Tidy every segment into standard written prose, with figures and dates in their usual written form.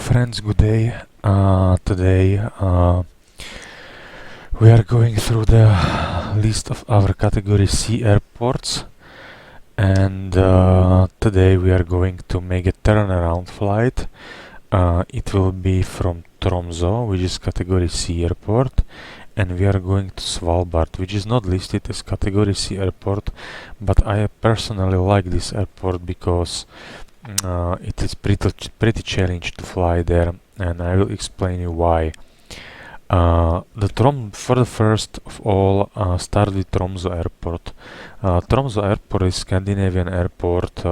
friends, good day. Today we are going through the list of our category C airports, and today we are going to make a turnaround flight. It will be from Tromso, which is category C airport, and we are going to Svalbard, which is not listed as category C airport, but I personally like this airport because it is pretty challenging to fly there, and I will explain you why. For the first of all, start with Tromso Airport. Tromso Airport is Scandinavian airport.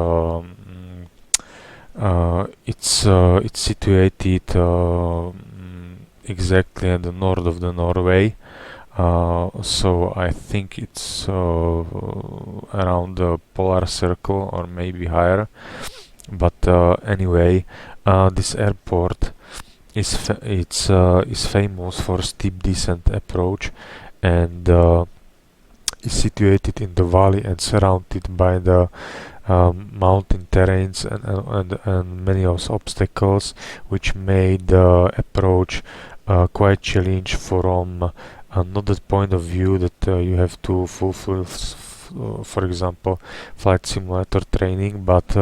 It's situated exactly at the north of the Norway. So I think it's around the polar circle or maybe higher. But anyway, this airport is famous for steep descent approach, and is situated in the valley and surrounded by the mountain terrains and many obstacles, which made the approach quite challenging from not that point of view that you have to fulfill for example flight simulator training, but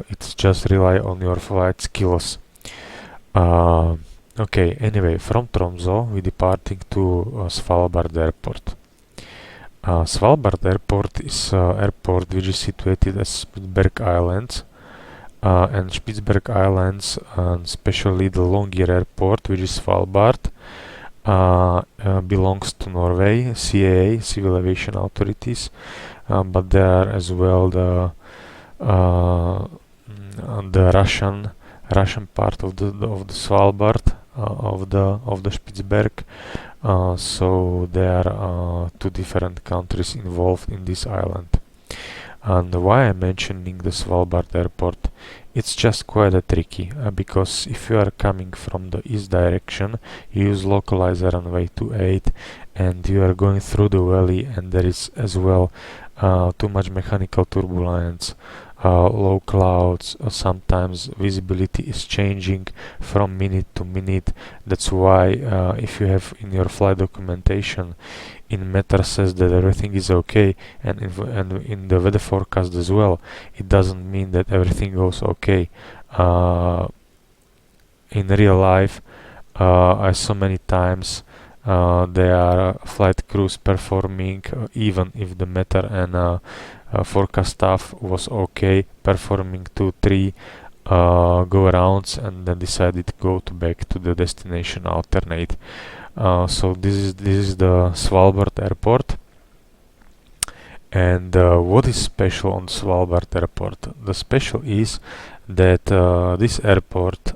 it's just rely on your flight skills. Okay, anyway, from Tromso we departing to Svalbard airport. Svalbard airport is airport which is situated at Spitsberg Islands, and Spitsberg Islands, especially the longer airport which is Svalbard, belongs to Norway, CAA, Civil Aviation Authorities, but there are as well the Russian part of the Svalbard, of the Spitsberg. So there are two different countries involved in this island. And why I'm mentioning the Svalbard airport? It's just quite tricky, because if you are coming from the east direction, you use localizer runway 28, and you are going through the valley, and there is as well too much mechanical turbulence, low clouds, sometimes visibility is changing from minute to minute. That's why if you have in your flight documentation in METAR says that everything is okay, and in the weather forecast as well, it doesn't mean that everything goes okay. In real life, I saw many times there are flight crews performing, even if the METAR and forecast staff was okay, performing 2-3 go arounds and then decided to go back to the destination alternate. So this is the Svalbard airport, and what is special on Svalbard airport? The special is that this airport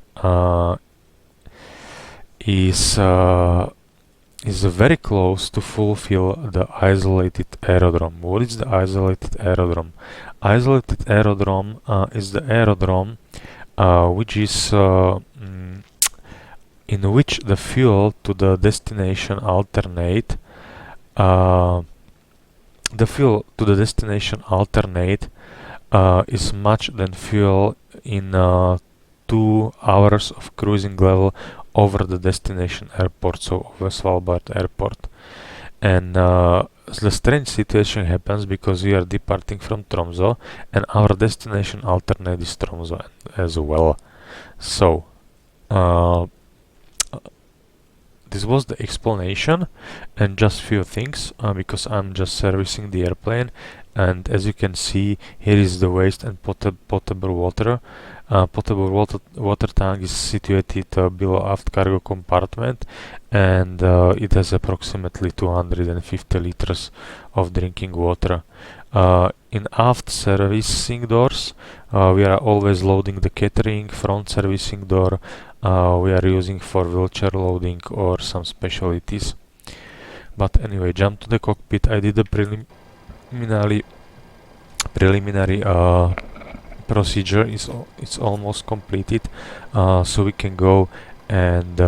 is very close to fulfill the isolated aerodrome. What is the isolated aerodrome? Isolated aerodrome is the aerodrome which is in which the fuel to the destination alternate. The fuel to the destination alternate is much than fuel in 2 hours of cruising level over the destination airport, so over Svalbard airport. And the strange situation happens because we are departing from Tromso, and our destination alternate is Tromso as well. So this was the explanation, and just few things, because I'm just servicing the airplane, and as you can see, here is the waste and potable water. Potable water tank is situated below aft cargo compartment, and it has approximately 250 liters of drinking water. In aft servicing doors, we are always loading the catering. Front servicing door we are using for wheelchair loading or some specialties. But anyway, jump to the cockpit. I did the preliminary procedure. It's almost completed, so we can go and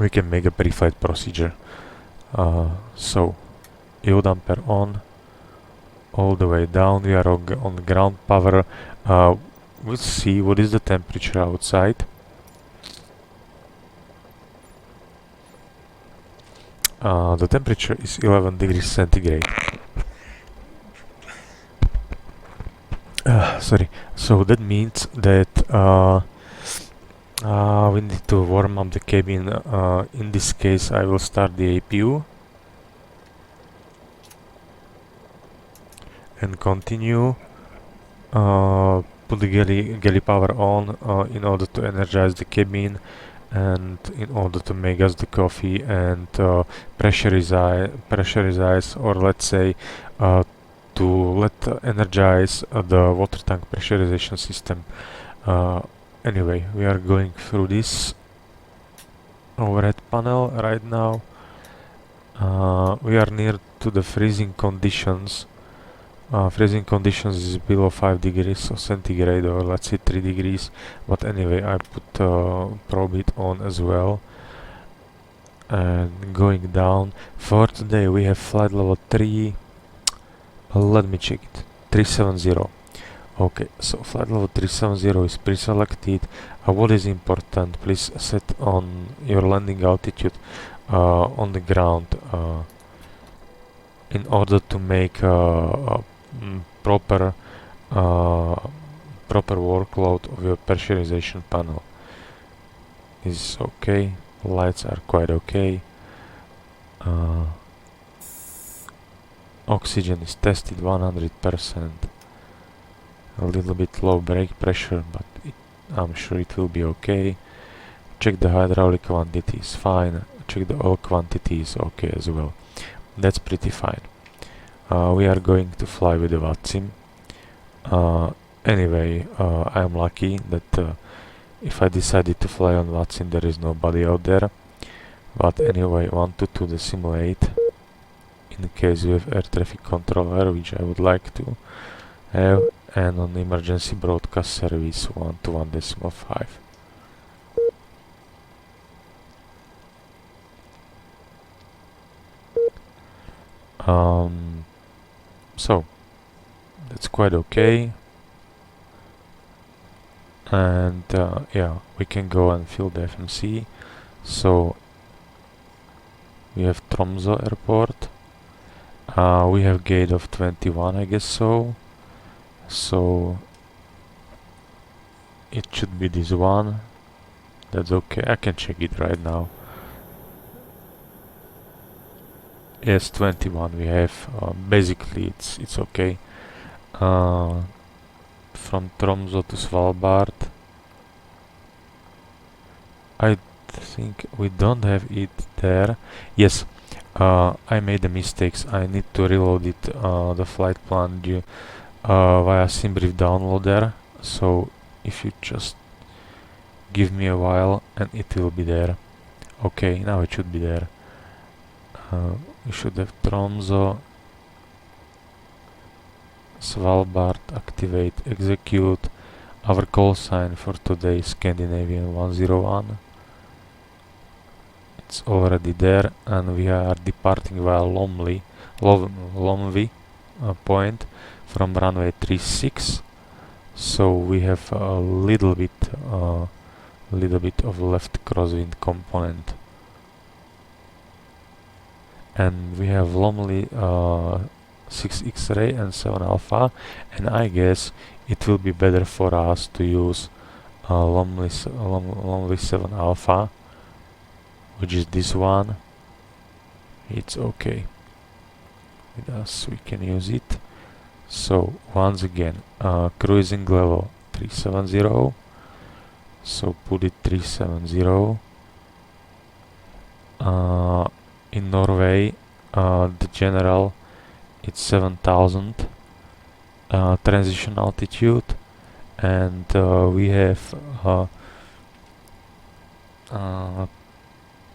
we can make a pre-flight procedure. So yaw damper on, all the way down. We are on ground power. we'll see what is the temperature outside. The temperature is 11 degrees centigrade. Sorry. So that means that we need to warm up the cabin. In this case, I will start the APU and continue. Put the galley power on in order to energize the cabin and in order to make us the coffee and pressurize, or let's say to energize the water tank pressurization system. Anyway, we are going through this overhead panel right now. We are near to the freezing conditions. Freezing conditions is below 5 degrees centigrade, or let's say 3 degrees, but anyway, I put probe it on as well. And going down, for today we have flight level 3, let me check it, 370. Okay, so flight level 370 is pre-selected. What is important, please set on your landing altitude on the ground in order to make proper workload of your pressurization panel. Is okay, lights are quite okay. Oxygen is tested 100%. A little bit low brake pressure, but I'm sure it will be okay. Check the hydraulic quantity is fine. Check the oil quantity is okay as well. That's pretty fine. We are going to fly with the VATSIM. Anyway, I'm lucky that if I decided to fly on VATSIM, there is nobody out there. But anyway, 122 the simulate in case you have air traffic controller, which I would like to have, and on emergency broadcast service 121.5. So that's quite okay, and yeah, we can go and fill the FMC. So we have Tromso airport. We have gate of 21, I guess so. So it should be this one. That's okay. I can check it right now. Yes, 21 we have. Basically it's okay. From Tromso to Svalbard, I think we don't have it there. Yes, I made a mistakes. I need to reload it, the flight plan via SimBrief downloader. So if you just give me a while and it will be there. Okay, now it should be there. We should have Tromso, Svalbard, activate, execute. Our call sign for today is Scandinavian 101. It's already there, and we are departing via Lomvi point from runway 36. So we have a little bit of left crosswind component. And we have Lomvi 6 X-ray and 7 alpha, and I guess it will be better for us to use Lomvi 7 alpha, which is this one. It's okay with us, we can use it. So once again, cruising level 370, so put it 370. In Norway, the general, it's 7000 transition altitude, and we have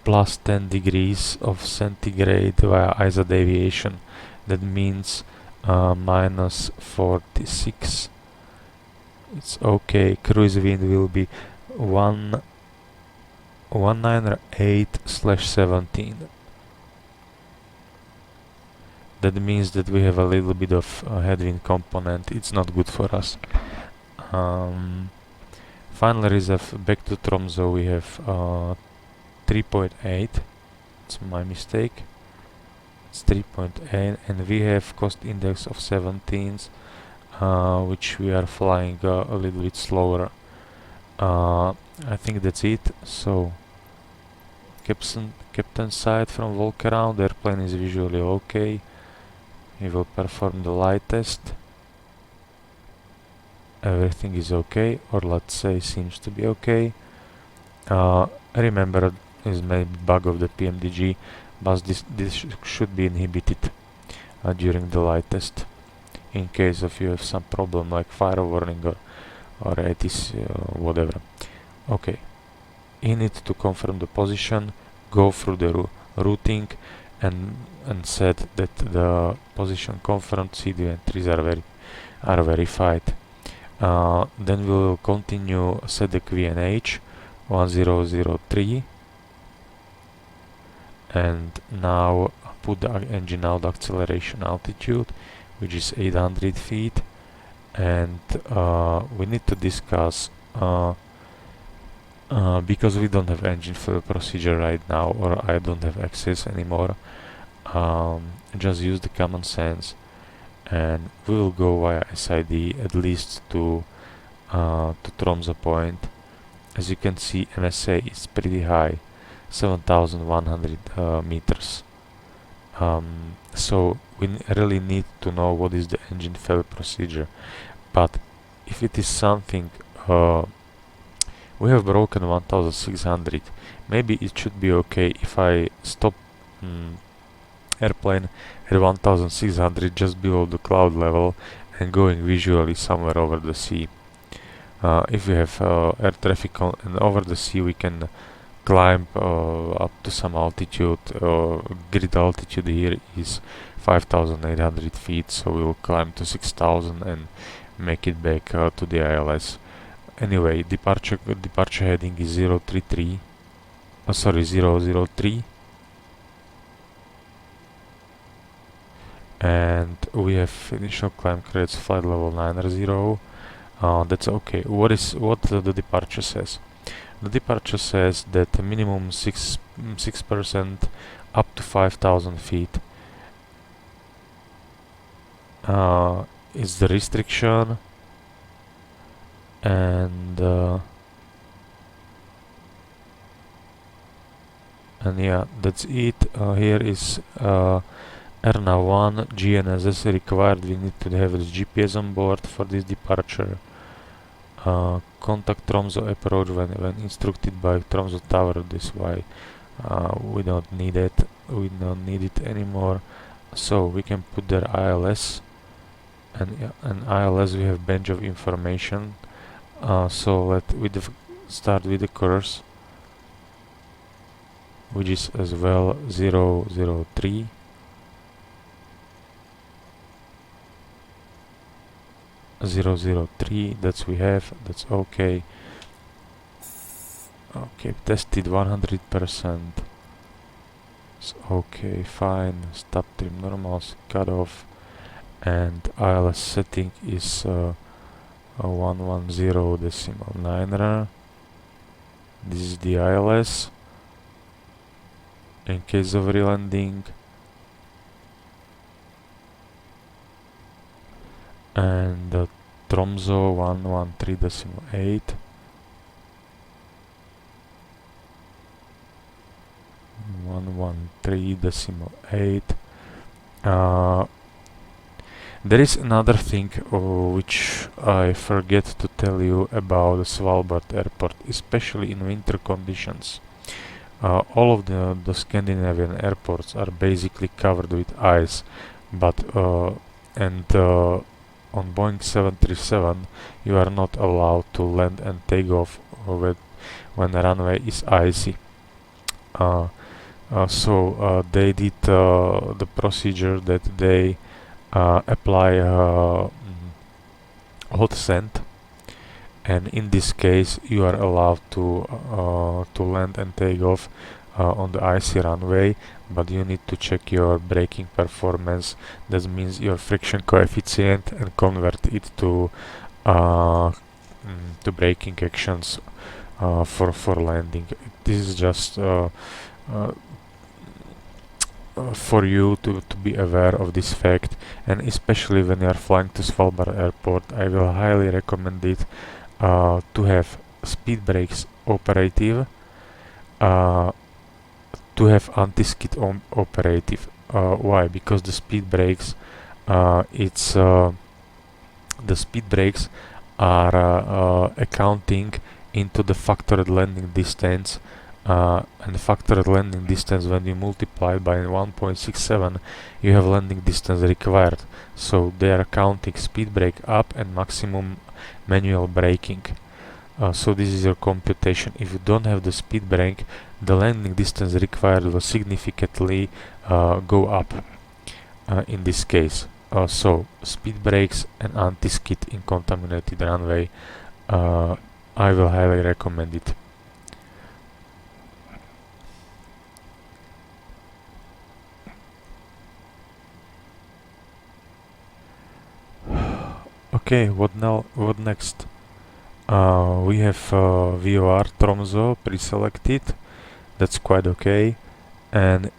plus 10 degrees of centigrade via ISA deviation. That means minus 46. It's okay. Cruise wind will be 198/17. That means that we have a little bit of headwind component. It's not good for us. Final result back to Tromso, we have 3.8. It's my mistake. It's 3.8, and we have cost index of 17, which we are flying a little bit slower. I think that's it. So captain side from walk around, airplane is visually okay. We will perform the light test. Everything is okay, or let's say seems to be okay. Remember, is maybe bug of the PMDG, but this should be inhibited during the light test in case of you have some problem like fire warning or ATC, whatever. Okay, you need to confirm the position, go through the routing and set that the position confirmed CD entries are verified. Then we will continue set the QNH 1003, and now put the engine out acceleration altitude, which is 800 feet, and we need to discuss because we don't have engine failure procedure right now, or I don't have access anymore. Just use the common sense, and we will go via SID at least to Tromso point. As you can see, MSA is pretty high, 7,100 meters. So we really need to know what is the engine failure procedure. But if it is something we have broken 1,600, maybe it should be okay if I stop airplane at 1,600 just below the cloud level and going visually somewhere over the sea. If we have air traffic and over the sea, we can climb up to some altitude. Grid altitude here is 5,800 feet, so we will climb to 6,000 and make it back to the ILS. Anyway, departure heading is 033. Sorry, 003. And we have initial climb credits flight level 90. That's okay. What the departure says? The departure says that minimum 6% up to 5,000 feet is the restriction, and yeah, that's it. Here is ERNA 1 GNSS required. We need to have the GPS on board for this departure. Contact Tromso approach when instructed by Tromso tower. This why we don't need it. We don't need it anymore. So we can put their ILS, and ILS we have bunch of information. So let start with the course, which is as well 003. 003, that's we have, that's okay. Okay, tested 100%. It's okay, fine. Stop trim normals, cut off, and ILS setting is 110.9. This is the ILS in case of relanding. And Tromso 113.8. 113.8. There is another thing which I forget to tell you about the Svalbard airport, especially in winter conditions. All of the Scandinavian airports are basically covered with ice, but on Boeing 737 you are not allowed to land and take off when the runway is icy. So they did the procedure that they apply hot sand, and in this case you are allowed to land and take off on the icy runway, but you need to check your braking performance. That means your friction coefficient, and convert it to to braking actions for landing. This is just for you to be aware of this fact, and especially when you are flying to Svalbard airport, I will highly recommend it to have speed brakes operative, to have anti-skid operative. Why? Because the speed brakes, the speed brakes are accounting into the factored landing distance, and the factored landing distance, when you multiply by 1.67, you have landing distance required. So they are counting speed brake up and maximum manual braking. So this is your computation. If you don't have the speed brake, the landing distance required will significantly go up in this case. So speed brakes and anti-skid in contaminated runway, I will highly recommend it. Okay, what now? What next? We have VOR Tromso pre-selected. That's quite okay, and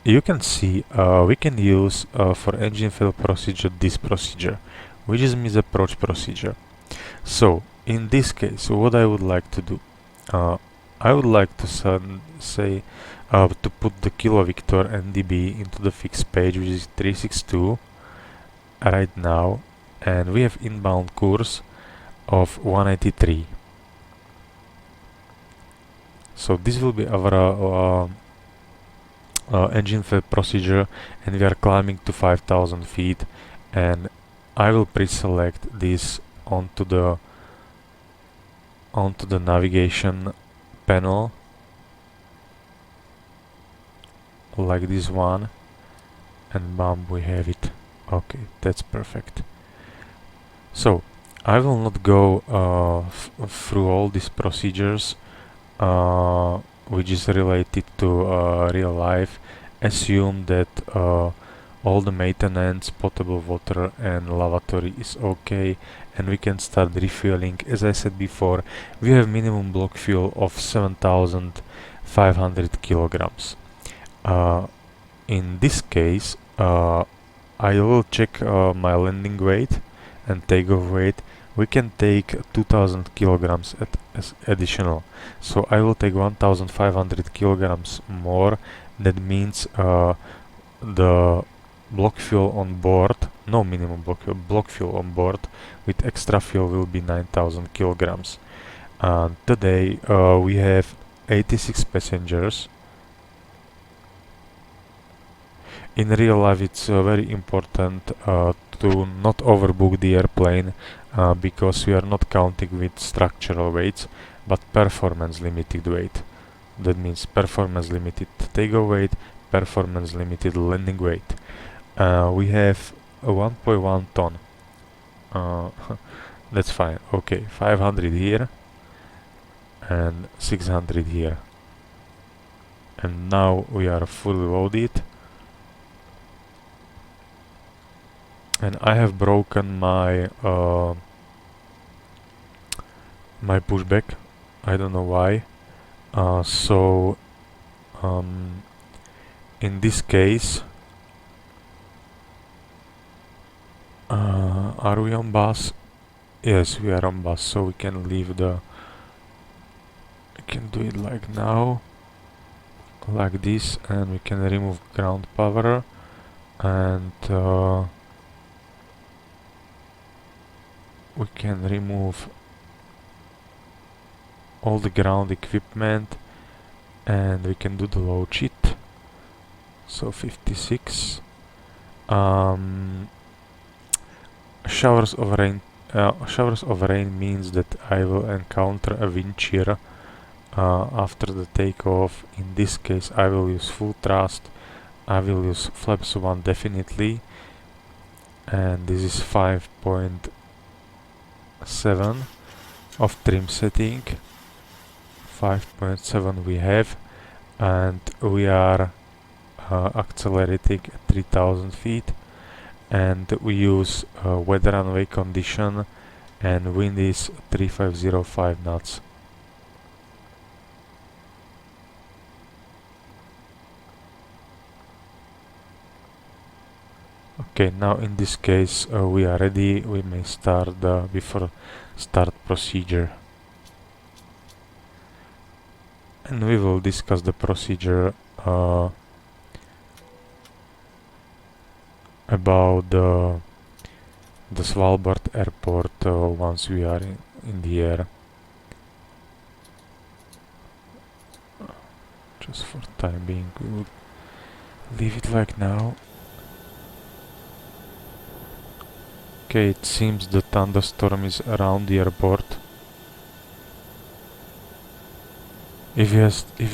you can see we can use for engine fail procedure this procedure, which is means approach procedure. So in this case, what I would like to do, I would like to say to put the Kilo Victor NDB into the fixed page, which is 362 right now, and we have inbound course of 183. So this will be our engine fail procedure, and we are climbing to 5,000 feet, and I will pre-select this onto the navigation panel like this one, and bam, we have it. Okay, that's perfect. So I will not go through all these procedures which is related to real life. Assume that all the maintenance, potable water and lavatory is okay, and we can start refueling. As I said before, we have minimum block fuel of 7,500 kilograms. In this case, I will check my landing weight and takeoff weight. We can take 2,000 kilograms as additional. So I will take 1,500 kilograms more. That means the block fuel on board, no minimum block fuel on board with extra fuel will be 9,000 kilograms. Today we have 86 passengers. In real life, it's very important to not overbook the airplane because we are not counting with structural weights, but performance limited weight. That means performance limited takeoff weight, performance limited landing weight. We have a 1.1 ton. That's fine. Okay, 500 here and 600 here. And now we are fully loaded. And I have broken my my pushback. I don't know why. So in this case, are we on bus? Yes, we are on bus. So we can leave the. We can do it like now, like this, and we can remove ground power and. We can remove all the ground equipment, and we can do the low cheat. So 56. Showers of rain. Showers of rain means that I will encounter a wind shear after the takeoff. In this case, I will use full thrust. I will use flaps 1 definitely, and this is 5.7 of trim setting. 5.7 we have, and we are accelerating at 3,000 feet, and we use wet runway condition and wind is 3505 knots. Okay, now in this case we are ready. We may start before start procedure, and we will discuss the procedure about the Svalbard airport once we are in the air. Just for time being, we will leave it like now. Okay, it seems the thunderstorm is around the airport. If you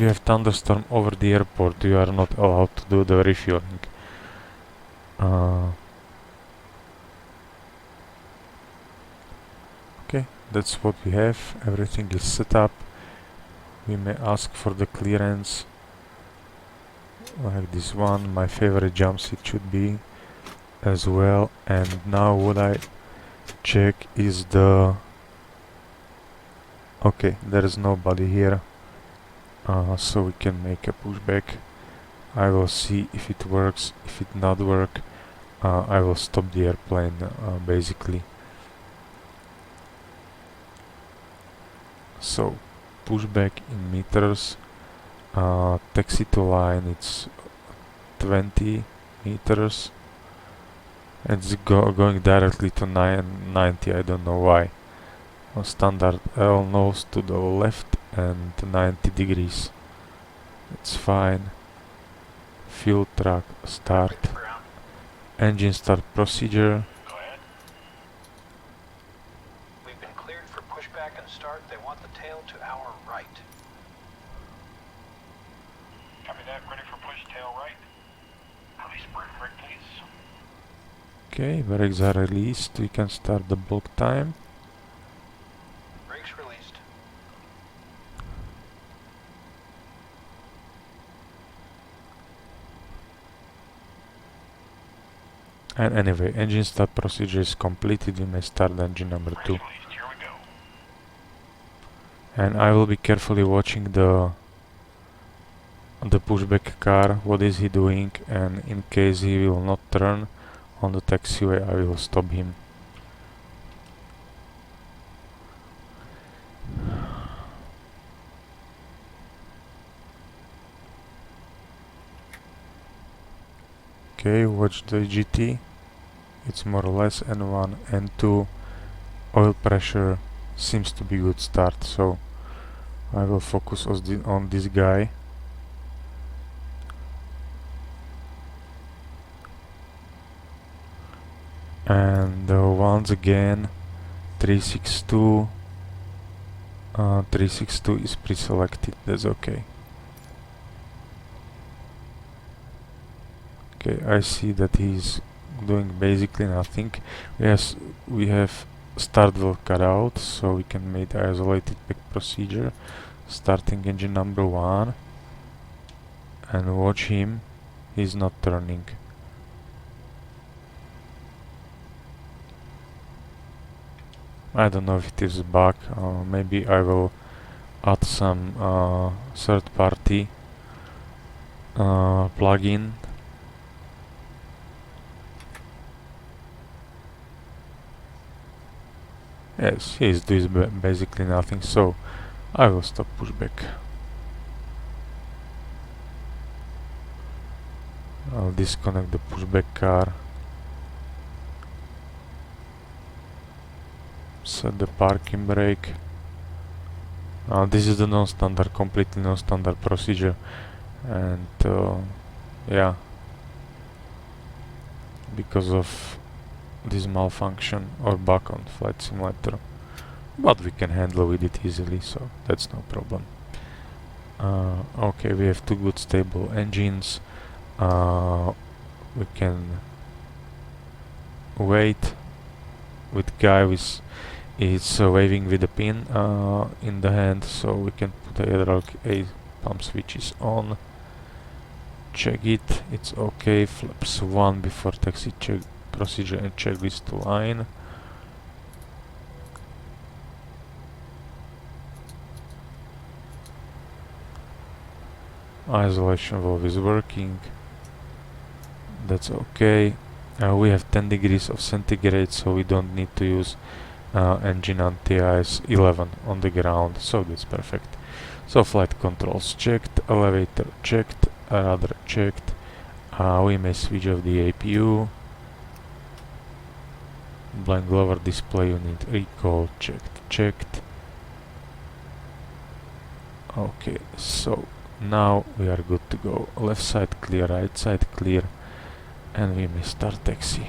have thunderstorm over the airport, you are not allowed to do the refueling. Okay, that's what we have. Everything is set up. We may ask for the clearance, like this one. My favorite jump seat should be as well. And now what I check is the... Okay, there is nobody here, so we can make a pushback. I will see if it works. If it not work, I will stop the airplane basically. So pushback in meters, taxi to line, it's 20 meters. It's going directly to 90, I don't know why. On standard L nose to the left and 90 degrees. It's fine. Fuel truck start. Engine start procedure. Go ahead. We've been cleared for pushback and start. They want the tail to our right. Copy that. Ready for push tail right. Release brake, please. Okay, brakes are released. We can start the bulk time. Brakes released. And anyway, engine start procedure is completed. We may start engine number 2. Here we go. And I will be carefully watching the pushback car, what is he doing, and in case he will not turn on the taxiway, I will stop him. Okay, watch the GT. It's more or less N1, N2. Oil pressure seems to be good start, so I will focus on this guy. And once again 362 is pre-selected. That's okay. Okay, I see that he's doing basically nothing. Yes, we have start wheel cut out, so we can make the isolated pack procedure. Starting engine number 1 and watch him. He's not turning. I don't know if it is a bug. Maybe I will add some third-party plugin. Yes, he is doing basically nothing, so I will stop pushback. I'll disconnect the pushback car. Set the parking brake. This is the non-standard, completely non-standard procedure, and yeah, because of this malfunction or bug on flight simulator, but we can handle with it easily, so that's no problem. Okay, we have 2 good stable engines. We can wait with guy with is waving with the pin in the hand, so we can put the hydraulic A pump switches on. Check it, it's okay. Flaps 1 before taxi check procedure and checklist to line. Isolation valve is working. That's okay. We have 10 degrees of centigrade, so we don't need to use engine anti-ice 11 on the ground, so that's perfect. So flight controls checked, elevator checked, rudder checked. We may switch off the APU. Blind lower display unit recall checked. Okay, so now we are good to go. Left side clear, right side clear, and we may start taxi.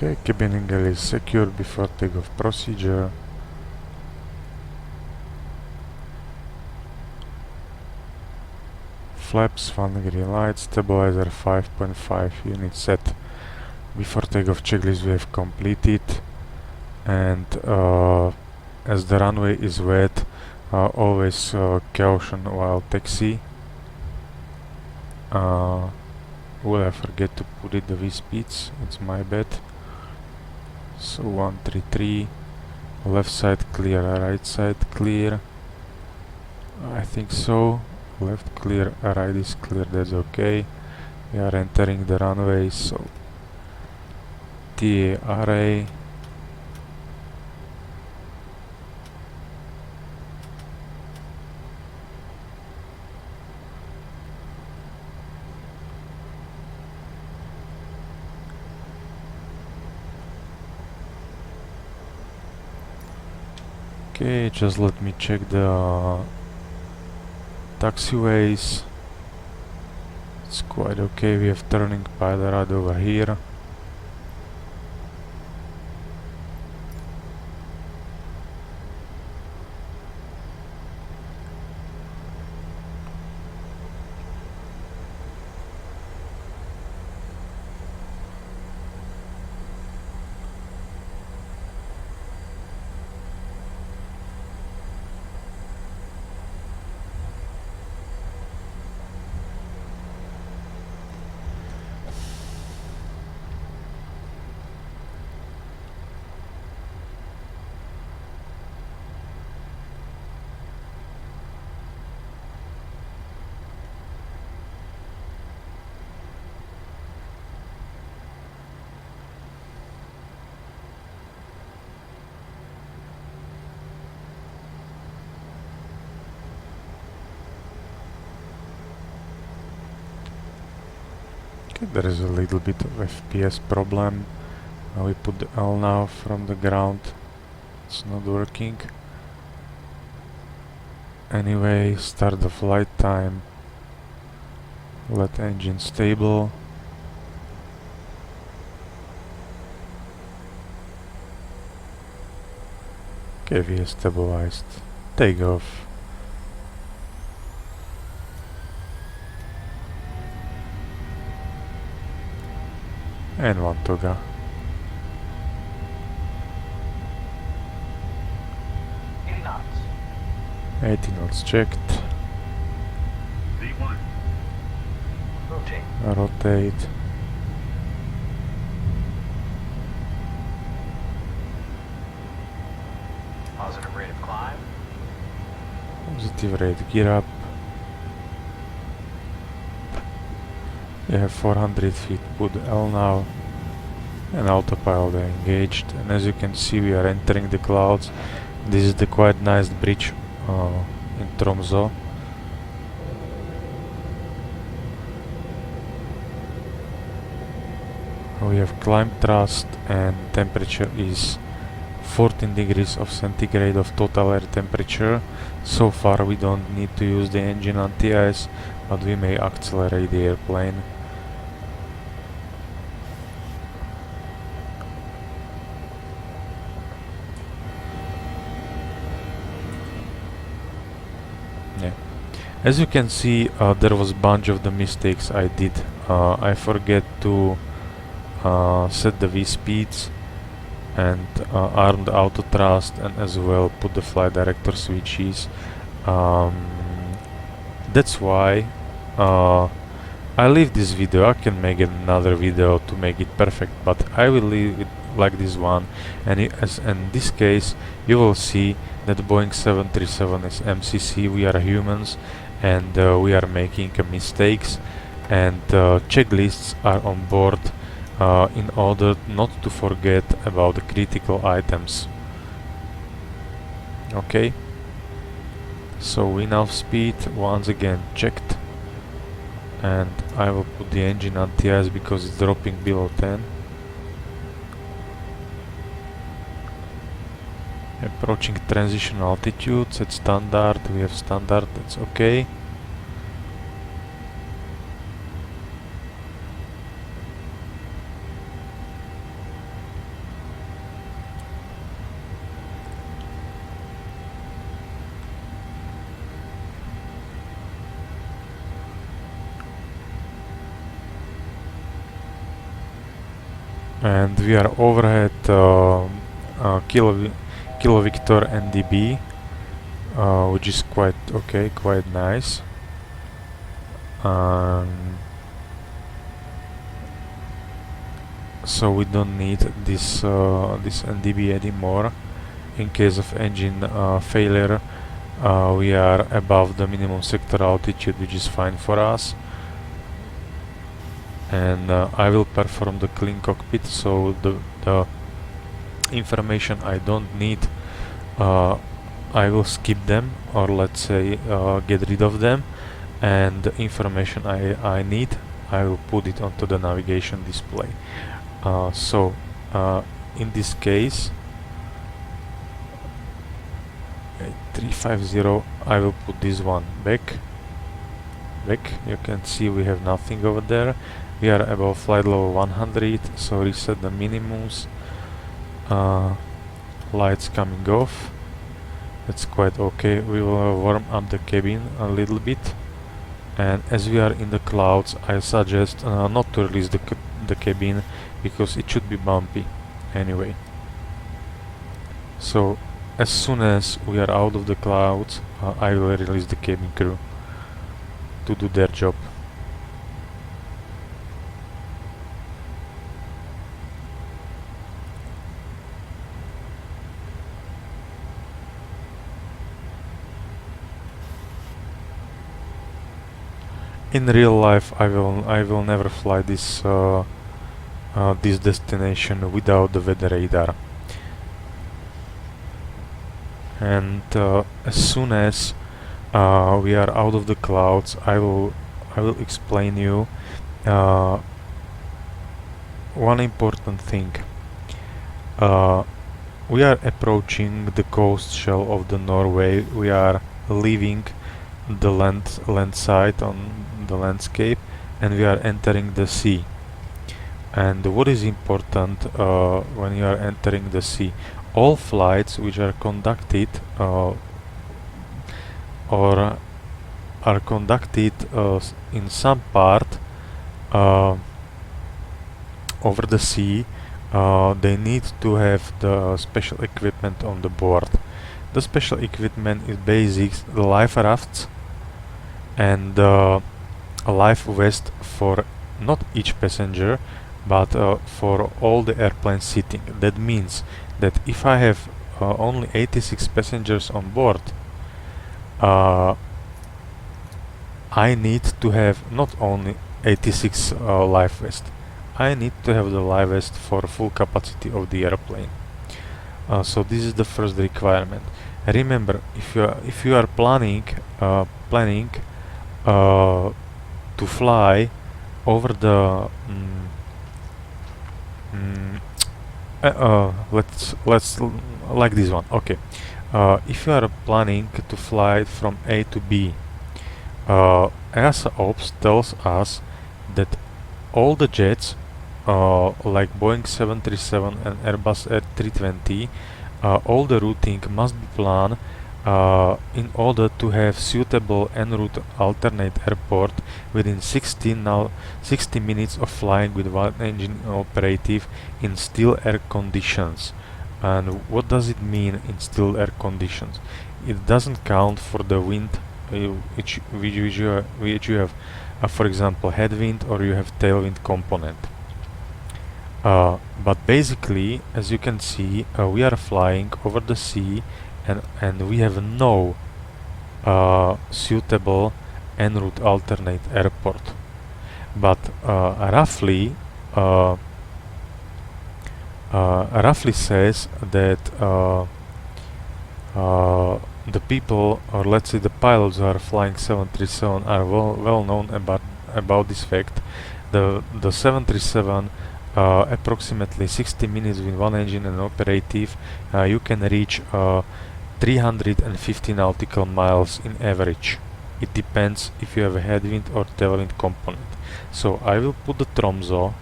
Okay, cabin angle is secured before takeoff procedure. Flaps, 1 green light, stabilizer 5.5 unit set. Before takeoff checklist we have completed, and as the runway is wet, always caution while taxi. Will I forget to put it the V-speeds? It's my bad. So 133, left side clear, right side clear. I think so. Left clear, right is clear, that's okay. We are entering the runway, so TA array. Okay, just let me check the taxiways. It's quite okay. We have turning pilot rod over here. Okay, there is a little bit of FPS problem. We put the L now from the ground. It's not working. Anyway, start the flight time. Let engine stable. Okay, we are stabilized. Take off. And 1 toga. 80 knots. 80 knots checked. V1. Rotate. Rotate. Positive rate of climb. Positive rate, gear up. We have 400 feet, put L now, and autopilot engaged, and as you can see we are entering the clouds. This is the quite nice bridge in Tromso. We have climb thrust and temperature is 14 degrees of centigrade of total air temperature. So far we don't need to use the engine anti-ice, but we may accelerate the airplane. As you can see, there was a bunch of the mistakes I did. I forget to set the V speeds and arm the auto thrust, and as well put the flight director switches. That's why I leave this video. I can make another video to make it perfect, but I will leave it like this one, and as in this case you will see that Boeing 737 is MCC. We are humans, and we are making mistakes, and checklists are on board in order not to forget about the critical items. Okay, so wind off speed once again checked, and I will put the engine anti-ice because it's dropping below 10. Approaching transition altitude, set standard, we have standard, that's okay. And we are overhead Kilo Victor NDB, which is quite okay, quite nice. So we don't need this this NDB anymore. In case of engine failure, we are above the minimum sector altitude, which is fine for us. And I will perform the clean cockpit, so the information I don't need, I will skip them, or let's say get rid of them, and the information I need, I will put it onto the navigation display. So in this case 350, I will put this one back. You can see we have nothing over there. We are above flight level 100, so reset the minimums. Lights coming off, that's quite okay. We will warm up the cabin a little bit, and as we are in the clouds, I suggest not to release the cabin because it should be bumpy anyway. So as soon as we are out of the clouds, I will release the cabin crew to do their job. In real life, I will never fly this this destination without the weather radar. And as soon as we are out of the clouds, I will explain you one important thing. We are approaching the coast shell of the Norway. We are leaving the land side on the landscape, and we are entering the sea. And what is important when you are entering the sea? All flights which are conducted or are conducted in some part over the sea, they need to have the special equipment on the board. The special equipment is basics, the life rafts, and a life vest for not each passenger, but for all the airplane sitting. That means that if I have only 86 passengers on board, I need to have not only 86 life vest, I need to have the life vest for full capacity of the airplane. So this is the first requirement. Remember, if you are planning to fly over the let's like this one. Okay, if you are planning to fly from A to B, EASA Ops tells us that all the jets like Boeing 737 and Airbus A320, all the routing must be planned in order to have suitable en route alternate airport within 60 minutes of flying with one engine operative in still air conditions. And what does it mean in still air conditions? It doesn't count for the wind which you have, for example, headwind, or you have tailwind component. But basically, as you can see, we are flying over the sea, and we have no suitable en route alternate airport. But roughly says that the people, or let's say the pilots who are flying 737, are well known about this fact. The 737, approximately 60 minutes with one engine and operative, you can reach 350 nautical miles in average. It depends if you have a headwind or tailwind component. So I will put the Tromso.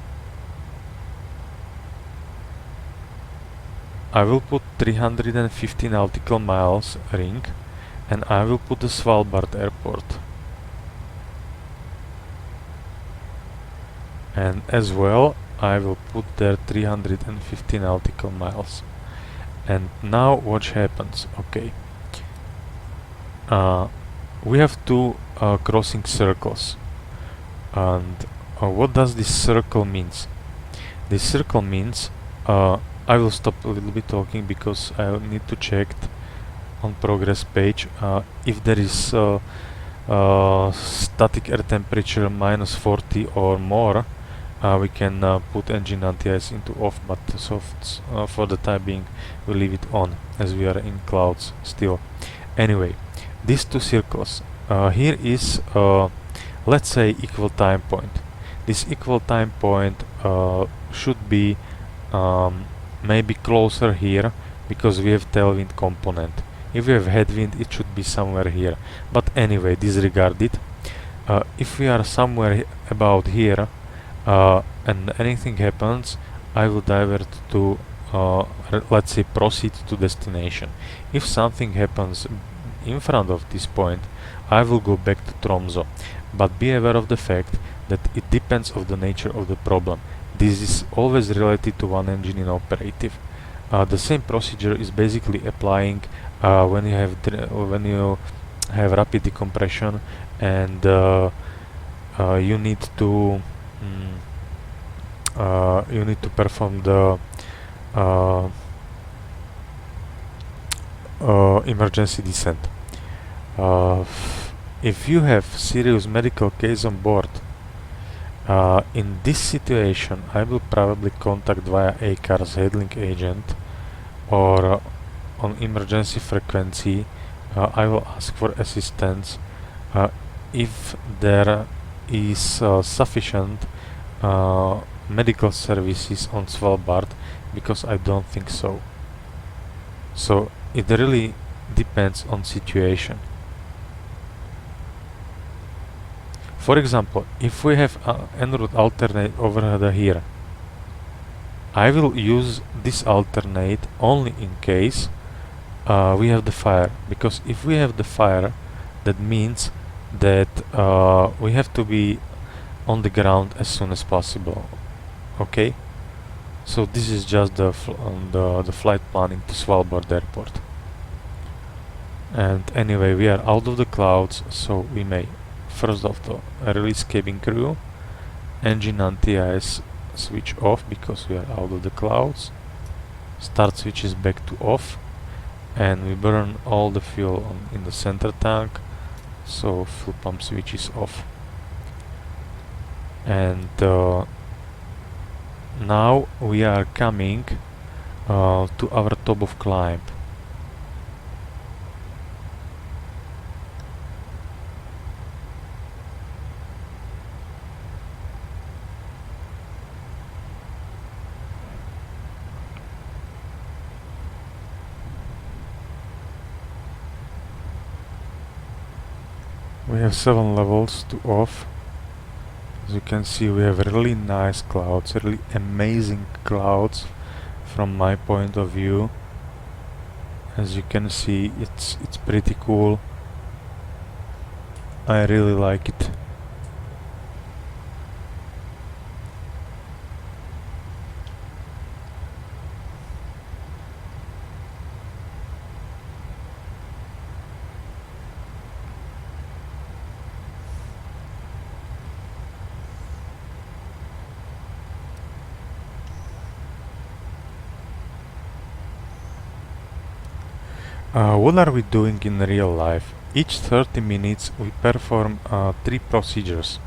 I will put 350 nautical miles ring, and I will put the Svalbard airport. And as well, I will put there 350 nautical miles. And now what happens? Okay, we have two crossing circles, and what does this circle means? This circle means, I will stop a little bit talking because I need to check on progress page if there is static air temperature -40 or more. We can put engine anti-ice into off, but for the time being we leave it on, as we are in clouds still. Anyway, these two circles, here is let's say equal time point. This equal time point should be maybe closer here, because we have tailwind component. If we have headwind, it should be somewhere here, but anyway, disregard it. If we are somewhere about here, and anything happens, I will divert to let's say proceed to destination. If something happens in front of this point, I will go back to Tromso, but be aware of the fact that it depends on the nature of the problem. This is always related to one engine in operative. The same procedure is basically applying when you have rapid decompression, and you need to perform the emergency descent. If you have serious medical case on board, in this situation I will probably contact via ACAR's handling agent, or on emergency frequency I will ask for assistance if there is sufficient medical services on Svalbard, because I don't think so. So it really depends on situation. For example, if we have en route alternate over here, I will use this alternate only in case we have the fire, because if we have the fire, that means that we have to be on the ground as soon as possible. Okay, so this is just the flight planning to Svalbard airport. And anyway, we are out of the clouds, so we may first of all release cabin crew, engine anti-ice switch off because we are out of the clouds, start switch is back to off, and we burn all the fuel in the center tank, so fuel pump switch is off. And now we are coming to our top of climb. We have 7 levels to off. As you can see, we have really nice clouds, really amazing clouds from my point of view. As you can see, it's pretty cool. I really like it. What are we doing in real life? Each 30 minutes we perform 3 procedures.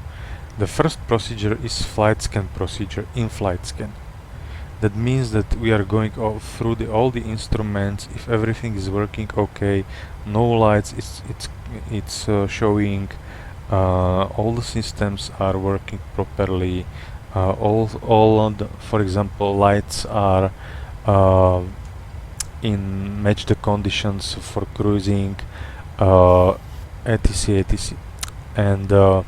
The first procedure is flight scan procedure, in-flight scan. That means that we are going through all the instruments. If everything is working okay, no lights, it's showing all the systems are working properly. For example, lights are in match the conditions for cruising, etc. And the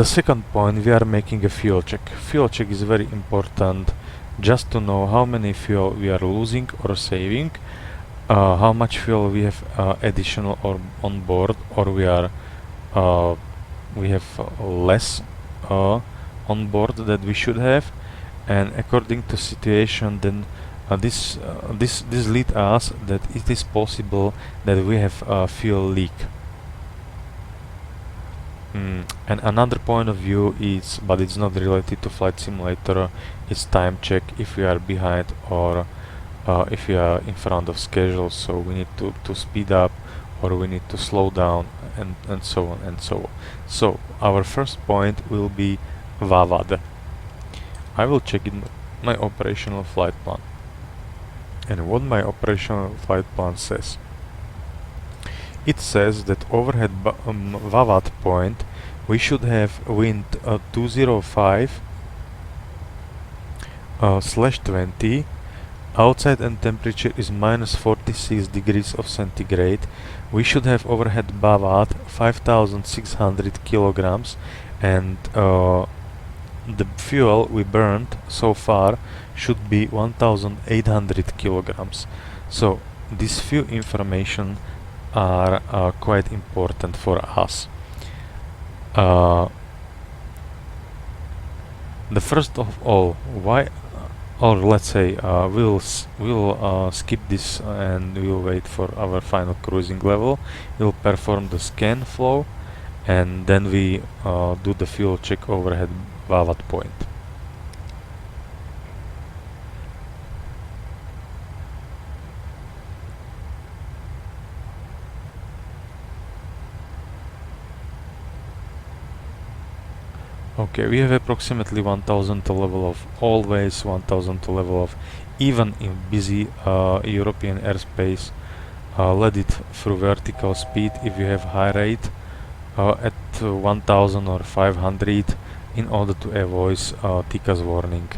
second point, we are making a fuel check. Fuel check is very important just to know how many fuel we are losing or saving, how much fuel we have additional or on board, or we have less on board that we should have, and according to situation, then this lead us that it is possible that we have a fuel leak. And another point of view is, but it's not related to flight simulator, is time check if we are behind or if we are in front of schedule, so we need to speed up or we need to slow down, and so on and so on. So our first point will be VAVAD. I will check in my operational flight plan. And what my operational flight plan says. It says that overhead VAVAD point we should have wind 205 /20, outside and temperature is minus 46 degrees of centigrade. We should have overhead VAVAD 5600 kilograms, and the fuel we burned so far should be 1800 kilograms. So these few information are quite important for us. The first of all, why, or let's say we'll skip this and we'll wait for our final cruising level. We'll perform the scan flow, and then we do the fuel check overhead VAVAD point. Okay, we have approximately 1000 level of always, 1000 level of even in busy European airspace. Let it through vertical speed if you have high rate at 1000 or 500 in order to avoid TCAS warning.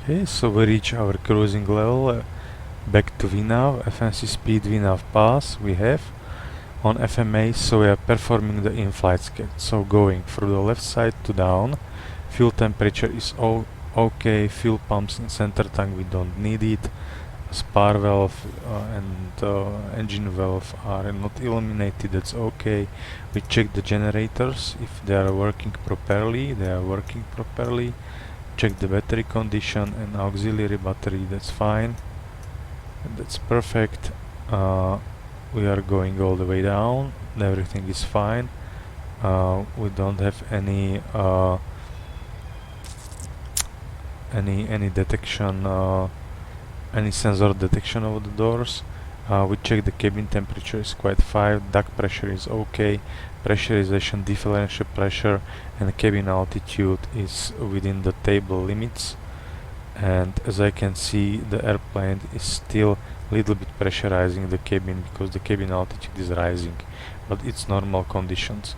Okay, so we reach our cruising level, back to VNAV, FNC speed, VNAV pass we have on FMA, so we are performing the in-flight scan. So going through the left side to down, fuel temperature is okay, fuel pumps in center tank we don't need it, spar valve and engine valve are not illuminated, that's okay. We check the generators, if they are working properly, they are working properly. Check the battery condition and auxiliary battery, that's fine, and that's perfect. We are going all the way down, everything is fine. We don't have any detection, any sensor detection of the doors, We check the cabin temperature is quite 5, duct pressure is okay, pressurization, differential pressure and cabin altitude is within the table limits. And as I can see, the airplane is still a little bit pressurizing the cabin because the cabin altitude is rising, but it's normal conditions.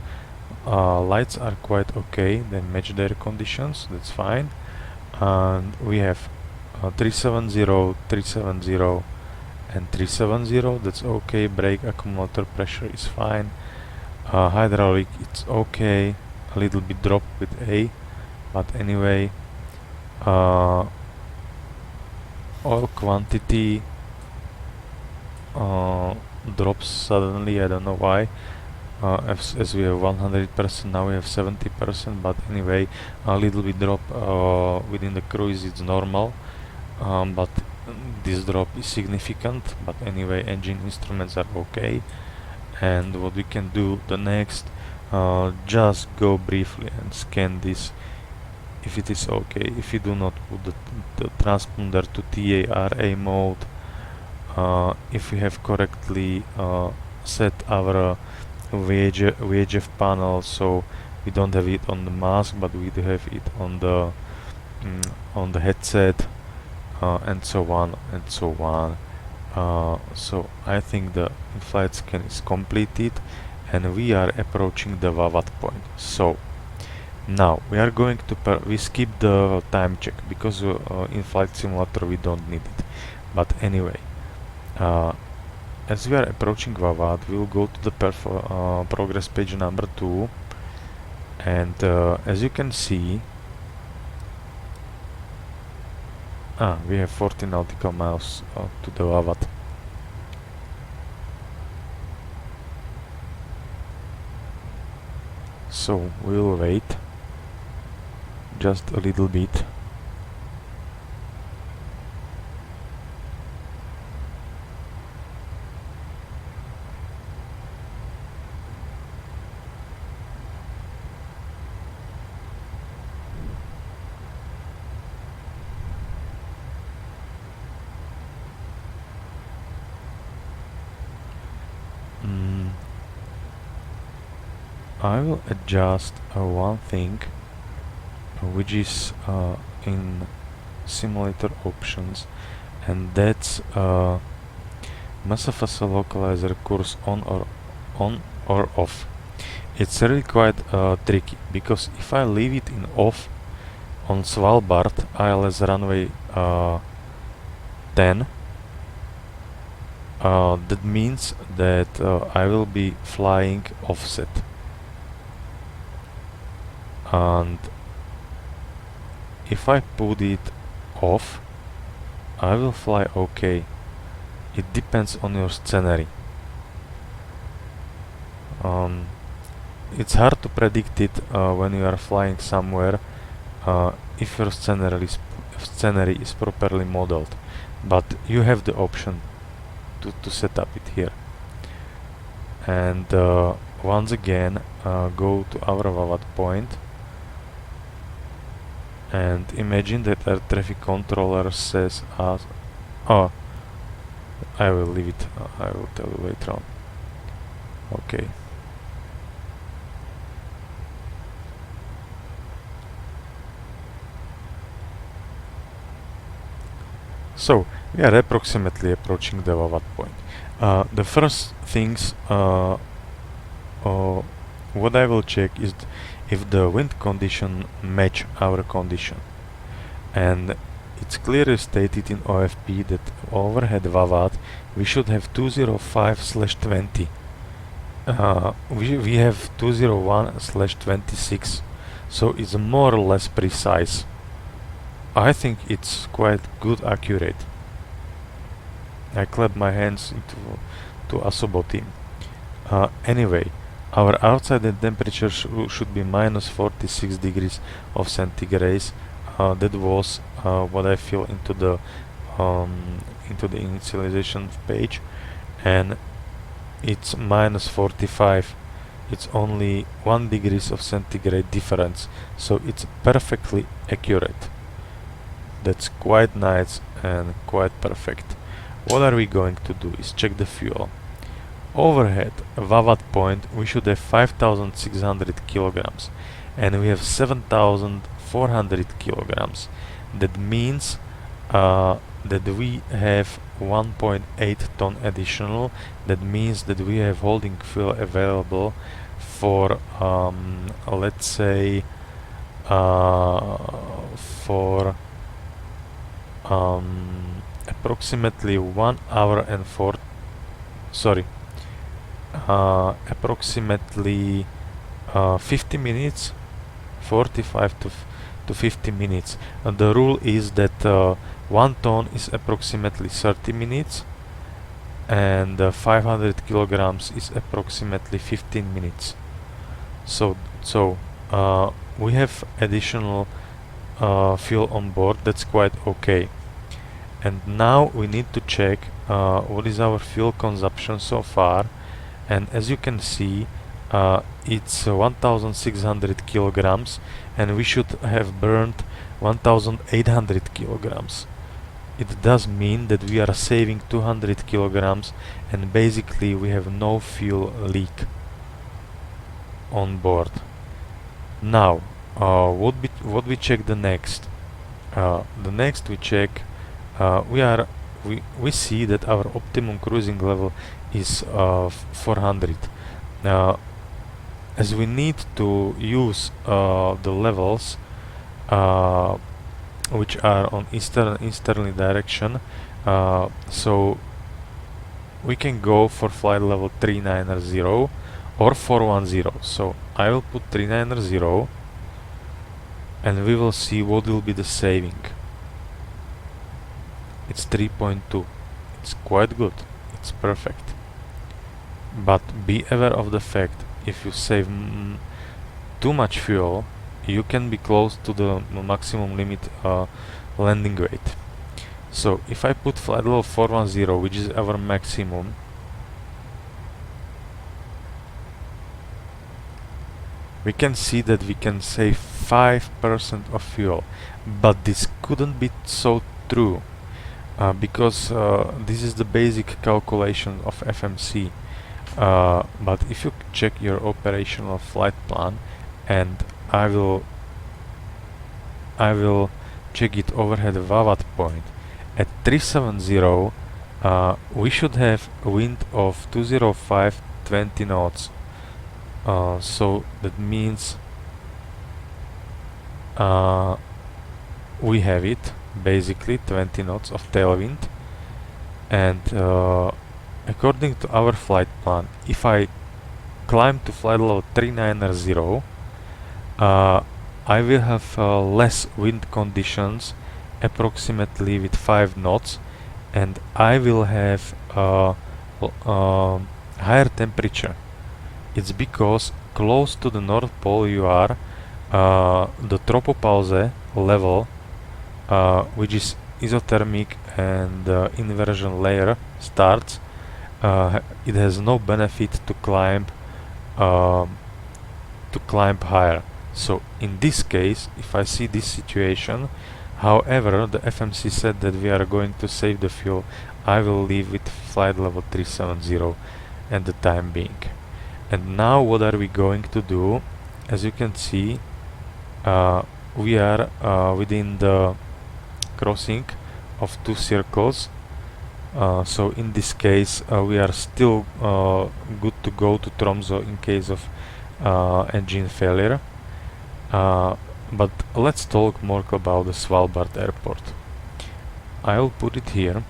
Lights are quite okay, they match their conditions, that's fine. And we have 370, 370 and 370, that's okay. Brake accumulator pressure is fine. Hydraulic, it's okay, a little bit drop with A, but anyway. Oil quantity drops suddenly, I don't know why. As we have 100%, now we have 70%, but anyway, a little bit drop within the cruise is normal, but this drop is significant. But anyway, engine instruments are okay. And what we can do the next, just go briefly and scan this if it is okay. If you do not put the transponder to TARA mode, if we have correctly set our VHF panel, so we don't have it on the mask, but we do have it on the headset, and so on and so on. So I think the in-flight scan is completed and we are approaching the VAVAT point. So now we are going to we skip the time check because in flight simulator we don't need it. But anyway, as we are approaching VAVAT, we will go to the progress page number 2, and as you can see, we have 40 nautical miles to the VAVAT. So we will wait just a little bit. I will adjust one thing, which is in simulator options, and that's MSFS localizer course on or off. It's really quite tricky, because if I leave it in off on Svalbard ILS runway 10, that means that I will be flying offset. And if I put it off, I will fly okay. It depends on your scenery. It's hard to predict it when you are flying somewhere if your scenery is properly modeled, but you have the option to set up it here. And once again, go to our VAVAT point and imagine that air traffic controller says us, I will leave it, I will tell you later on. Okay. So we are approximately approaching the VAVAT point. The first things what I will check is if the wind condition match our condition, and it's clearly stated in OFP that overhead VAVAT we should have 205/20. We have 201/26, so it's more or less precise. I think it's quite good accurate. I clap my hands to Asobo team. Anyway, our outside temperature should be minus 46 degrees of centigrade. That was what I fill into the initialization page, and it's minus 45. It's only 1 degrees of centigrade difference, so it's perfectly accurate. That's quite nice and quite perfect. what are we going to do is check the fuel. Overhead VAVAT point we should have 5600 kilograms and we have 7400 kilograms. That means that we have 1.8 ton additional. That means that we have holding fuel available for let's say for approximately 1 hour and approximately 50 minutes, 45 to 50 minutes. The rule is that 1 ton is approximately 30 minutes and 500 kilograms is approximately 15 minutes. So we have additional fuel on board. That's quite okay. And now we need to check what is our fuel consumption so far, and as you can see it's 1600 kilograms and we should have burned 1800 kilograms. It does mean that we are saving 200 kilograms and basically we have no fuel leak on board. Now what we check the next? The next we check we see that our optimum cruising level is 400. As we need to use the levels which are on easterly direction, so we can go for flight level 390 or 410. So I will put 390 and we will see what will be the saving. It's 3.2. It's quite good. It's perfect. But be aware of the fact, if you save too much fuel, you can be close to the maximum limit landing weight. So if I put flight level 410, which is our maximum, we can see that we can save 5% of fuel. But this couldn't be so true because this is the basic calculation of FMC. But if you check your operational flight plan, and I will check it overhead VAVAT point at 370, we should have a wind of 205 20 knots. So that means we have it basically 20 knots of tailwind, and according to our flight plan, if I climb to flight level 390, I will have less wind conditions, approximately with 5 knots, and I will have higher temperature. It's because close to the North Pole you are, the tropopause level, which is isothermic and inversion layer, starts. It has no benefit to climb higher. So in this case, if I see this situation, however, the FMC said that we are going to save the fuel, I will leave with flight level 370 at the time being. And now what are we going to do? As you can see, we are within the crossing of 2 circles. So in this case we are still good to go to Tromso in case of engine failure. But let's talk more about the Svalbard airport. I will put it here.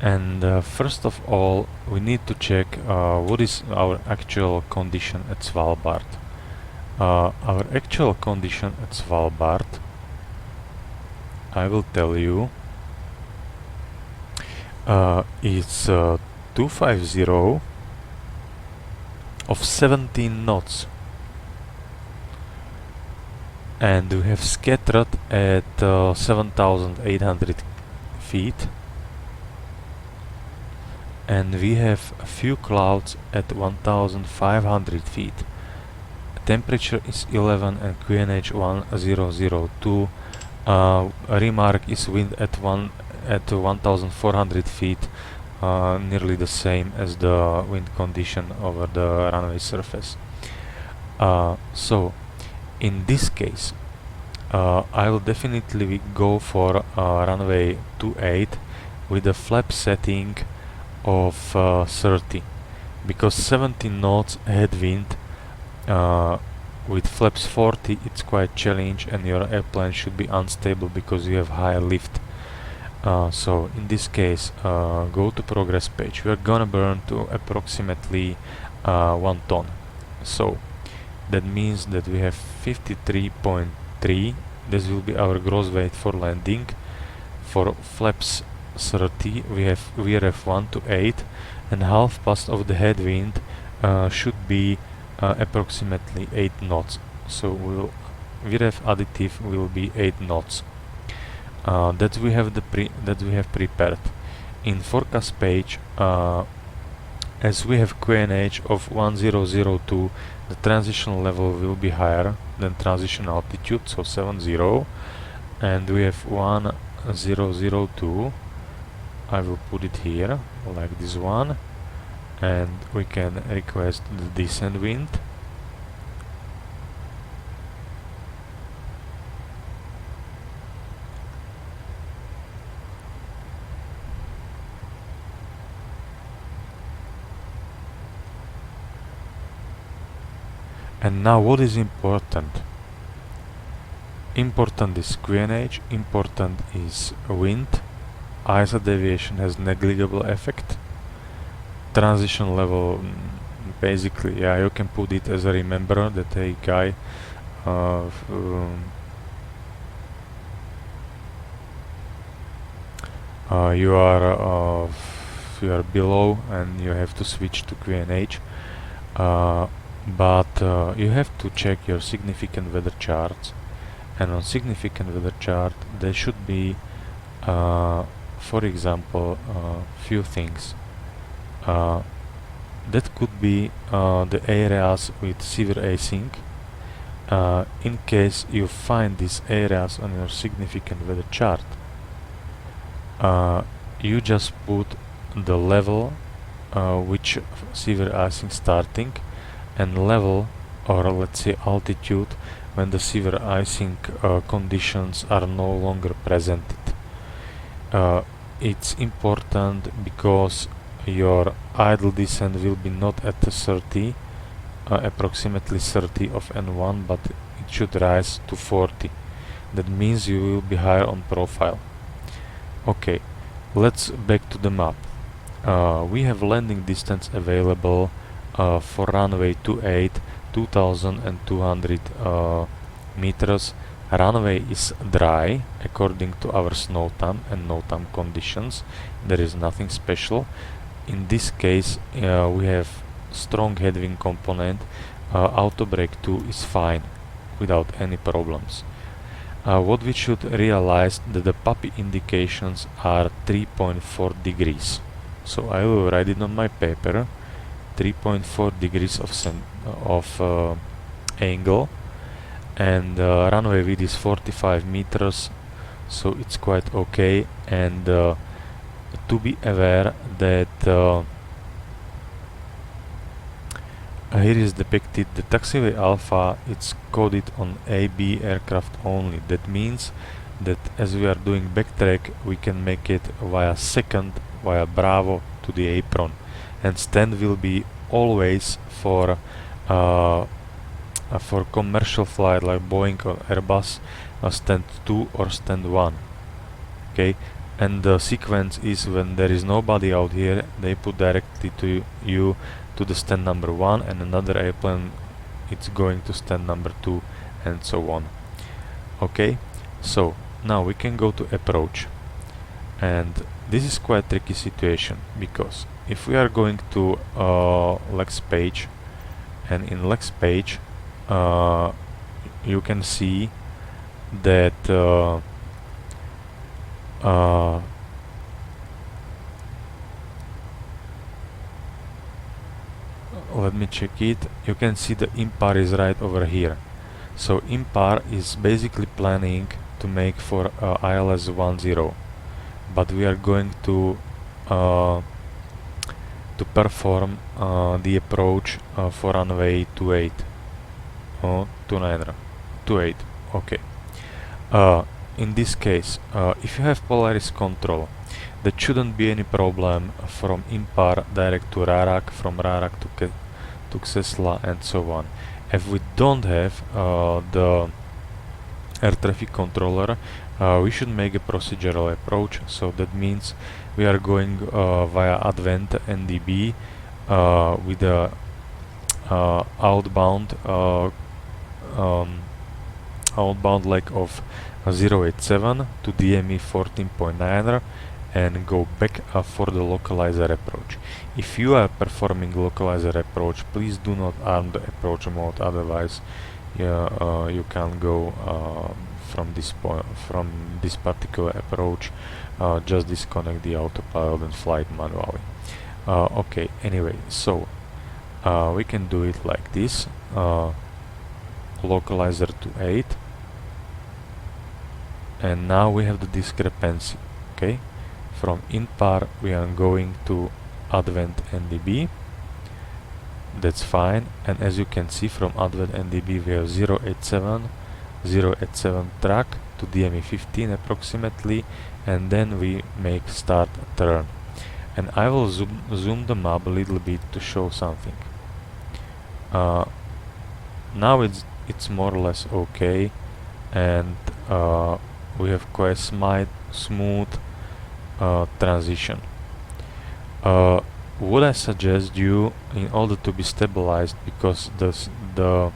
And first of all, we need to check what is our actual condition at Svalbard. Our actual condition at Svalbard, I will tell you, it's 250 of 17 knots, and we have scattered at 7,800 feet. and we have a few clouds at 1500 feet. Temperature is 11 and QNH 1002. Remark is wind at 1400 feet, nearly the same as the wind condition over the runway surface. So in this case, I will definitely go for runway 28 with a flap setting of 30, because 17 knots headwind with flaps 40 it's quite challenge, and your airplane should be unstable because you have high lift. So in this case, go to progress page. We are gonna burn to approximately 1 ton. So that means that we have 53.3. This will be our gross weight for landing. For flaps 30 we have VRF 1 to 8, and half past of the headwind should be approximately 8 knots. So VRF additive will be 8 knots. That we have prepared. In forecast page, as we have QNH of 1002, the transition level will be higher than transition altitude, so 70, and we have 1002. I will put it here like this one, and we can request the descent wind. And now what is important? Important is QNH, important is wind. ISO deviation has negligible effect. Transition level, basically, yeah, you can put it as a remember that a guy you are below and you have to switch to QNH. But you have to check your significant weather charts, and on significant weather chart there should be for example few things that could be the areas with severe icing. In case you find these areas on your significant weather chart, you just put the level which severe icing starting, and level, or let's say altitude, when the severe icing conditions are no longer presented. It's important because your idle descent will be not at the 30, approximately 30 of N1, but it should rise to 40. That means you will be higher on profile. Okay, let's back to the map. We have landing distance available for runway 28, 2200 meters. Runway is dry according to our snow time and no time conditions. There is nothing special. In this case we have strong headwind component. Auto brake 2 is fine without any problems. What we should realize that the puppy indications are 3.4 degrees. So I will write it on my paper. 3.4 degrees of angle, and runway width is 45 meters, so it's quite okay. And to be aware that here is depicted the taxiway alpha. It's coded on AB aircraft only. That means that as we are doing backtrack, we can make it via second, via Bravo to the apron, and stand will be always for commercial flight like Boeing or Airbus, stand 2 or stand 1. Okay, and the sequence is when there is nobody out here, they put directly to you to the stand number 1, and another airplane it's going to stand number 2, and so on. Okay, so now we can go to approach, and this is quite tricky situation, because if we are going to Lex page, and in Lex page you can see that let me check it. You can see the impar is right over here. So impar is basically planning to make for ILS 10, but we are going to perform the approach for runway 28. Oh, 28. Okay. In this case, if you have Polaris control, there shouldn't be any problem from impar direct to Rarak, from Rarak to Xesla, and so on. If we don't have the air traffic controller, we should make a procedural approach. So that means we are going via Advent NDB with a outbound leg of 087 to DME 14.9 and go back for the localizer approach. If you are performing localizer approach, please do not arm the approach mode, otherwise you can go from this point, from this particular approach. Just disconnect the autopilot and fly it manually. Okay, anyway, so we can do it like this. Localizer to 8, and now we have the discrepancy. Okay, from impar we are going to Advent NDB. That's fine, and as you can see, from Advent NDB we have 087 track to DME 15 approximately, and then we make start turn. And I will zoom them up a little bit to show something. Now it's more or less okay, and we have quite smooth transition. Would I suggest you, in order to be stabilized, because the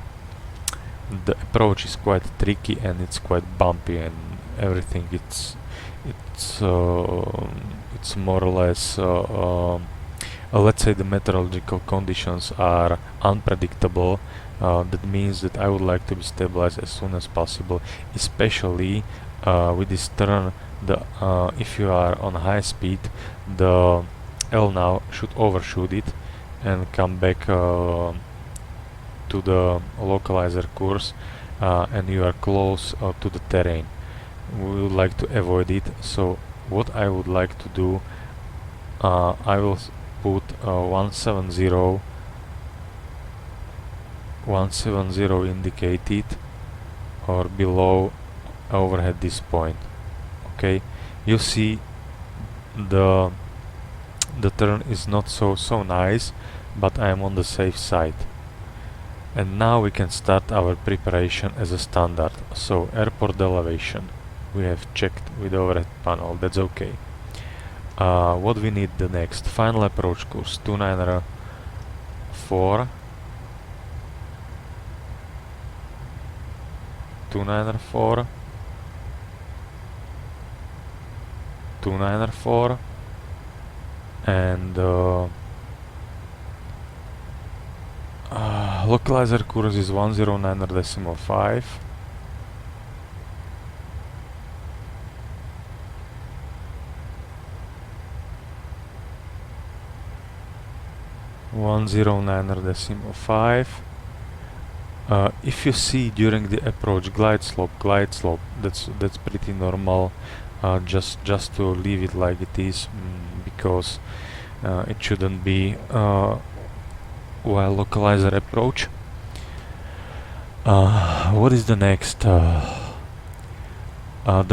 approach is quite tricky and it's quite bumpy and everything, it's more or less let's say the meteorological conditions are unpredictable. That means that I would like to be stabilized as soon as possible, especially with this turn. If you are on high speed, the L now should overshoot it and come back to the localizer course, and you are close to the terrain. We would like to avoid it. So what I would like to do, I will put 170 indicated or below overhead this point. Okay, you see the turn is not so nice, but I am on the safe side. And now we can start our preparation as a standard. So airport elevation we have checked with overhead panel, that's okay. What we need the next, final approach course 294, 294, 294, and localizer course is 109.5. If you see during the approach glide slope, that's pretty normal. Just to leave it like it is, because it shouldn't be while localizer approach. What is the next? The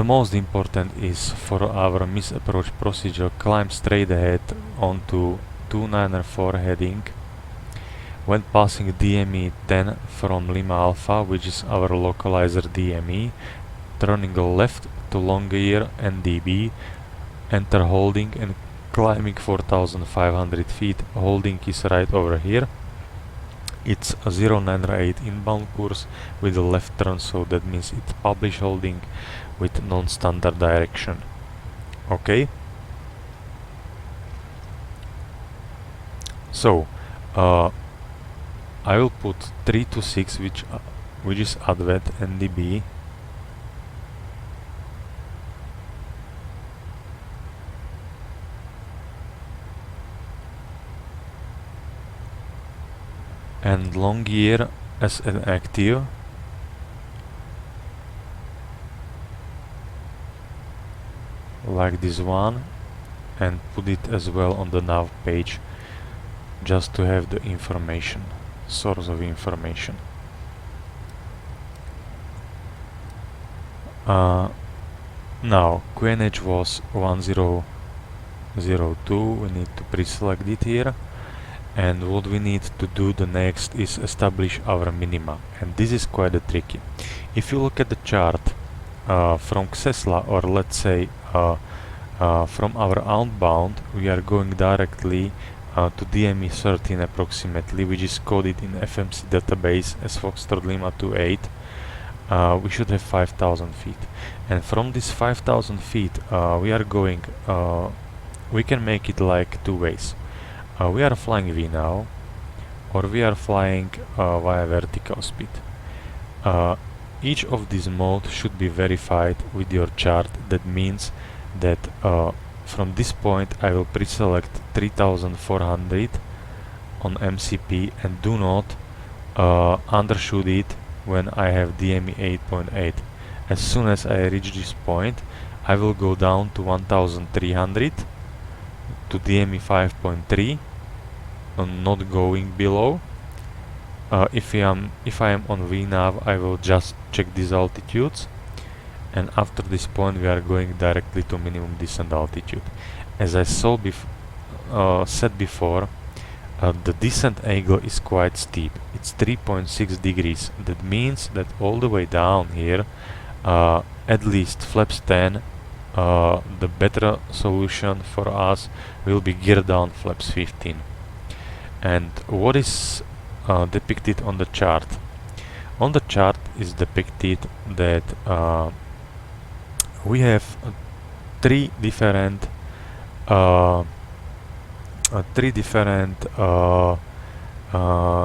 most important is for our misapproach procedure, climb straight ahead onto 294 heading. When passing DME 10 from Lima Alpha, which is our localizer DME, turning left to Longyear NDB, enter holding and climbing 4,500 feet. Holding is right over here. It's a 098 inbound course with a left turn, so that means it's publish holding with non-standard direction. Okay. So I will put 326, which is Advent NDB. and long gear as an active, like this one, and put it as well on the nav page, just to have the information, source of information. Now QNH was 1002, we need to pre-select it here, and what we need to do the next is establish our minima, and this is quite tricky. If you look at the chart from Xesla, or let's say from our outbound, we are going directly to DME13 approximately, which is coded in FMC database as Foxtrot Lima 28. We should have 5,000 feet, and from this 5,000 feet we are going, we can make it like two ways. We are flying V now, or we are flying via vertical speed. Each of these modes should be verified with your chart. That means that from this point I will pre-select 3400 on MCP and do not undershoot it when I have DME 8.8. As soon as I reach this point, I will go down to 1300 to DME 5.3, not going below. If I am on VNAV, I will just check these altitudes, and after this point we are going directly to minimum descent altitude. As I said before, the descent angle is quite steep. It's 3.6 degrees. That means that all the way down here, at least flaps 10, the better solution for us will be gear down flaps 15. And what is depicted on the chart? On the chart is depicted that we have three different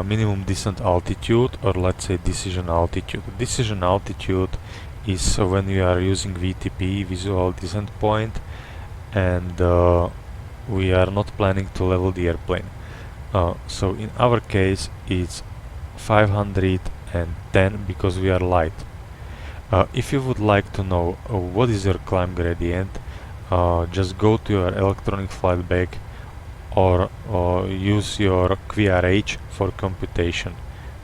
minimum descent altitude, or let's say decision altitude. Decision altitude is when you are using VTP, visual descent point, and we are not planning to level the airplane. So in our case it's 510 because we are light. If you would like to know what is your climb gradient, just go to your electronic flight bag or use your QRH for computation.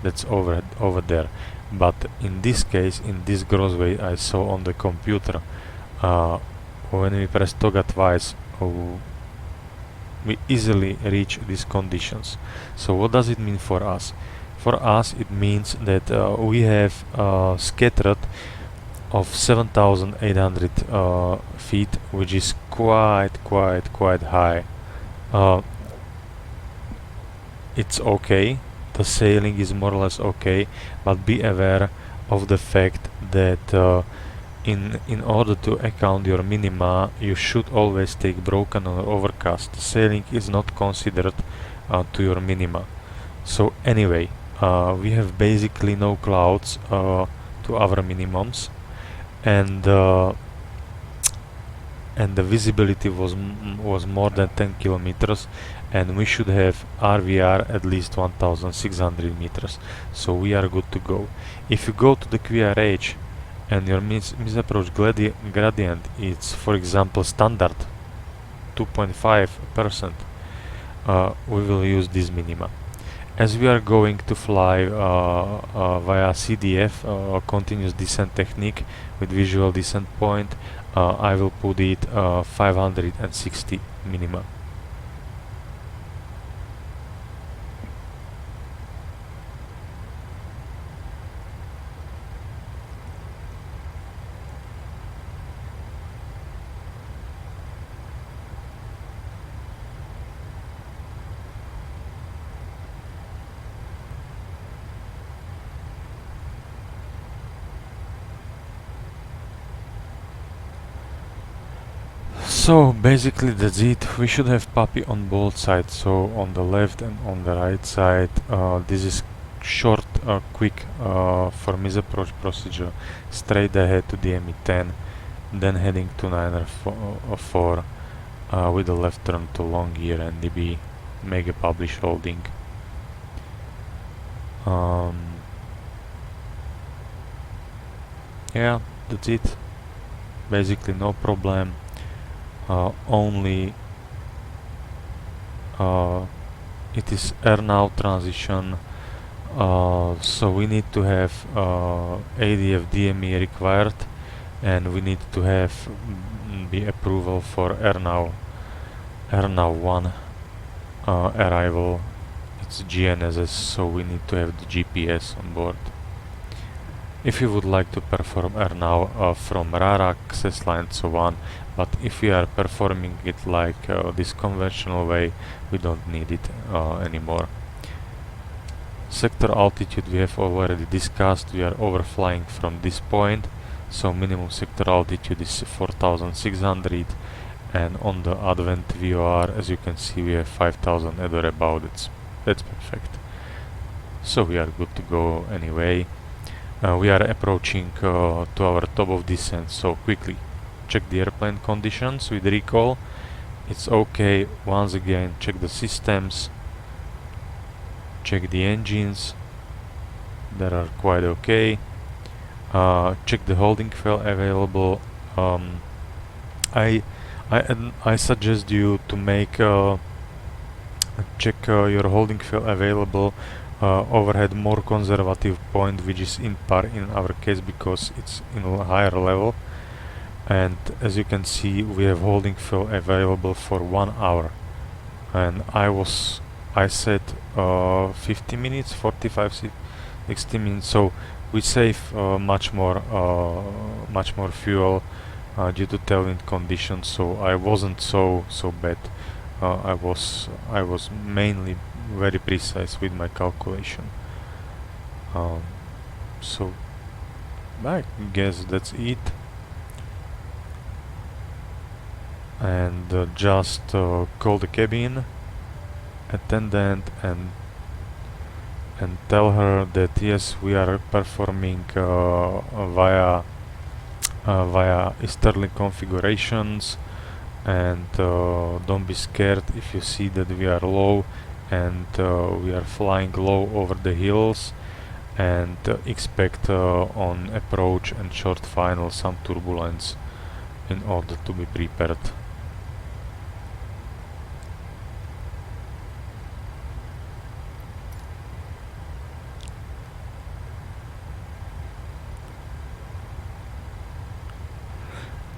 That's over there. But in this case, in this gross weight I saw on the computer, when we press toggle twice, we easily reach these conditions. So what does it mean for us? For us it means that we have scattered of 7,800 feet, which is quite high. It's okay, the sailing is more or less okay, but be aware of the fact that in order to account your minima, you should always take broken or overcast. Sailing is not considered to your minima. So anyway, we have basically no clouds to our minimums, and the visibility was more than 10 kilometers, and we should have RVR at least 1600 meters, so we are good to go. If you go to the QRH and your misapproach gradient is, for example, standard 2.5%, we will use this minima. As we are going to fly via CDF, continuous descent technique with visual descent point, I will put it 560 minima. So basically that's it. We should have puppy on both sides, so on the left and on the right side. This is short, quick for misapproach procedure, straight ahead to DME 10, then heading to 904 with a left turn to long gear and DB mega publish holding. Yeah, that's it. Basically no problem. Only it is air now transition, so we need to have ADF DME required, and we need to have the approval for air now 1 arrival. It's GNSS, so we need to have the GPS on board. If you would like to perform air now from RAR access line and so on, but if we are performing it like this conventional way, we don't need it anymore. Sector altitude we have already discussed. We are overflying from this point, so minimum sector altitude is 4600, and on the advent VOR, as you can see, we have 5000 and or above. That's perfect. So we are good to go anyway. We are approaching to our top of descent, so quickly check the airplane conditions with recall. It's okay. Once again, check the systems, check the engines, that are quite okay. Check the holding fill available. I suggest you to make check your holding fill available overhead more conservative point, which is in par in our case because it's in a higher level. And as you can see, we have holding fill available for 1 hour, and I said 50 minutes, 45, 60 minutes, so we save much more fuel due to tailwind conditions. So I wasn't so bad. I was mainly very precise with my calculation. So I guess that's it. And just call the cabin attendant and tell her that yes, we are performing via easterly configurations, and don't be scared if you see that we are low and we are flying low over the hills, and expect on approach and short final some turbulence in order to be prepared.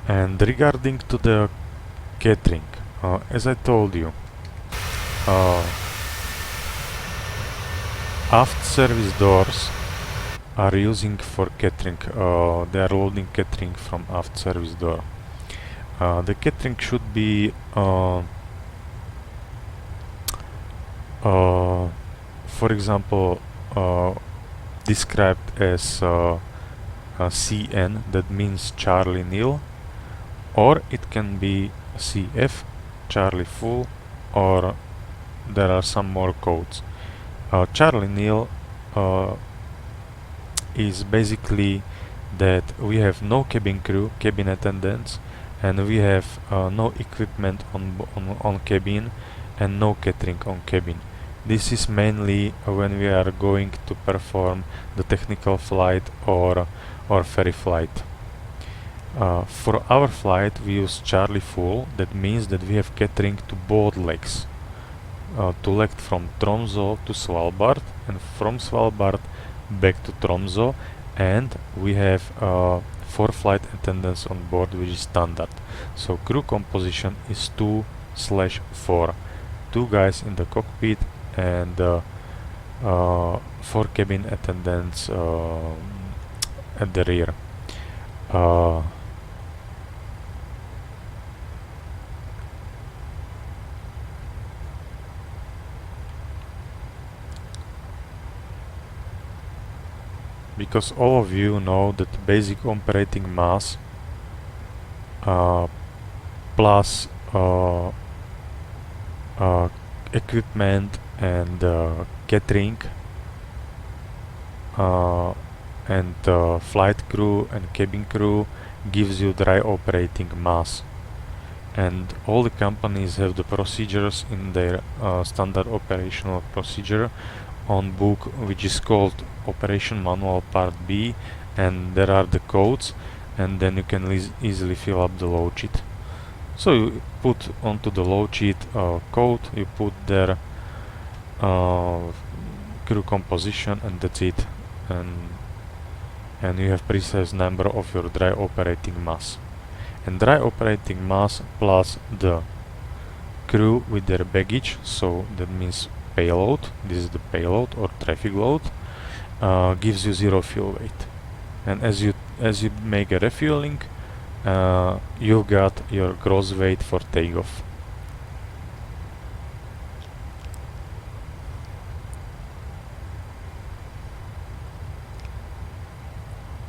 And regarding to the catering, as I told you, aft service doors are using for catering. They are loading catering from aft service door. The catering should be for example described as CN, that means Charlie Nil, or it can be CF, Charlie Full, or there are some more codes. Charlie Nil is basically that we have no cabin crew, cabin attendants, and we have no equipment on cabin and no catering on cabin. This is mainly when we are going to perform the technical flight or ferry flight. For our flight we use Charlie Full. That means that we have catering to both legs, to leg from Tromso to Svalbard and from Svalbard back to Tromso, and we have 4 flight attendants on board, which is standard. So crew composition is 2/4, 2 guys in the cockpit and 4 cabin attendants at the rear. Because all of you know that basic operating mass plus equipment and catering and flight crew and cabin crew gives you dry operating mass, and all the companies have the procedures in their standard operational procedure on book which is called Operation Manual Part B, and there are the codes, and then you can easily fill up the load sheet. So you put onto the load sheet code, you put there crew composition, and that's it, and you have precise number of your dry operating mass. And dry operating mass plus the crew with their baggage, so that means payload, this is the payload or traffic load, gives you 0 fuel weight. And as you make a refueling, you've got your gross weight for takeoff.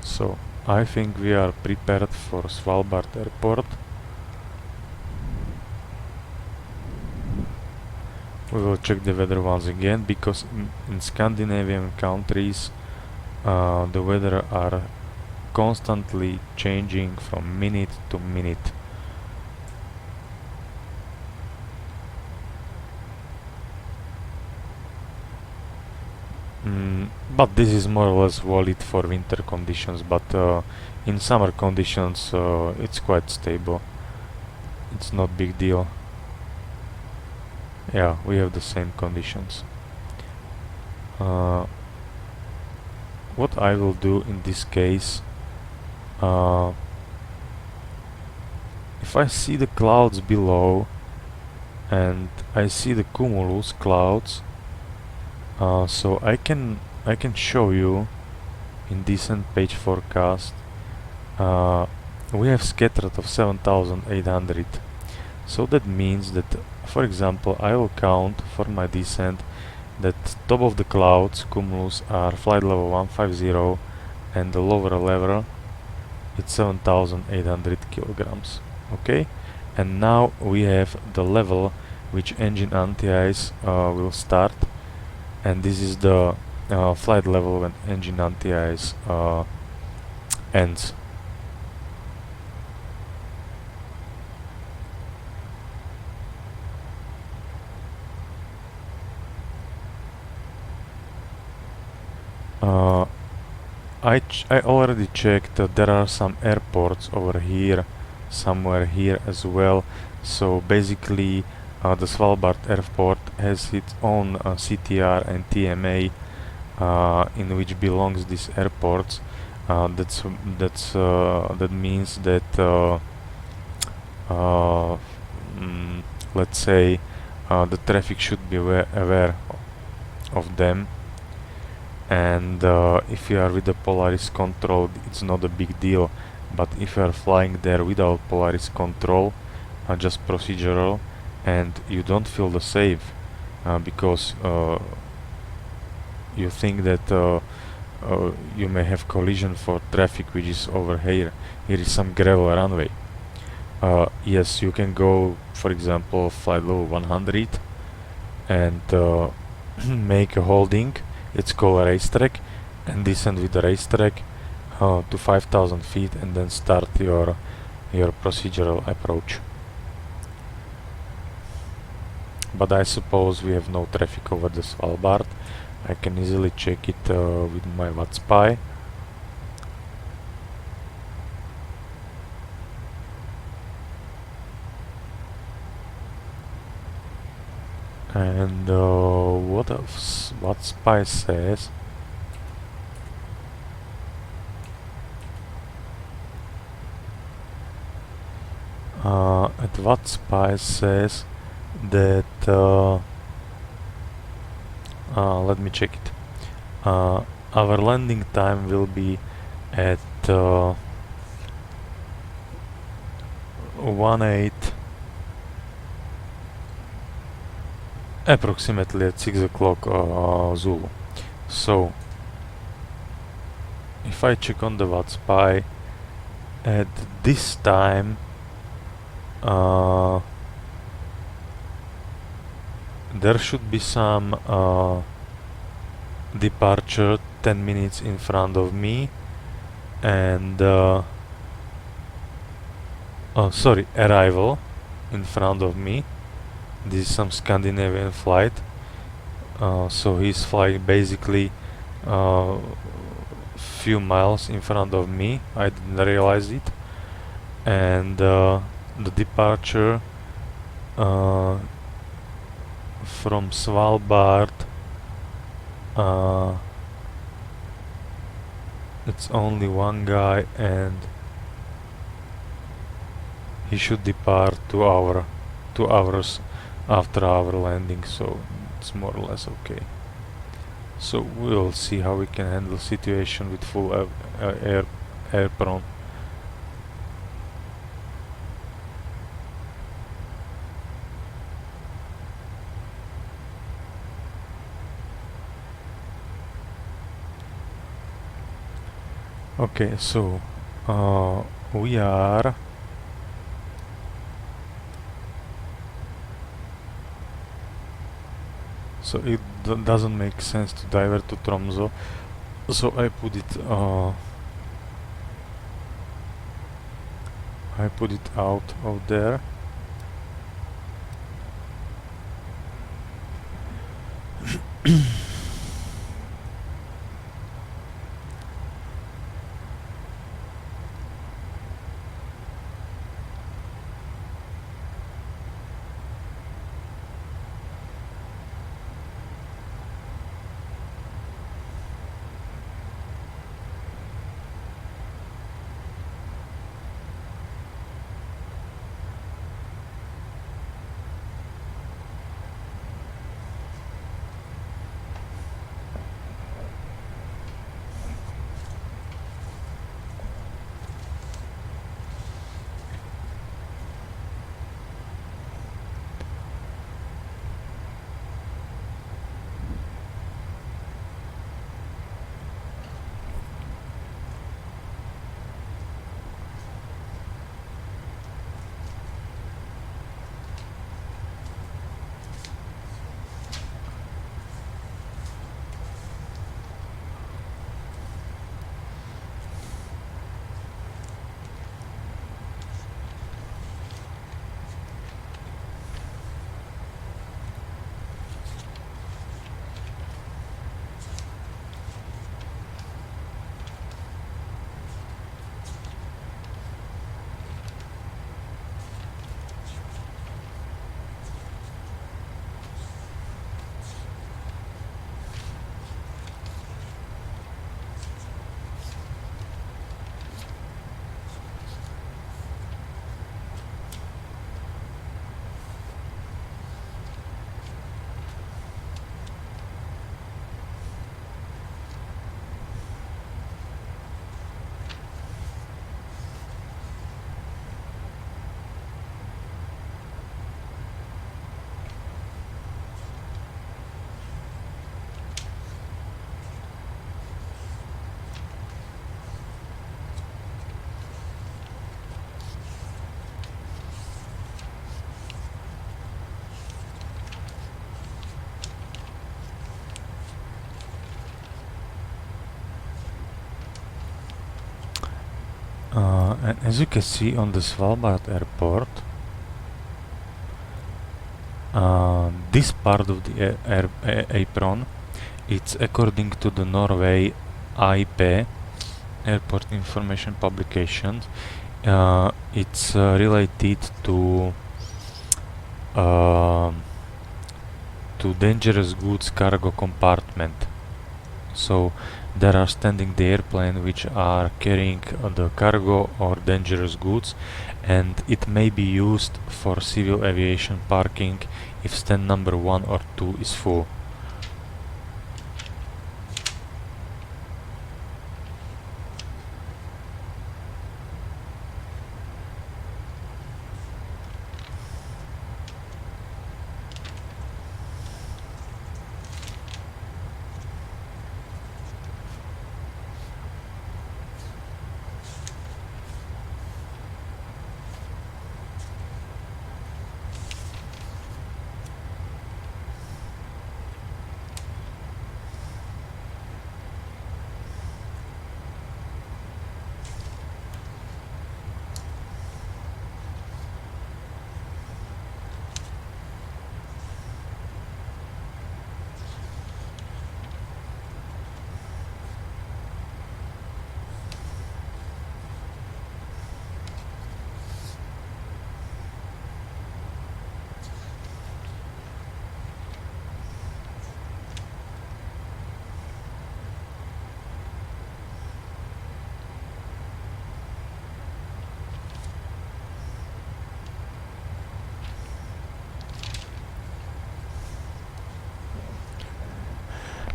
So I think we are prepared for Svalbard airport. We will check the weather once again, because in Scandinavian countries the weather are constantly changing from minute to minute. But this is more or less valid for winter conditions, but in summer conditions it's quite stable. It's not big deal. Yeah, we have the same conditions. What I will do in this case, if I see the clouds below and I see the cumulus clouds, so I can show you in decent page forecast. We have scattered of 7,800. So that means that, for example, I will count for my descent that top of the clouds cumulus are flight level 150, and the lower level it's 7,800 kilograms. Okay, and now we have the level which engine anti-ice will start, and this is the flight level when engine anti-ice ends. I already checked that there are some airports over here, somewhere here as well. So basically the Svalbard airport has its own CTR and TMA in which belongs these airports. That means that let's say the traffic should be aware of them. And if you are with the Polaris control, it's not a big deal. But if you are flying there without Polaris control, just procedural, and you don't feel the safe because you think that you may have collision for traffic which is over here. Here is some gravel runway. Yes, you can go, for example, flight level 100 and make a holding. It's called a racetrack, and descend with the racetrack to 5,000 feet, and then start your procedural approach. But I suppose we have no traffic over the Svalbard. I can easily check it with my VATSIM. And what else? What Spy says? At what Spy says that let me check it. Our landing time will be at 18, approximately at 6 o'clock Zulu. So if I check on the VATSIM at this time, there should be some departure 10 minutes in front of me, and arrival in front of me. This is some Scandinavian flight. So he's flying basically few miles in front of me. I didn't realize it. And the departure from Svalbard, it's only one guy, and he should depart 2 hours after our landing, so it's more or less okay. So we'll see how we can handle situation with full air prone. Okay, so we are so it doesn't make sense to divert to Tromso, so I put it out of there. And as you can see on the Svalbard airport, this part of the apron, it's according to the Norway IP, Airport Information Publication. It's related to dangerous goods cargo compartment. So there are standing the airplane which are carrying the cargo or dangerous goods, and it may be used for civil aviation parking if stand number 1 or 2 is full.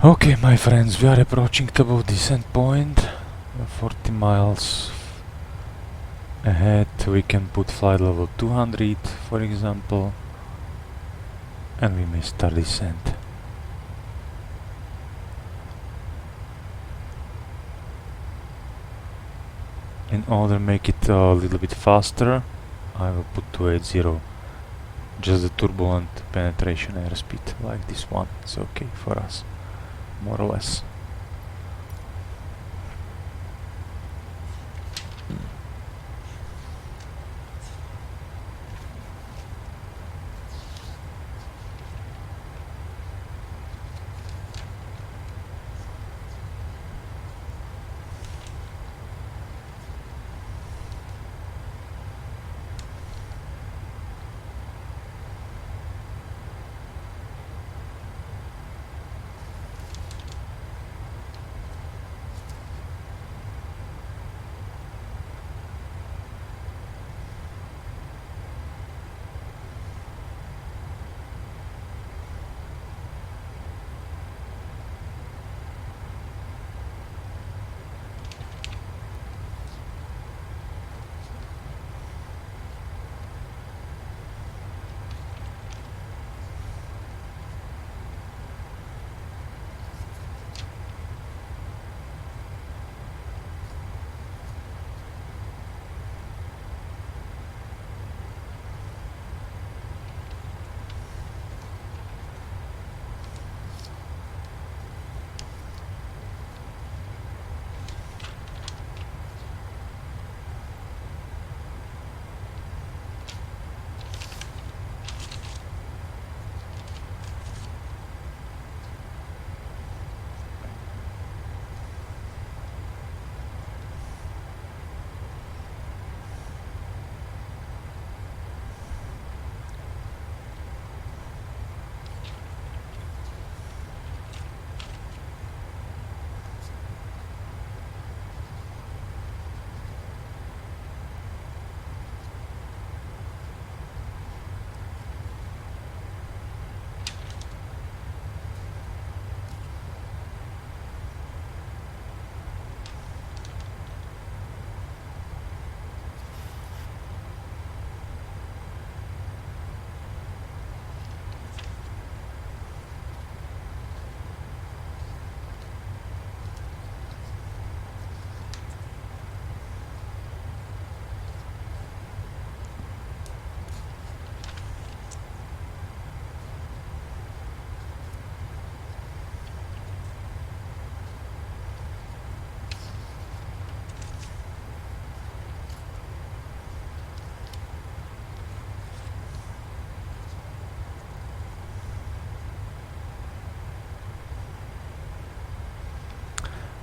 Okay, my friends, we are approaching top descent point. 40 miles ahead. We can put flight level 200, for example, and we may start descent. In order to make it a little bit faster, I will put 280, just the turbulent penetration airspeed, like this one. It's okay for us, more or less.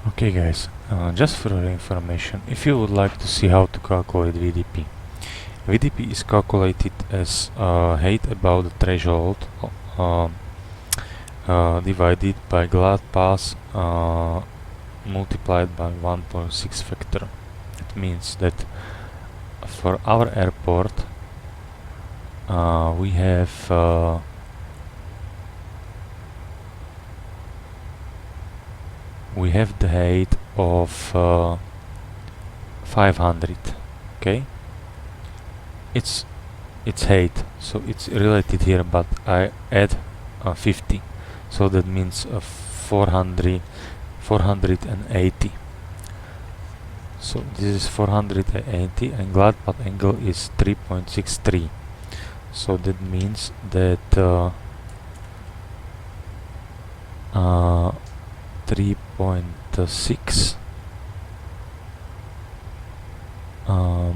Okay guys, just for your information, if you would like to see how to calculate VDP, VDP is calculated as height above the threshold divided by glide path multiplied by 1.6 factor. It means that for our airport we have the height of 500. Okay, it's height, so it's related here, but I add 50, so that means 480. So this is 480, and glide path angle is 3.63. So that means that 3.6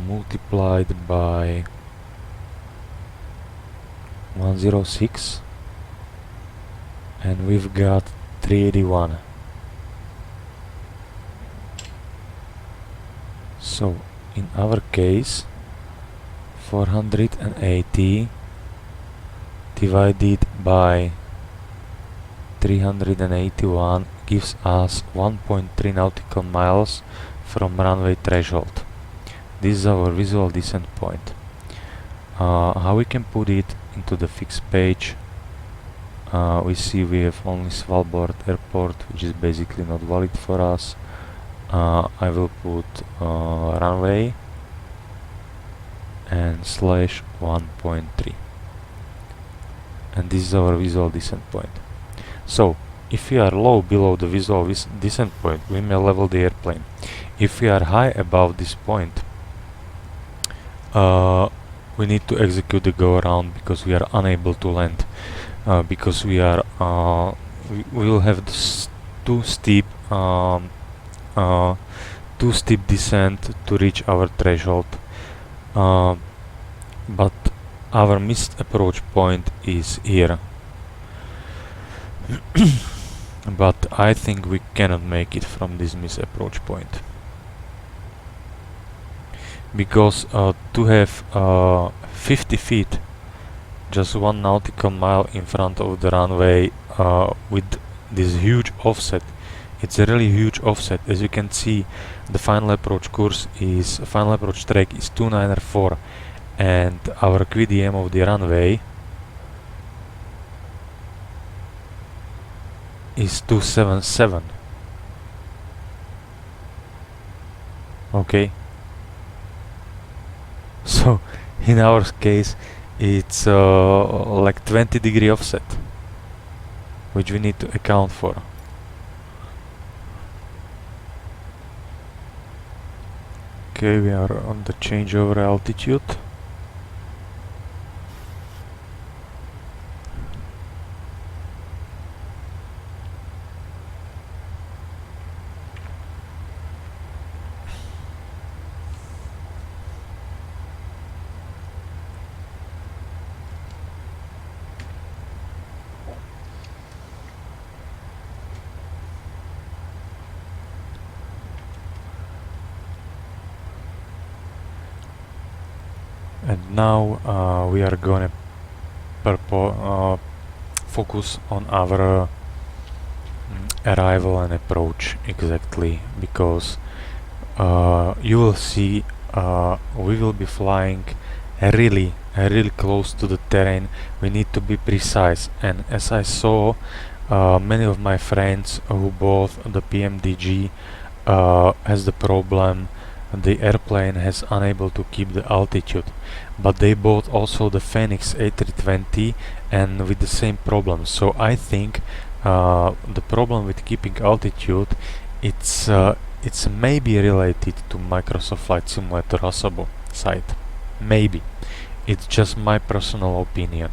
multiplied by 106, and we've got 381. So in our case, 480 divided by 381 gives us 1.3 nautical miles from runway threshold. This is our visual descent point. How we can put it into the fixed page? we see we have only Svalbard airport, which is basically not valid for us. I will put runway and slash 1.3, and this is our visual descent point. So if we are low below the visual descent point, we may level the airplane. If we are high above this point, we need to execute the go around because we are unable to land, because we are we will have this too steep descent to reach our threshold, but our missed approach point is here. But I think we cannot make it from this missed approach point, because to have 50 feet, just 1 nautical mile in front of the runway, with this huge offset, it's a really huge offset. As you can see, the final approach track is 294, and our QDM of the runway is 277. Okay, so in our case it's like 20-degree offset, which we need to account for. Okay, we are on the changeover altitude. And now we are gonna focus on our arrival and approach exactly, because you will see we will be flying really close to the terrain. We need to be precise, and as I saw, many of my friends who bought the PMDG has the problem. The airplane has unable to keep the altitude, but they bought also the Phoenix A320 and with the same problem. So I think the problem with keeping altitude, it's maybe related to Microsoft Flight Simulator Asobo site. Maybe. It's just my personal opinion.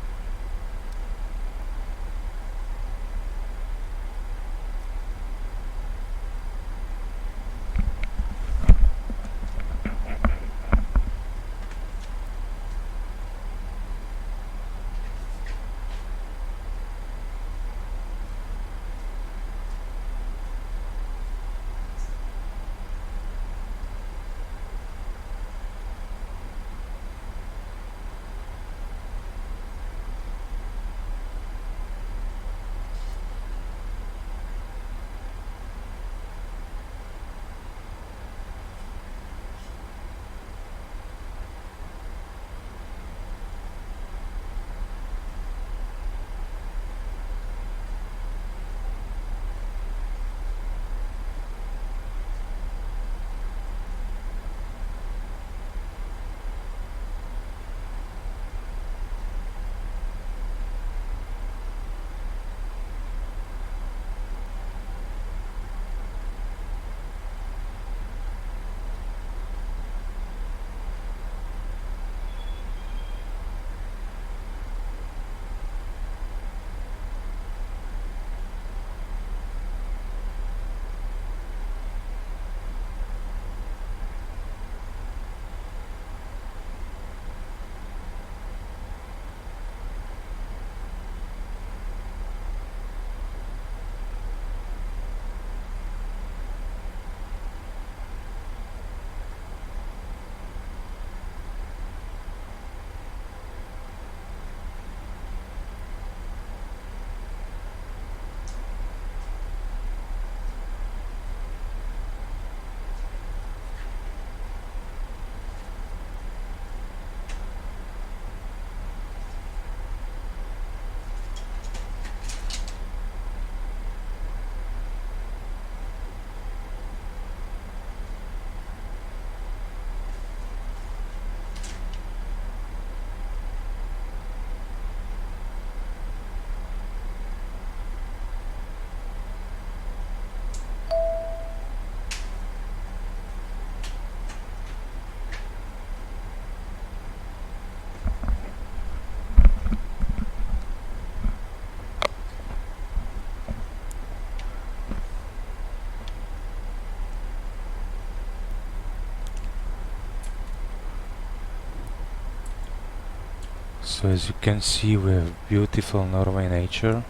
So as you can see, we have beautiful Norway nature.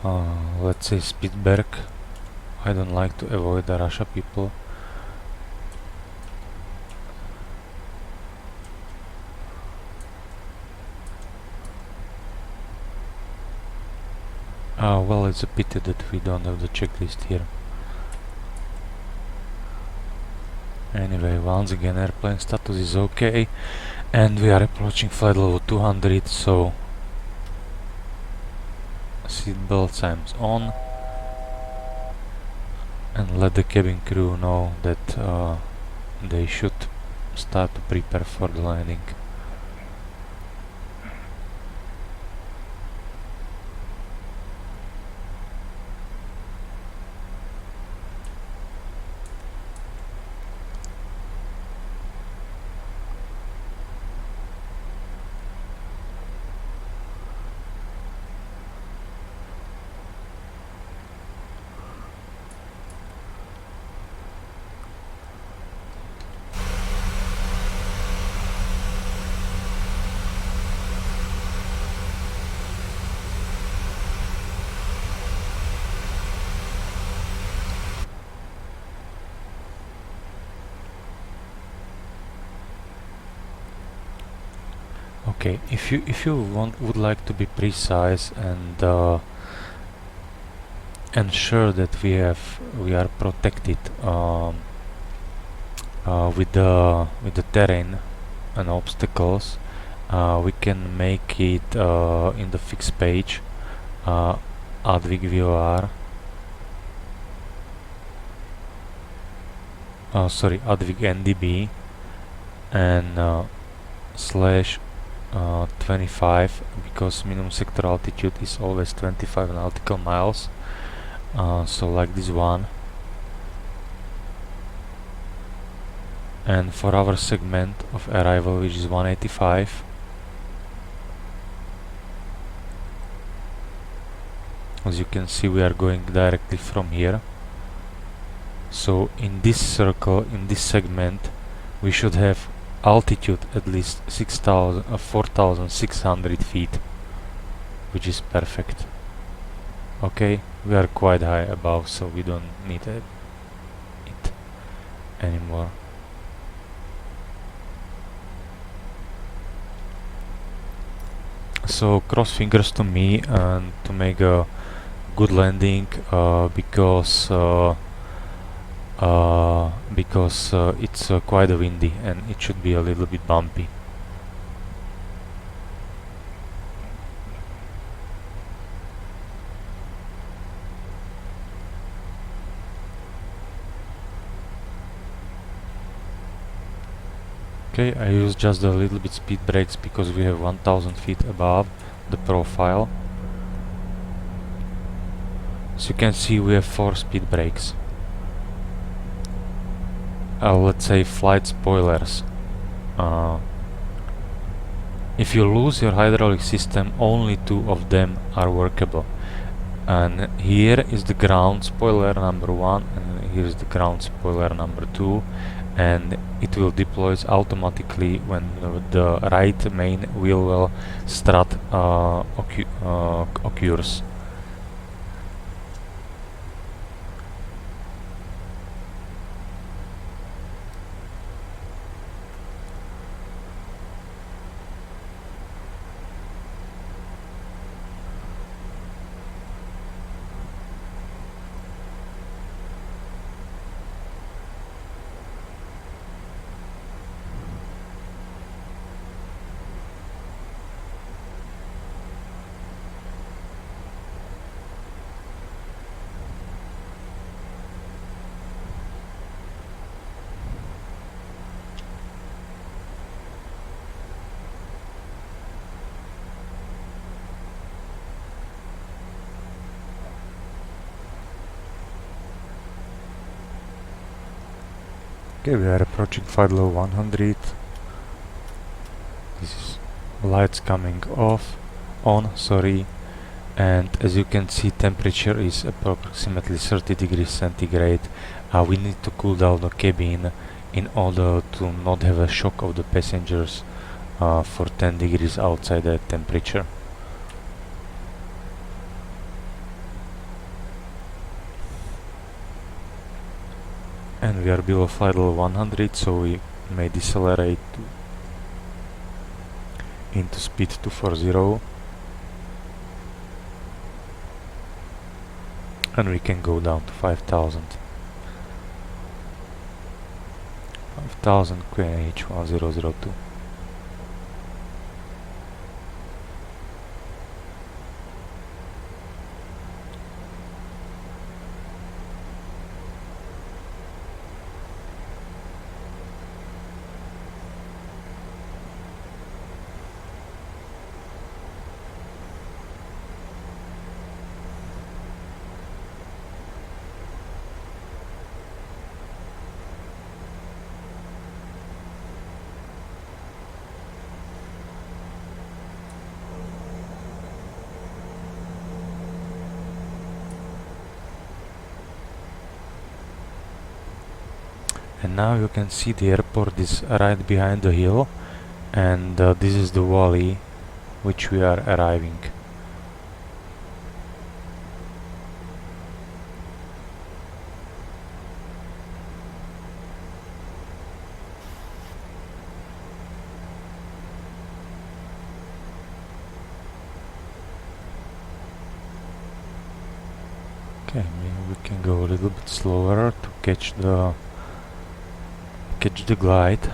Let's say Spitsberg. I don't like to avoid the Russia people. Well, it's a pity that we don't have the checklist here. Anyway, once again, airplane status is okay, and we are approaching flight level 200, so seatbelt signs on, and let the cabin crew know that they should start to prepare for the landing. Okay, if you would like to be precise and ensure that we are protected with the terrain and obstacles, we can make it in the fixed page Advig VOR. Sorry, Advig NDB and slash 25, because minimum sector altitude is always 25 nautical miles. So like this one. And for our segment of arrival, which is 185, as you can see, we are going directly from here. So in this circle, in this segment, we should have altitude at least 4,600 feet, which is perfect. Okay, we are quite high above, so we don't need it anymore. So cross fingers to me and to make a good landing, because it's quite windy and it should be a little bit bumpy. Okay, I use just a little bit speed brakes because we have 1000 feet above the profile. As you can see, we have 4 speed brakes. Let's say flight spoilers. If you lose your hydraulic system, only 2 of them are workable. And here is the ground spoiler number 1, and here is the ground spoiler number 2, and it will deploy automatically when the right main wheel well strut occurs. Okay, we are approaching flight level 100. This is lights coming on, and as you can see, temperature is approximately 30 degrees centigrade. We need to cool down the cabin in order to not have a shock of the passengers for 10 degrees outside the temperature. And we are below flight level 100, so we may decelerate into speed 240, and we can go down to 5000. 5000 QNH 1002. And now you can see the airport is right behind the hill, and this is the valley which we are arriving. Okay, maybe we can go a little bit slower to catch the glide.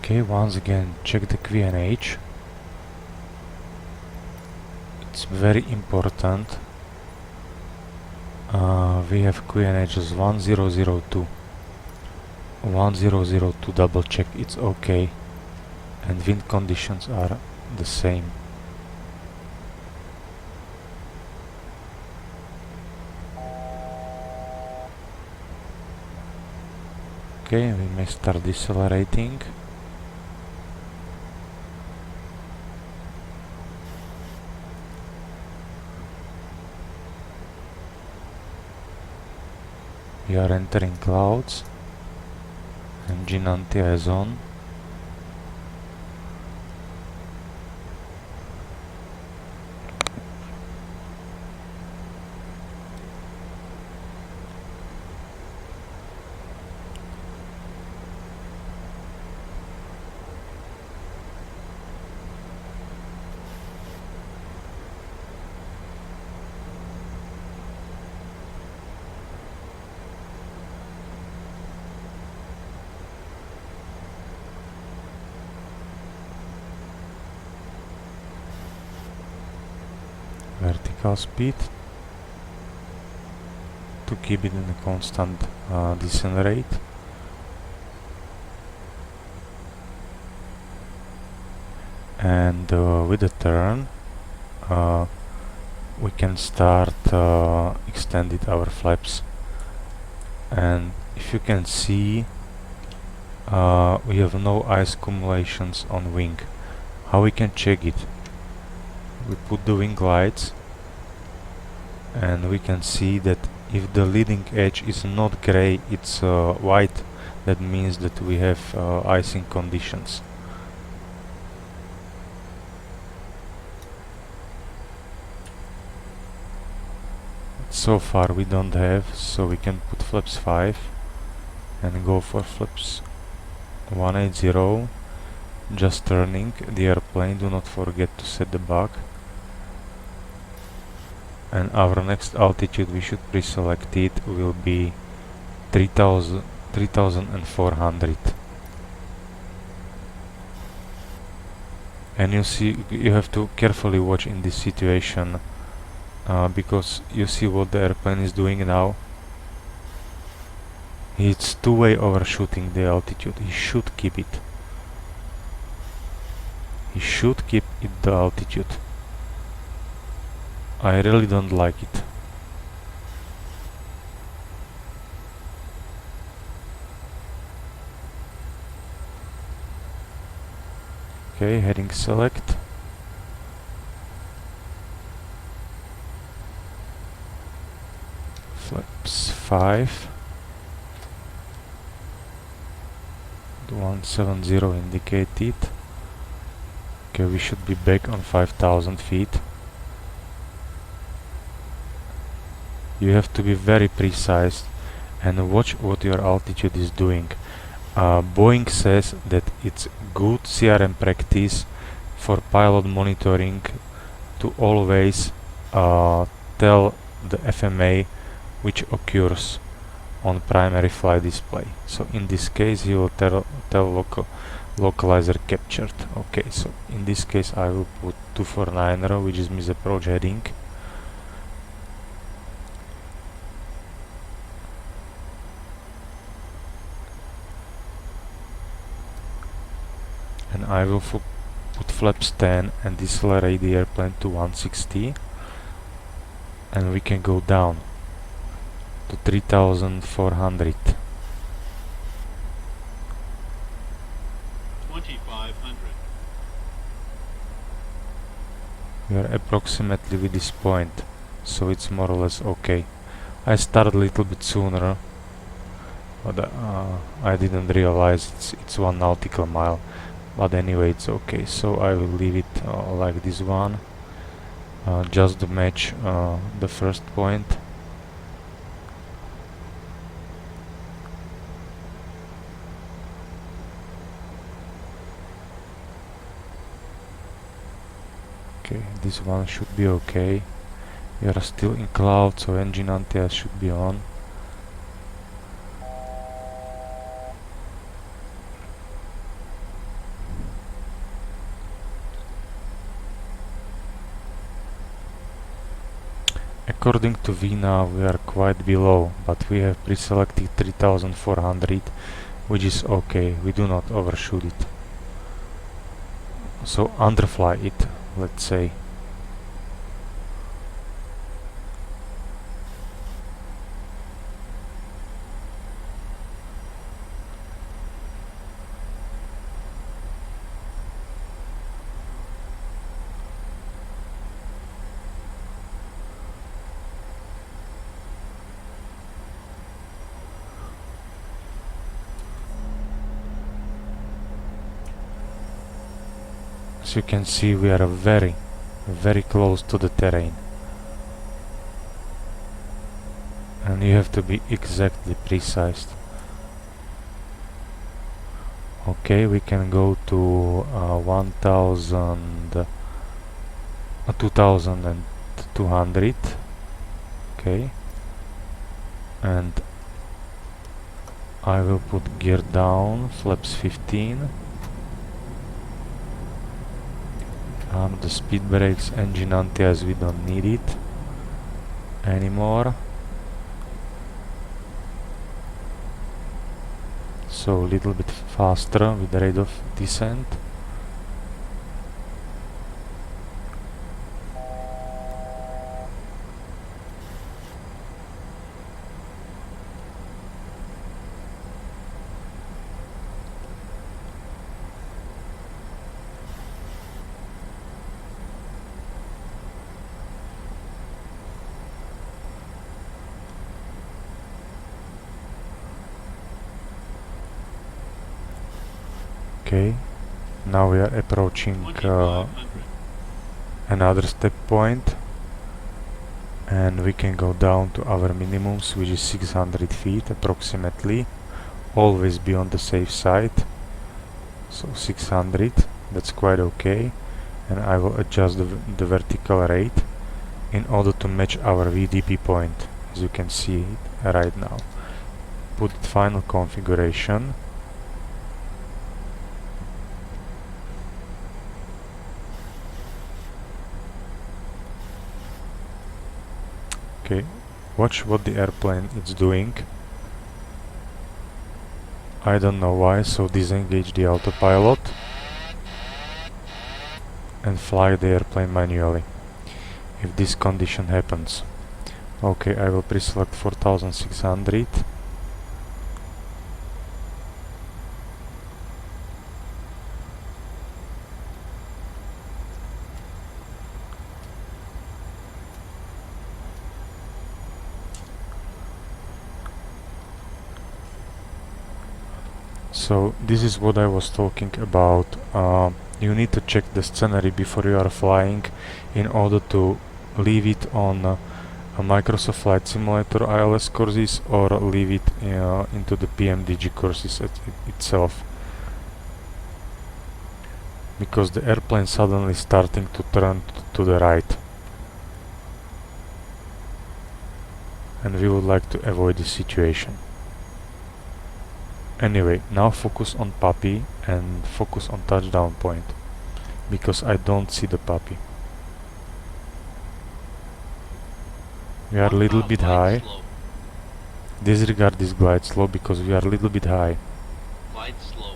Okay, once again check the QNH. It's very important. We have QNH as 1002. 1002, double check it's okay, and wind conditions are the same. Okay, we may start decelerating. We are entering clouds. Engine anti-air is on. Vertical speed to keep it in a constant descent rate. And with the turn we can start extended our flaps. And if you can see, we have no ice accumulations on wing. How we can check it? We put the wing lights, and we can see that if the leading edge is not gray, it's white. That means that we have icing conditions. So far we don't have, so we can put flaps 5 and go for flaps 180, just turning the airplane. Do not forget to set the bug. And our next altitude, we should pre-select it, will be 3400. And you see, you have to carefully watch in this situation, because you see what the airplane is doing now. It's two-way overshooting the altitude. He should keep it. He should keep it the altitude. I really don't like it. Okay, heading select. Flaps 5. 170 indicated. Okay, we should be back on 5000 feet. You have to be very precise and watch what your altitude is doing. Boeing says that it's good CRM practice for pilot monitoring to always tell the FMA which occurs on primary flight display. So in this case he will tell localizer captured. Okay, so in this case I will put 249, which is miss approach heading. And I will put flaps 10 and decelerate the airplane to 160, and we can go down to 3400. 2500. We are approximately with this point, so it's more or less okay. I started a little bit sooner, but I didn't realize it's 1 nautical mile. But anyway, it's okay, so I will leave it like this one, just to match the first point. Okay, this one should be okay. We are still in cloud, so engine anti-ice should be on. According to VNAV, we are quite below, but we have pre-selected 3400, which is okay. We do not overshoot it. So underfly it, let's say. As you can see, we are very close to the terrain, and you have to be exactly precise. Okay, we can go to 2200. Okay, and I will put gear down, flaps 15. The speed brakes, engine anti-ice, we don't need it anymore. So a little bit faster with the rate of descent. Okay, now we are approaching another step point. and we can go down to our minimums, which is 600 feet approximately. Always be on the safe side. So 600, that's quite okay. And I will adjust the vertical rate in order to match our VDP point, as you can see it right now. Put it final configuration. Okay, watch what the airplane is doing. I don't know why, so disengage the autopilot and fly the airplane manually if this condition happens. Okay, I will pre-select 4600. So this is what I was talking about. You need to check the scenery before you are flying in order to leave it on a Microsoft Flight Simulator ILS courses or leave it into the PMDG courses itself. Because the airplane suddenly starting to turn to the right. And we would like to avoid this situation. Anyway, now focus on puppy and focus on touchdown point, because I don't see the puppy. We are a little bit high. Disregard this glide slow because we are a little bit high. Glide slow.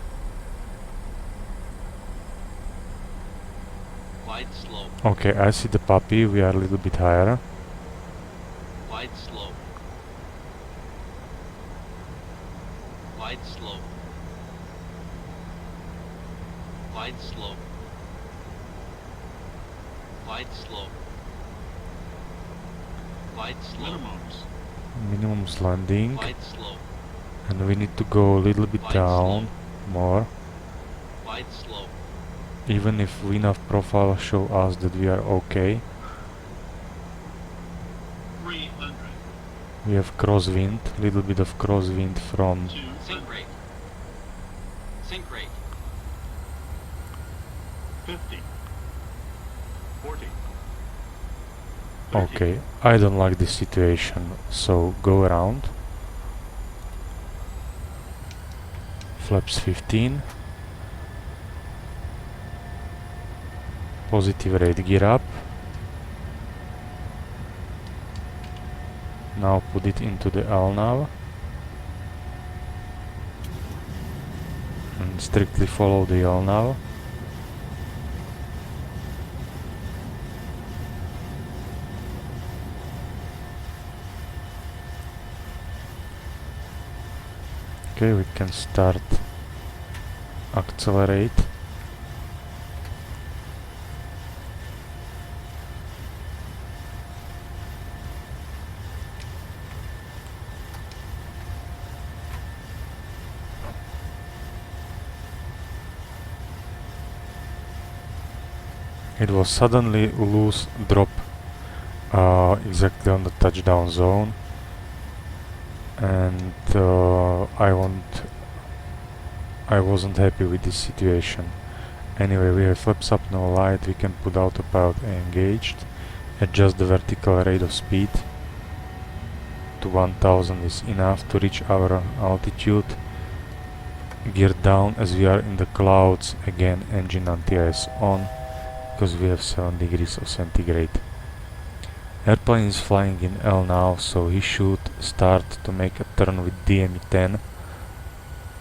Glide slow. Okay, I see the puppy, we are a little bit higher. Glide slow. Glide slow. Glide slow. Glide slow. Glide slow. Minimums landing. Glide slow. And we need to go a little bit Glide down more. Glide slow. Even if VNAV profile show us that we are okay. 300. We have crosswind, little bit of crosswind from Sink rate. Sink rate. 50. 40. okay. I don't like this situation, so go around. Flaps 15. Positive rate gear up. Now put it into the LNAV and strictly follow the LNAV. Okay, we can start accelerate. It was suddenly loose drop exactly on the touchdown zone, and I wasn't happy with this situation. Anyway, we have flaps up, no light. We can put autopilot engaged, adjust the vertical rate of speed to 1000 is enough to reach our altitude. Gear down as we are in the clouds. Again, engine anti-ice on, because we have 7 degrees of centigrade. Airplane is flying in L now, so he should start to make a turn with DME 10.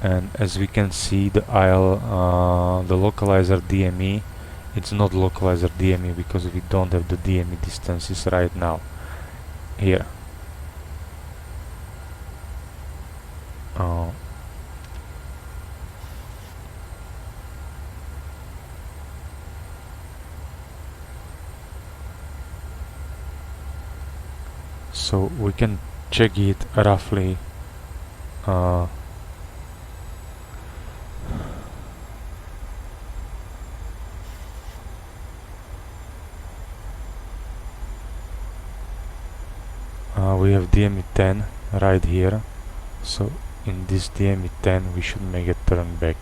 And as we can see, the the localizer DME, it's not localizer DME because we don't have the DME distances right now. Here. So we can check it roughly. we have DME 10 right here, so in this DME 10 we should make a turn back.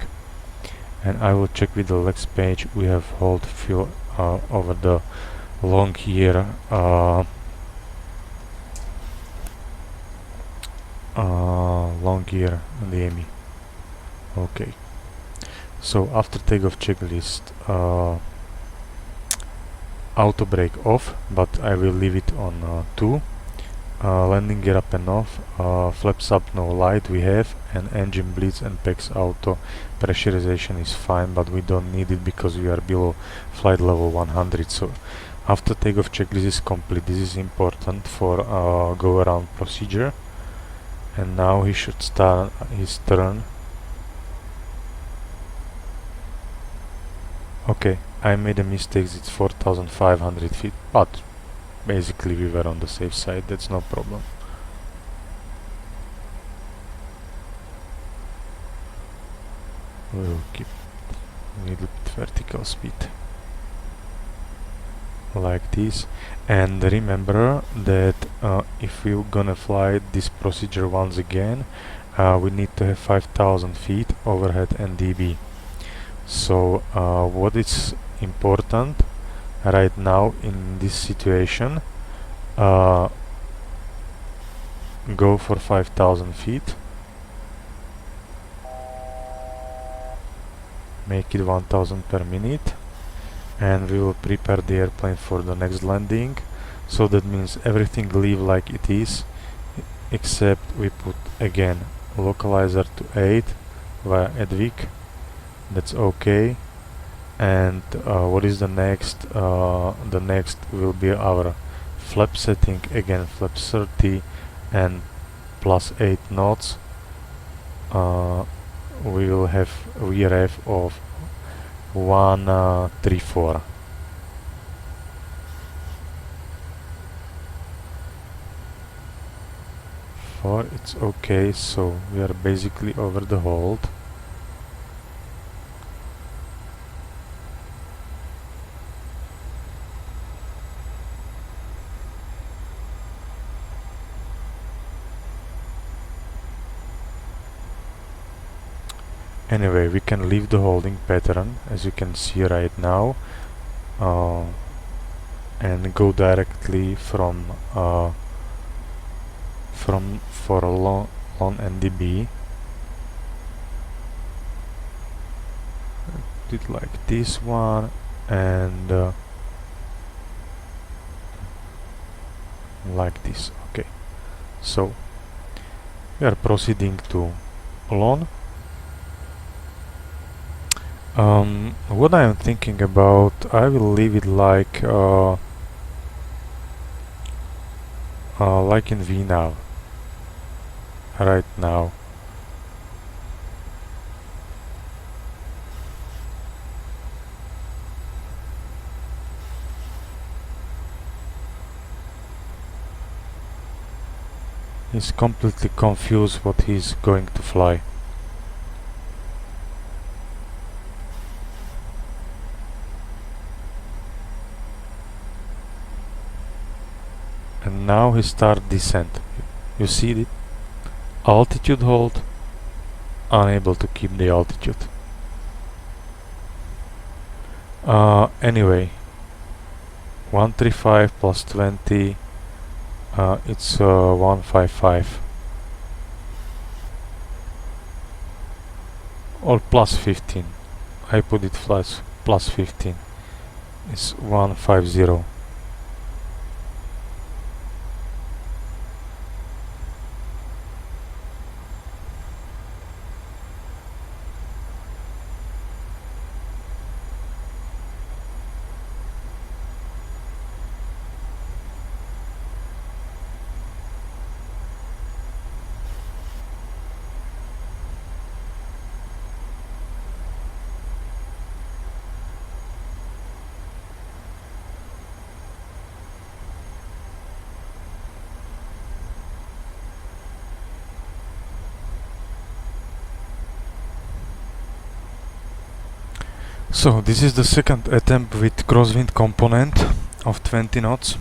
And I will check with the Lex page. We have hold fuel over the long gear DME. Okay, so after takeoff checklist, auto brake off, but I will leave it on 2. Landing gear up and off, flaps up no light we have, and engine bleeds and packs auto. Pressurization is fine, but we don't need it because we are below flight level 100. So after takeoff checklist is complete, this is important for go around procedure. And now he should start his turn. Okay, I made a mistake, it's 4,500 feet, but basically we were on the safe side, that's no problem. We will keep a little bit vertical speed like this. And remember that if we're gonna fly this procedure once again, we need to have 5,000 feet overhead and dB. So what is important right now in this situation, go for 5,000 feet, make it 1,000 per minute, and we will prepare the airplane for the next landing. So that means everything leave like it is, except we put again localizer to 8 via Edvik. That's okay. And what is the next? The next will be our flap setting, again flap 30 and plus 8 knots. We will have VRF of 134. It's okay, so we are basically over the hold. Anyway, we can leave the holding pattern as you can see right now, and go directly from for a long NDB. Did like this one, and like this. Okay, so we are proceeding to LON. What I am thinking about, I will leave it like in VNAV right now. He's completely confused what he's going to fly. And now he start descent. You see it? Altitude hold, unable to keep the altitude. Anyway, 135 plus 20, it's 155. Or plus 15. I put it plus 15. It's 150. So this is the second attempt with crosswind component of 20 knots.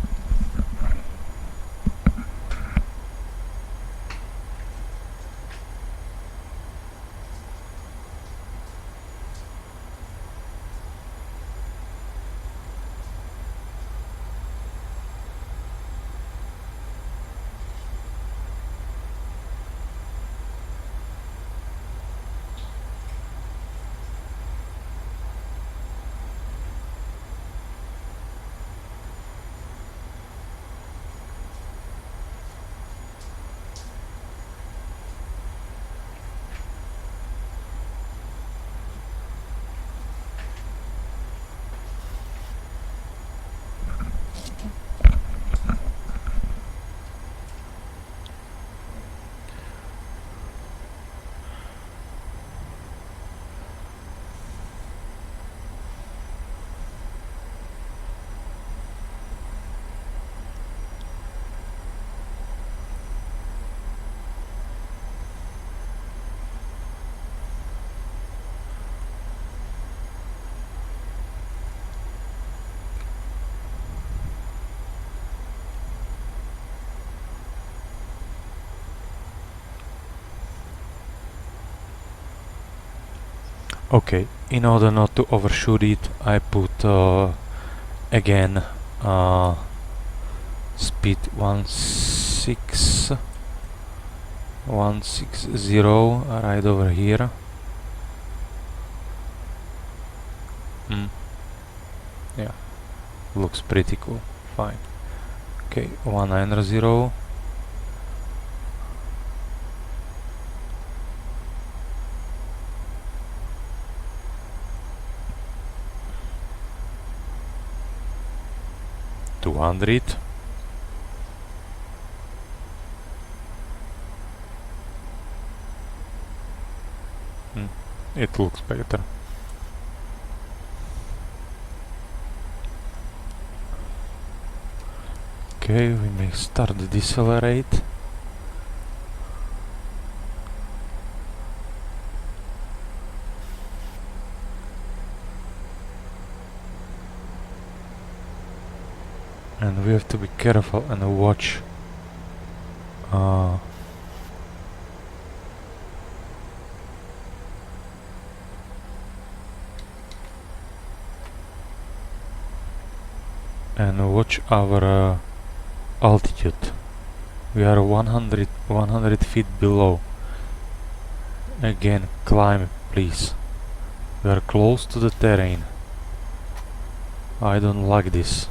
Okay, in order not to overshoot it, I put again speed 160 right over here. Yeah, looks pretty cool. Fine. Okay, 190. $200. It looks better. Okay, we may start to decelerate. And we have to be careful and watch our altitude. We are 100 feet below. Again, climb please. We are close to the terrain. I don't like this.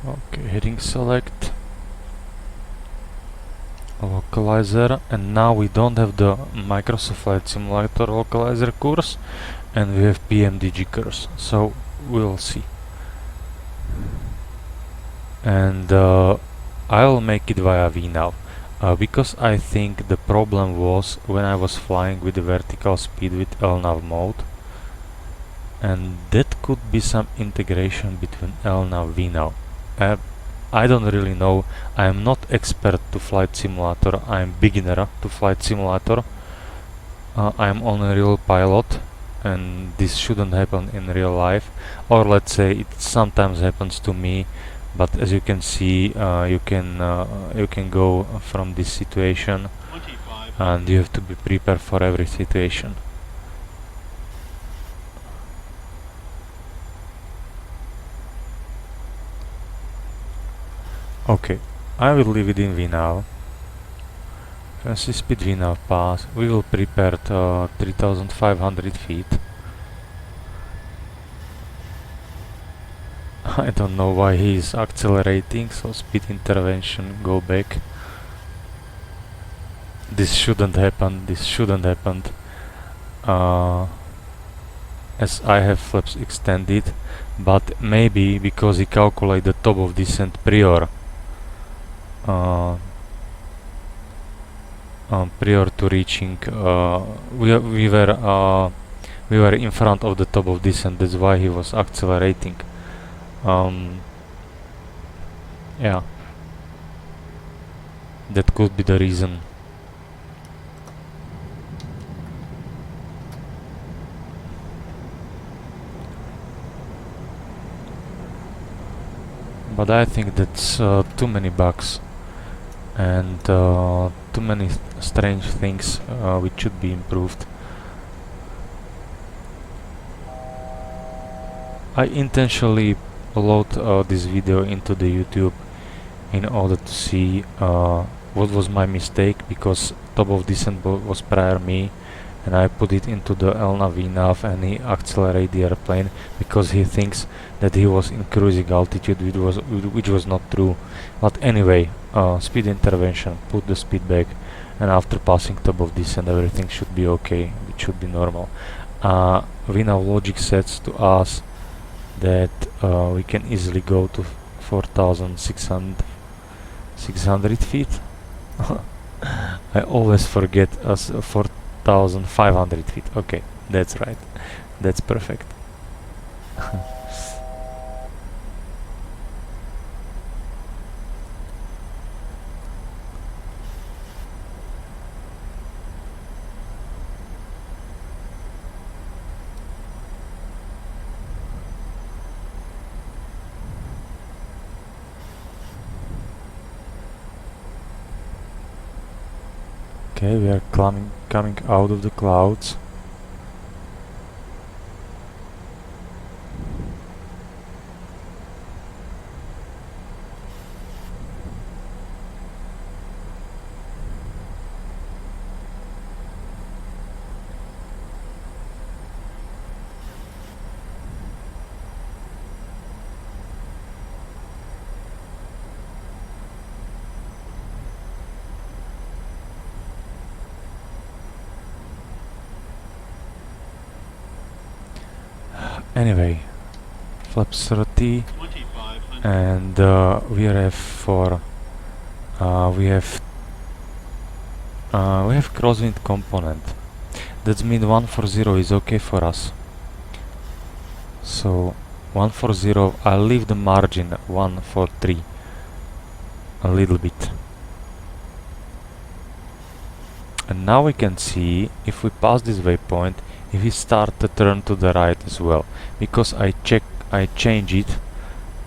Okay, heading select, localizer, and now we don't have the Microsoft Flight Simulator localizer course, and we have PMDG course, so we'll see. And I'll make it via VNAV, because I think the problem was when I was flying with the vertical speed with LNAV mode, and that could be some integration between LNAV VNAV. I don't really know. I am not expert to flight simulator. I am beginner to flight simulator. I am only a real pilot, and this shouldn't happen in real life, or let's say it sometimes happens to me. But as you can see, you can go from this situation, and you have to be prepared for every situation. Okay, I will leave it in VNAV. Fancy speed VNAV pass. We will prepare 3500 feet. I don't know why he is accelerating, so speed intervention, go back. This shouldn't happen, as I have flaps extended, but maybe because he calculated the top of descent prior to reaching, we were in front of the top of descent, that's why he was accelerating. Yeah, that could be the reason. But I think that's too many bugs and too many strange things which should be improved. I intentionally load this video into the YouTube in order to see what was my mistake, because top of descent was prior me, and I put it into the LNAV VNAV and he accelerated the airplane because he thinks that he was in cruising altitude, which was not true. But anyway, speed intervention, put the speed back, and after passing top of descent everything should be okay, it should be normal. VNAV logic sets to us that we can easily go to 4,600 feet. I always forget us 4,500 feet. Okay, that's right. That's perfect. Okay, we are coming out of the clouds. Anyway, flaps 30, 2500. and we have for we have crosswind component. That means 140 is okay for us. So 140, I'll leave the margin 143 a little bit. And now we can see if we pass this waypoint, if we start to turn to the right as well, because I change it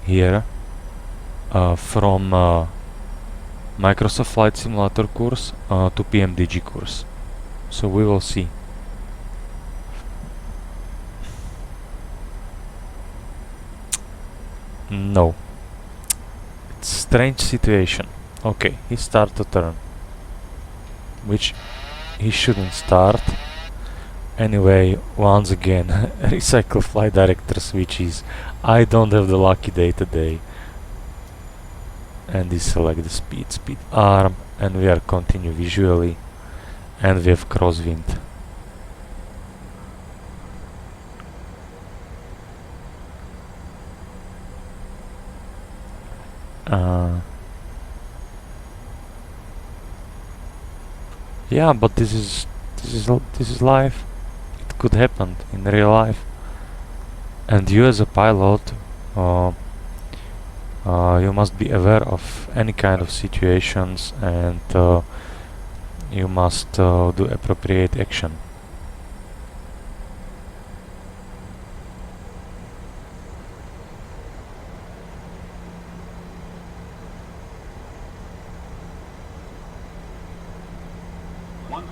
here from Microsoft Flight Simulator course to PMDG course. So we will see. No. It's strange situation. Okay, he start to turn, which he shouldn't start. Anyway, once again, recycle flight director switches. I don't have the lucky day today. And deselect the speed arm, and we are continue visually, and we have crosswind. Yeah, but this is life. It could happen in real life. And you as a pilot, you must be aware of any kind of situations, and you must do appropriate action.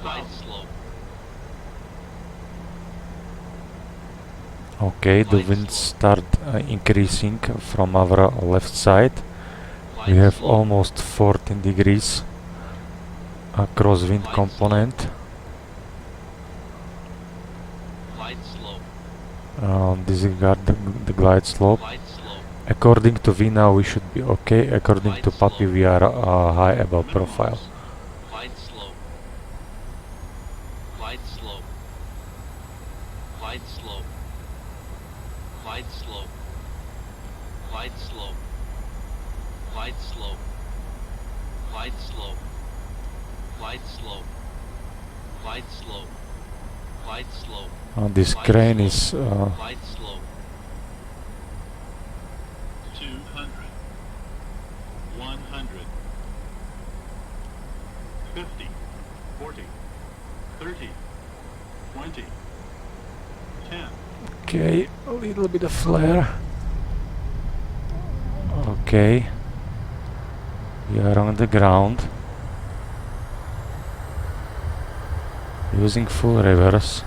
Glide slope. Okay, the Glide winds slope. start increasing from our left side. We Glide have slope. almost 14 degrees crosswind Glide component. Glide slope. Disregard the glide slope. Glide slope. According to Vina, we should be okay. According Glide to Papi, slope. we are high above profile. Glide slope. Glide slope. Glide slope. Glide slope. Glide slope. Glide slope. Glide slope. Glide slope. Glide slope. Glide slope. This Glide crane slope. is Glide slope. 200. 100. 50. 40. 30. 20. 10. okay. A little bit of flare. Okay, we are on the ground using full reverse.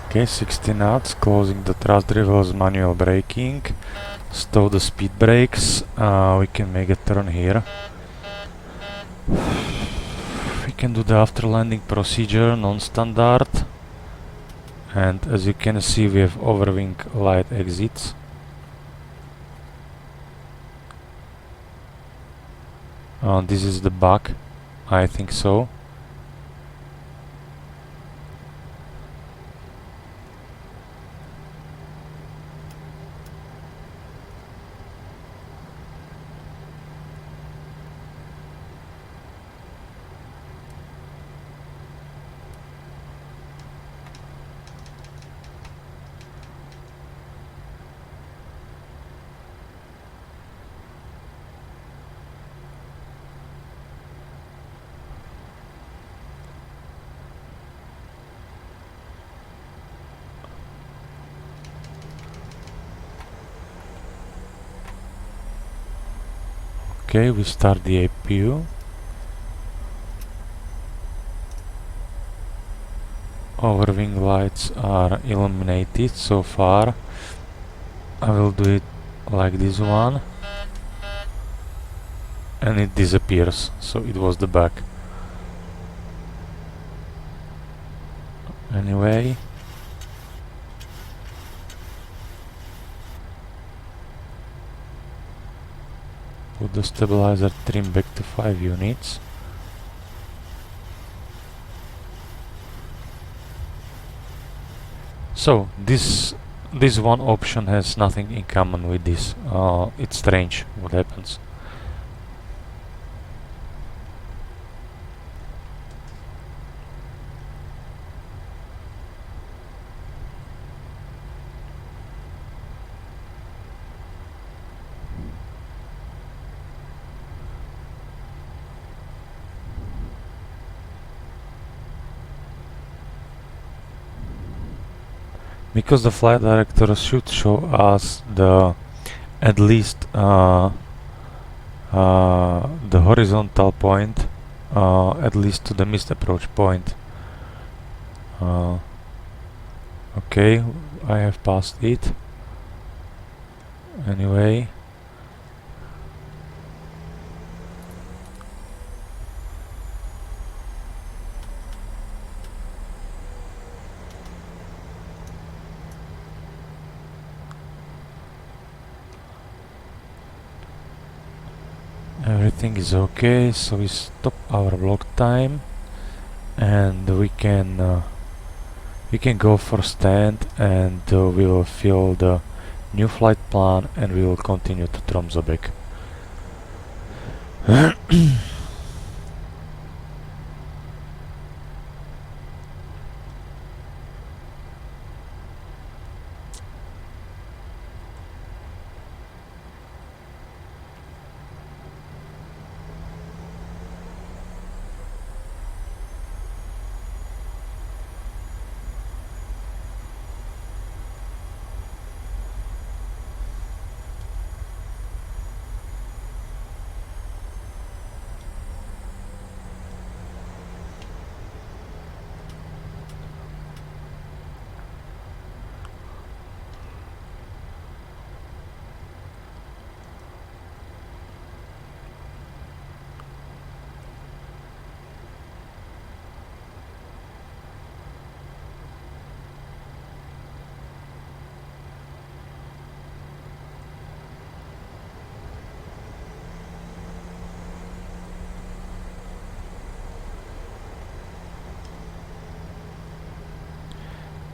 Okay, 60 knots, closing the thrust levels, manual braking, stow the speed brakes. We can make a turn here. We can do the after landing procedure, non-standard, and as you can see, we have overwing light exits. This is the bug, I think so. Okay, we start the APU. Our wing lights are illuminated so far. I will do it like this one. And it disappears, so it was the back. Anyway. Put the stabilizer trim back to 5 units. So this one option has nothing in common with this. It's strange what happens. Because the flight director should show us the at least the horizontal point, at least to the missed approach point. Okay, I have passed it. Anyway. Everything is okay, so we stop our block time and we can go for stand, and we will fill the new flight plan and we will continue to Tromso back.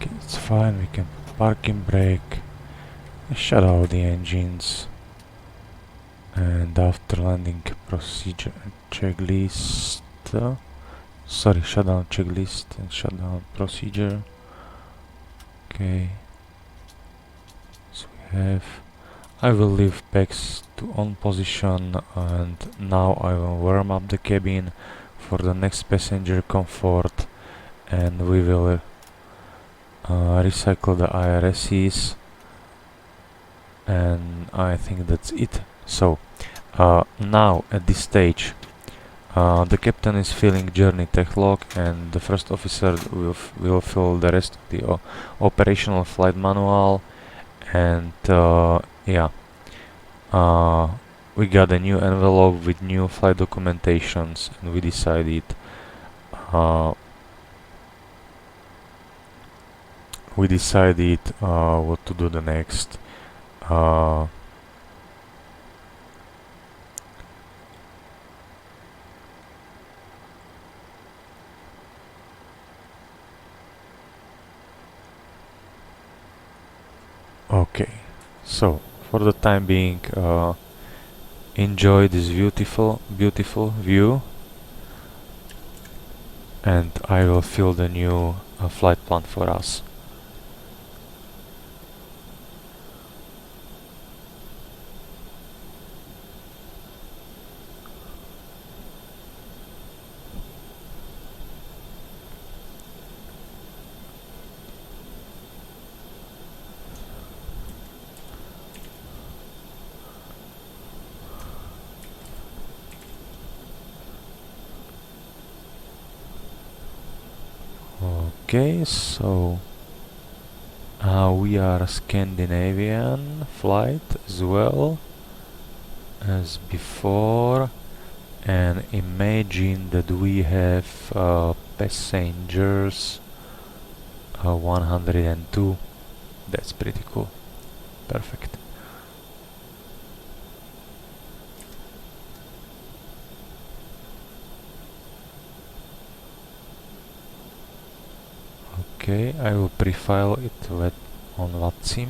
Okay, it's fine, we can parking brake, shut out the engines, and after landing procedure checklist, sorry, shutdown checklist and shutdown procedure. Okay, so we have, I will leave packs to on position, and now I will warm up the cabin for the next passenger comfort, and we will recycle the IRSs, and I think that's it. So now at this stage the captain is filling journey tech log, and the first officer will fill the rest of the operational flight manual, and yeah, we got a new envelope with new flight documentations, and we decided what to do the next. Okay, so for the time being, enjoy this beautiful view, and I will fill the new flight plan for us. Okay, so we are a Scandinavian flight as well as before, and imagine that we have passengers 102. That's pretty cool. Perfect. Okay, I will prefile it on VATSIM.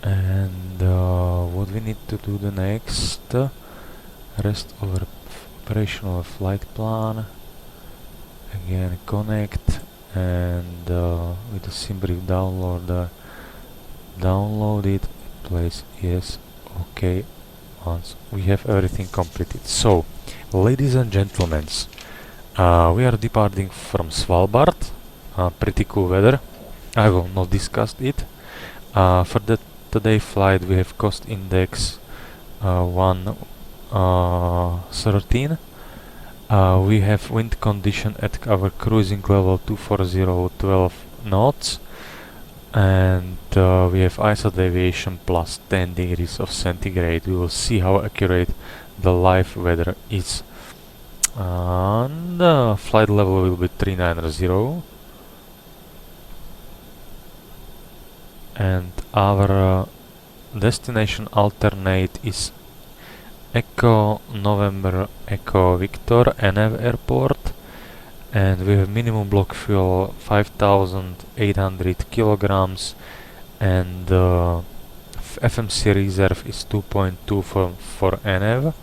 And what we need to do the next, rest over operational flight plan. Again, connect, and with the simbrief downloader, download it, place yes, okay. Once we have everything completed. So, ladies and gentlemen, we are departing from Svalbard. Pretty cool weather. I will not discuss it. For the today flight we have cost index 113. We have wind condition at our cruising level 240 12 knots. And we have ISO deviation plus 10 degrees of centigrade. We will see how accurate the live weather is. And flight level will be 390. And our destination alternate is Echo November Echo Victor NF Airport. And we have minimum block fuel 5,800 kilograms, and FMC reserve is 2.2 for NF.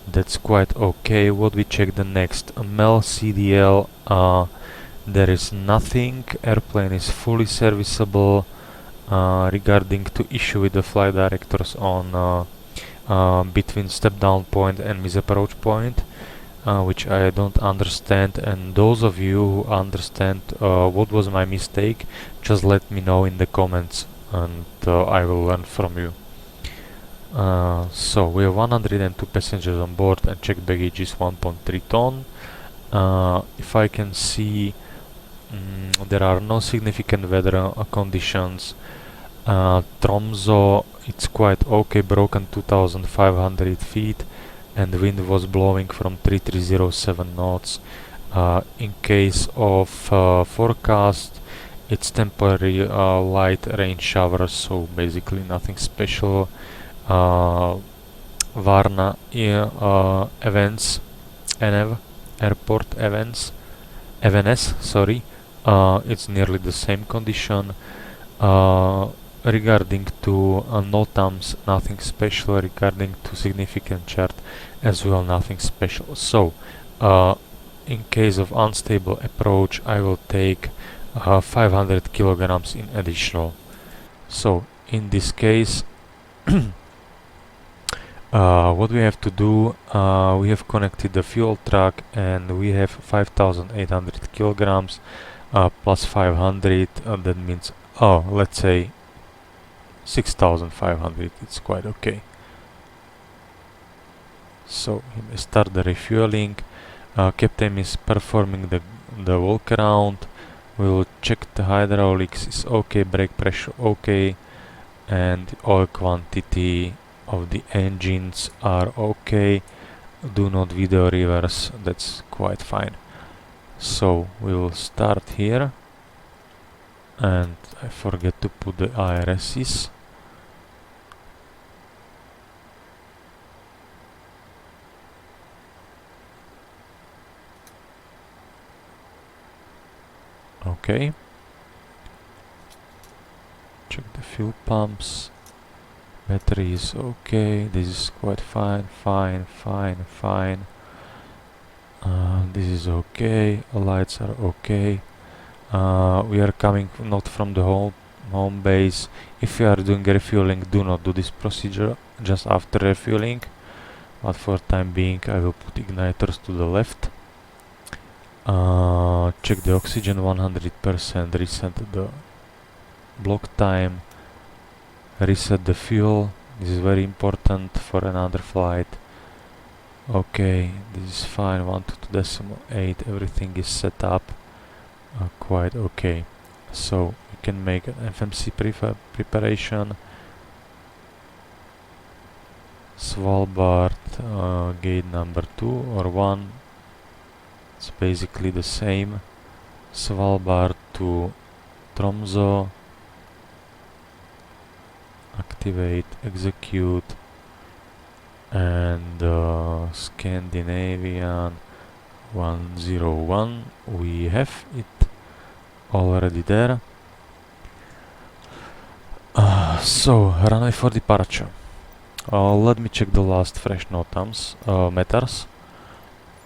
That's quite okay. What we check the next? MEL CDL, there is nothing. Airplane is fully serviceable. Regarding to issue with the flight directors on between step down point and miss approach point, which I don't understand, and those of you who understand what was my mistake, just let me know in the comments, and I will learn from you. So we have 102 passengers on board, and checked baggage is 1.3 ton. If I can see, there are no significant weather conditions. Tromso, it's quite okay, broken 2,500 feet. And the wind was blowing from 3307 knots. In case of forecast, it's temporary light rain showers, so basically nothing special. Varna events, NV airport events, events, sorry. It's nearly the same condition. Regarding to NOTAMs, nothing special. Regarding to significant chart as well, nothing special. So in case of unstable approach, I will take 500 kilograms in additional. So in this case, what we have to do, we have connected the fuel truck, and we have 5,800 kilograms plus 500, that means, let's say 6,500, it's quite okay. So we may start the refueling. Captain is performing the walk around. We will check the hydraulics is okay, brake pressure okay, and oil quantity of the engines are okay. Do not video reverse, that's quite fine. So we will start here, and I forget to put the IRSs. Okay. Check the fuel pumps. Battery is okay. This is quite fine. This is okay. Lights are okay. We are coming not from the home base. If you are doing refueling, do not do this procedure just after refueling. But for time being, I will put igniters to the left. Check the oxygen 100%, reset the block time, reset the fuel This is very important for another flight. Okay, this is fine. 122.8. Everything is set up quite okay. So we can make an FMC preparation. Svalbard gate number 2 or 1. It's basically the same. Svalbard to Tromso. Activate, execute, and Scandinavian 101. We have it already there. So runway for departure. Let me check the last fresh NOTAMs meters.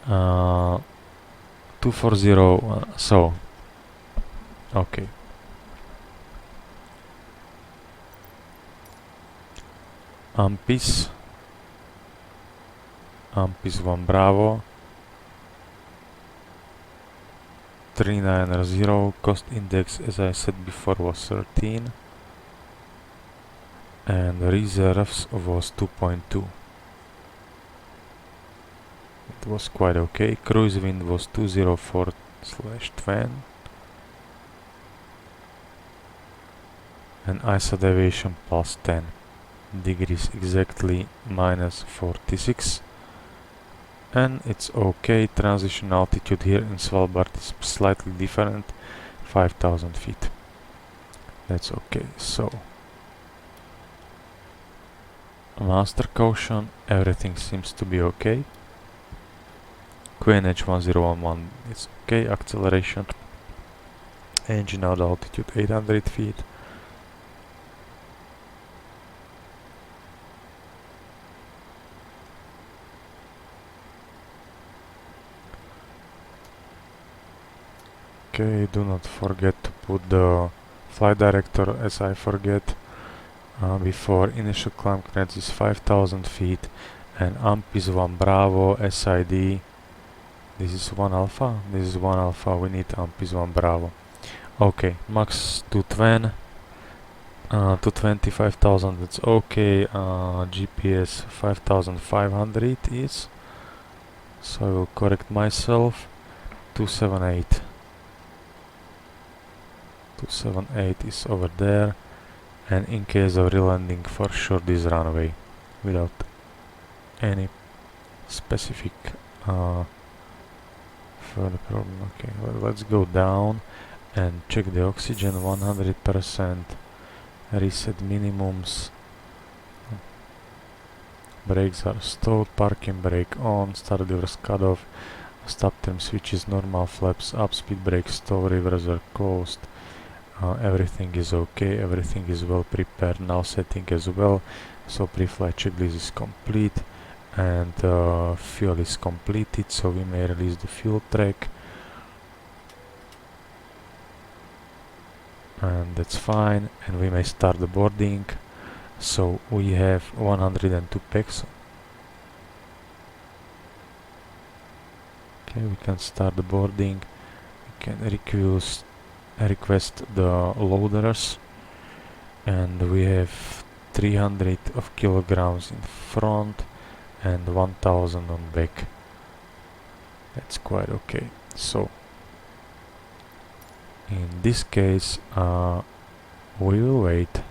240. So okay. Ampis 1 Bravo 390. Cost index, as I said before, was 13 and reserves was 2.2. It was quite okay. Cruise wind was 204/10 and ISO deviation plus 10 degrees, exactly -46, and it's okay. Transition altitude here in Svalbard is slightly different, 5,000 feet. That's okay. So master caution, everything seems to be okay. QNH 1011 is okay. Acceleration, engine out altitude 800 feet. Okay, do not forget to put the flight director, as I forget before. Initial climb credits is 5,000 feet and AMP is 1 Bravo, SID. This is 1 Alpha, this is 1 Alpha, we need AMP is 1 Bravo. Okay, max 220, 25,000, that's okay. GPS 5,500 is, so I will correct myself. 278. 278 is over there, and in case of relanding, for sure this runway without any specific further problem. Okay, well, let's go down and check the oxygen. 100%. Reset minimums. Brakes are stowed. Parking brake on. Start reverse cutoff. Stop time switches. Normal flaps up. Speed brake stow. Reverse are closed. Everything is okay. Everything is well prepared. Now setting as well. So pre-flight checklist is complete. And fuel is completed, so we may release the fuel track, and that's fine, and we may start the boarding. So we have 102 packs. Okay, we can start the boarding. We can request the loaders, and we have 300 of kilograms in front and 1000 on back. That's quite okay. So in this case we will wait.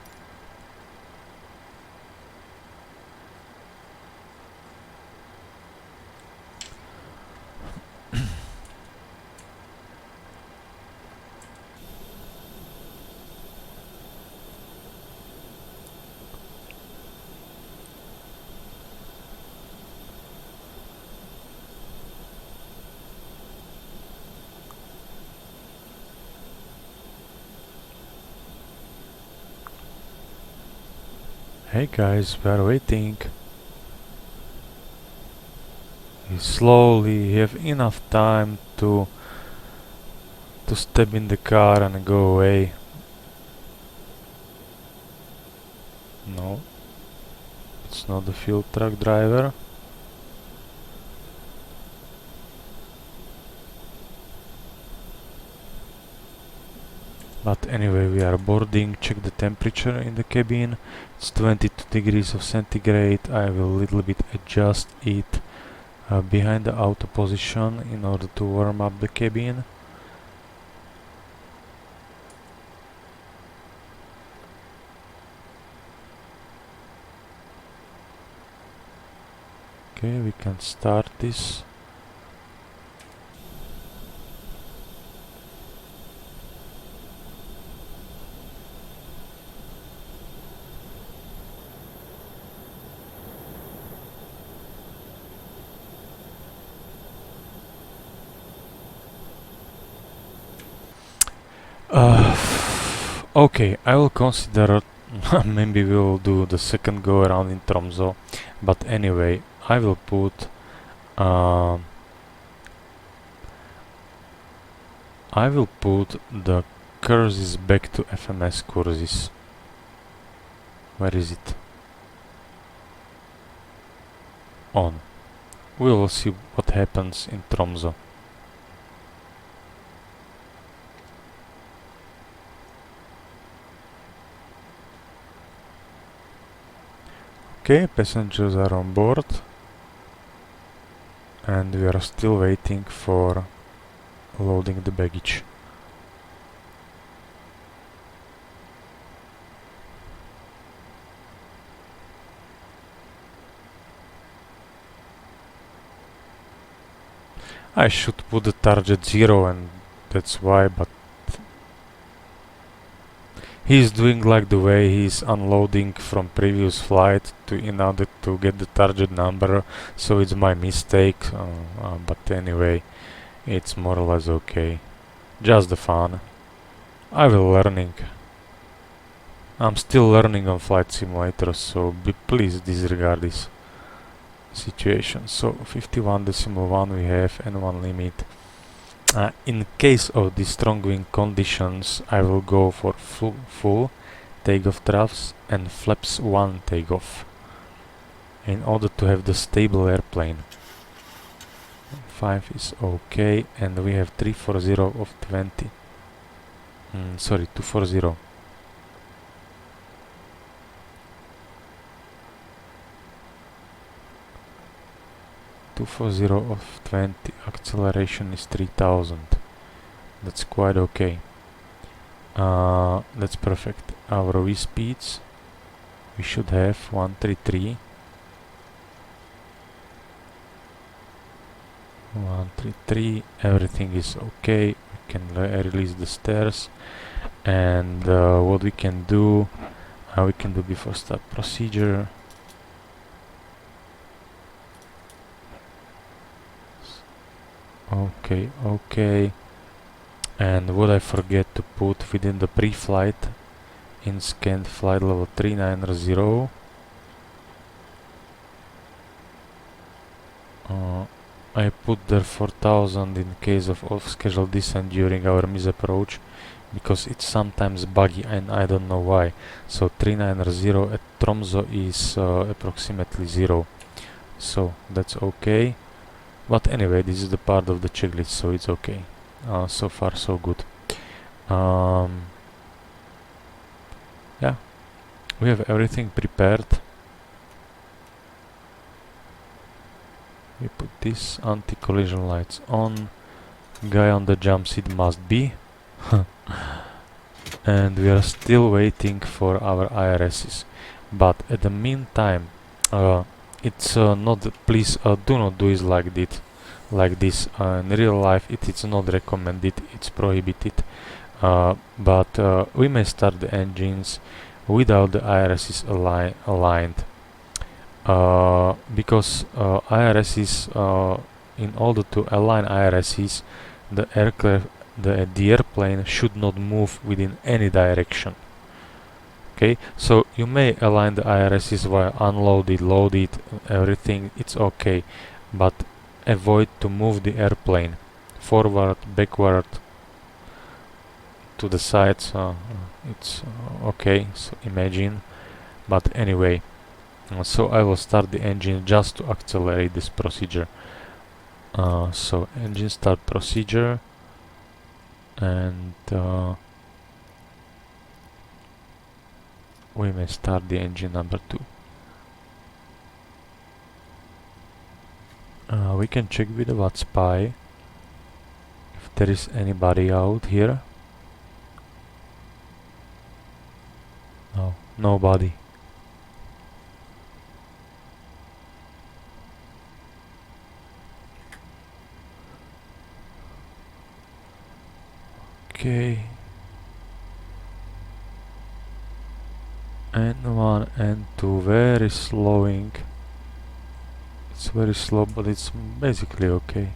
Hey guys, we are waiting. We slowly have enough time to step in the car and go away. No, it's not the fuel truck driver. But anyway, we are boarding. Check the temperature in the cabin. It's 22 degrees of centigrade. I will little bit adjust it behind the auto position in order to warm up the cabin. Okay, we can start this. Okay, I will consider maybe we will do the second go around in Tromso, but anyway, I will put the courses back to FMS courses. Where is it? On. We will see what happens in Tromso. Okay, passengers are on board, and we are still waiting for loading the baggage. I should put the target 0, and that's why, but he's doing like the way he's unloading from previous flight to in order to get the target number, so it's my mistake, but anyway, it's more or less okay. Just the fun. I will learning. I'm still learning on flight simulator, so please disregard this situation. So 51.1 we have and one limit. In case of the strong wind conditions, I will go for full takeoff troughs and flaps 1 takeoff in order to have the stable airplane. 5 is okay, and we have 340 of 20. Sorry, 240. of 20. Acceleration is 3000. That's quite okay. That's perfect. Our V speeds we should have 133. 133. Everything is okay. We can release the stairs, and what we can do before start procedure. Okay. And what I forget to put within the pre-flight in scanned flight level 390. I put there 4000 in case of off-schedule descent during our mis-approach, because it's sometimes buggy and I don't know why. So 390 at Tromso is approximately 0. So that's okay. But anyway, this is the part of the checklist, so it's okay. So far so good. Yeah, we have everything prepared. We put this anti-collision lights on. Guy on the jump seat must be. And we are still waiting for our IRSs. But at the meantime, it's not, please do not do it like this. In real life it is not recommended, it's prohibited, but we may start the engines without the IRSs aligned, because IRSs, in order to align IRSs, the airplane should not move within any direction. Okay, so you may align the IRSs while unloaded, loaded, everything, it's okay, but avoid to move the airplane forward, backward, to the sides. It's okay, so imagine, but anyway, so I will start the engine just to accelerate this procedure. So engine start procedure, and we may start the engine number 2. We can check with the VATSPy if there is anybody out here. No, nobody. Okay. N1 and 2 very slowing. It's very slow, but it's basically okay.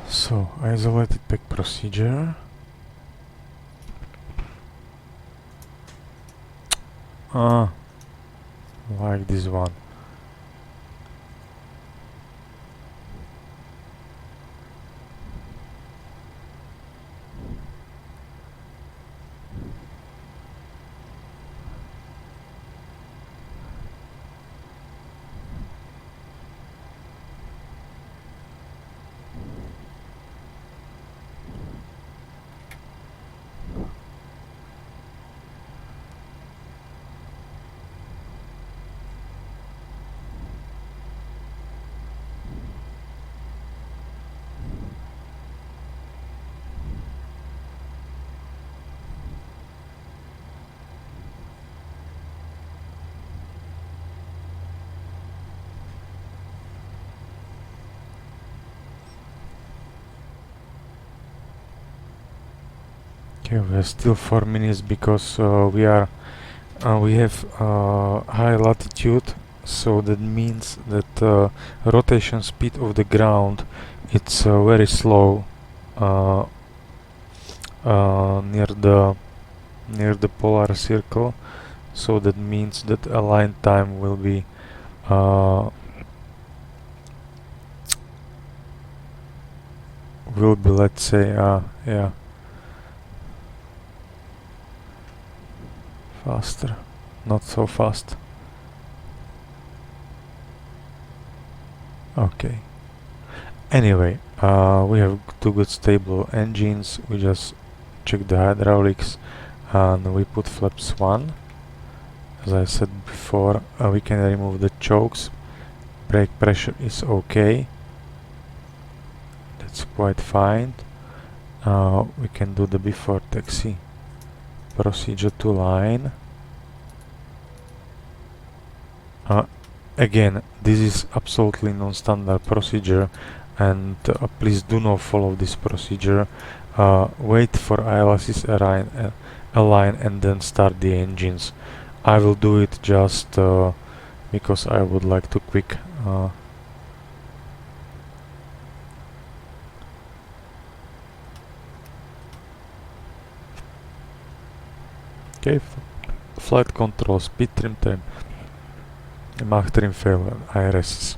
So, isolated pack procedure. Like this one. Okay, we are still 4 minutes because we have high latitude, so that means that rotation speed of the ground it's very slow near the polar circle, so that means that align time will be let's say yeah, faster, not so fast. Okay. Anyway, we have 2 good stable engines. We just check the hydraulics and we put flaps 1. As I said before, we can remove the chokes. Brake pressure is okay. That's quite fine. We can do the before taxi procedure to line. Again, this is absolutely non-standard procedure, and please do not follow this procedure. Wait for ILS's align and then start the engines. I will do it just because I would like to quick okay, flight control, speed trim, Mach trim failure, IRSs.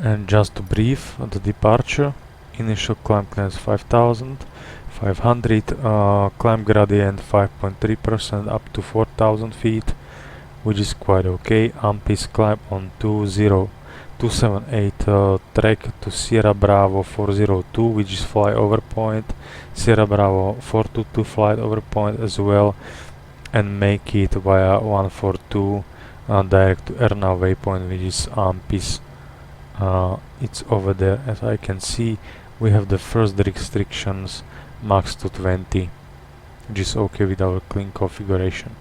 And just to brief the departure, initial climb clearance 5,500, climb gradient 5.3% up to 4,000 feet, which is quite okay. AMPIS climb on 278 track to Sierra Bravo 402, which is flyover point, Sierra Bravo 422 flight over point as well, and make it via 142 direct to Erna waypoint, which is AMPIS. It's over there. As I can see, we have the first restrictions max to 20, which is okay with our clean configuration.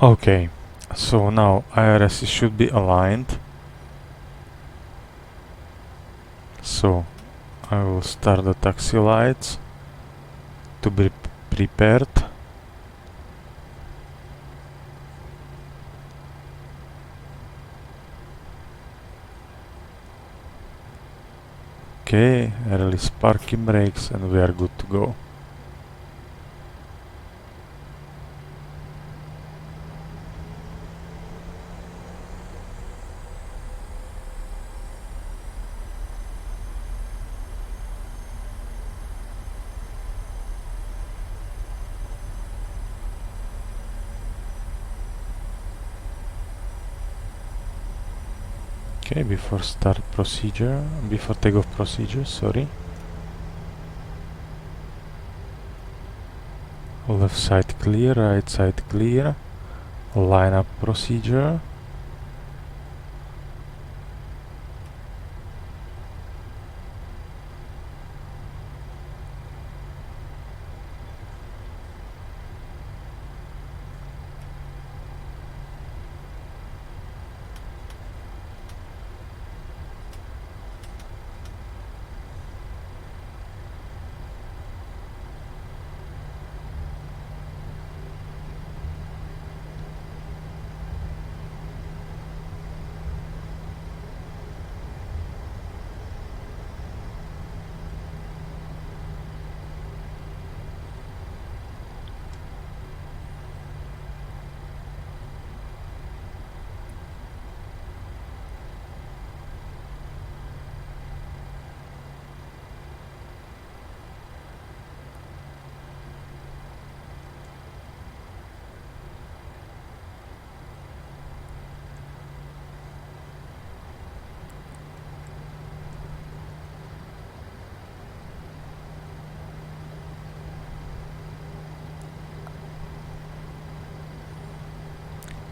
Okay, so now IRS should be aligned. So I will start the taxi lights to be prepared. Okay, release parking brakes and we are good to go. Okay, before takeoff procedure, sorry. Left side clear, right side clear. Line up procedure.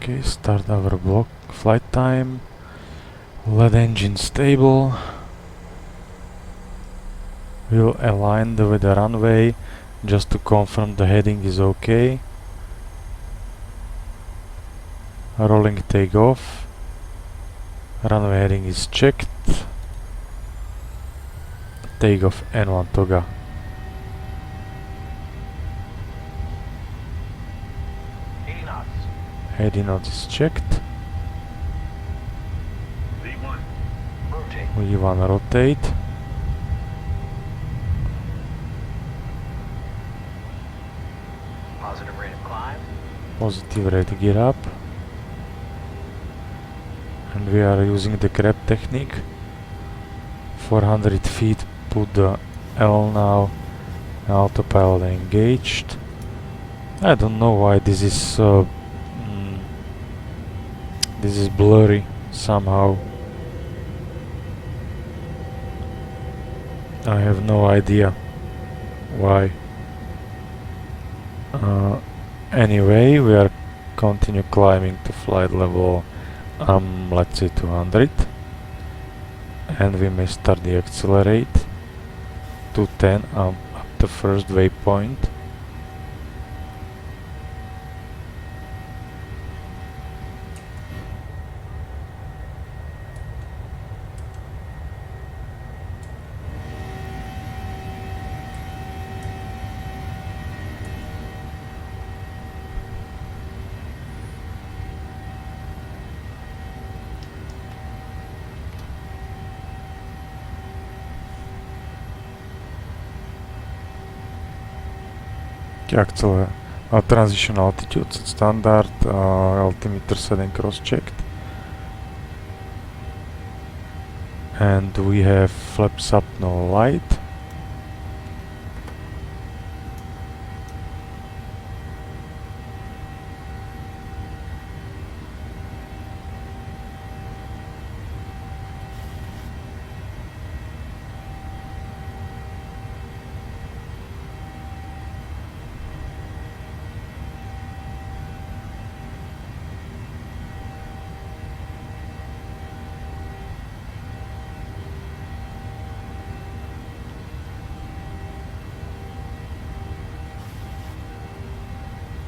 Okay, start our block flight time. Let engine stable. We'll align with the runway just to confirm the heading is okay. Rolling takeoff. Runway heading is checked. Takeoff N1 Toga. 80 knots is checked. V1. Rotate. V1 rotate. Positive rate of climb. Positive rate gear up. And we are using the crab technique. 400 feet, put the L now. Autopilot engaged. I don't know why this is blurry somehow. I have no idea why. Anyway, we are continue climbing to flight level let's say 200, and we may start the accelerate to 10 up the first waypoint. Transition altitude set standard, altimeter setting cross-checked, and we have flaps up, no light.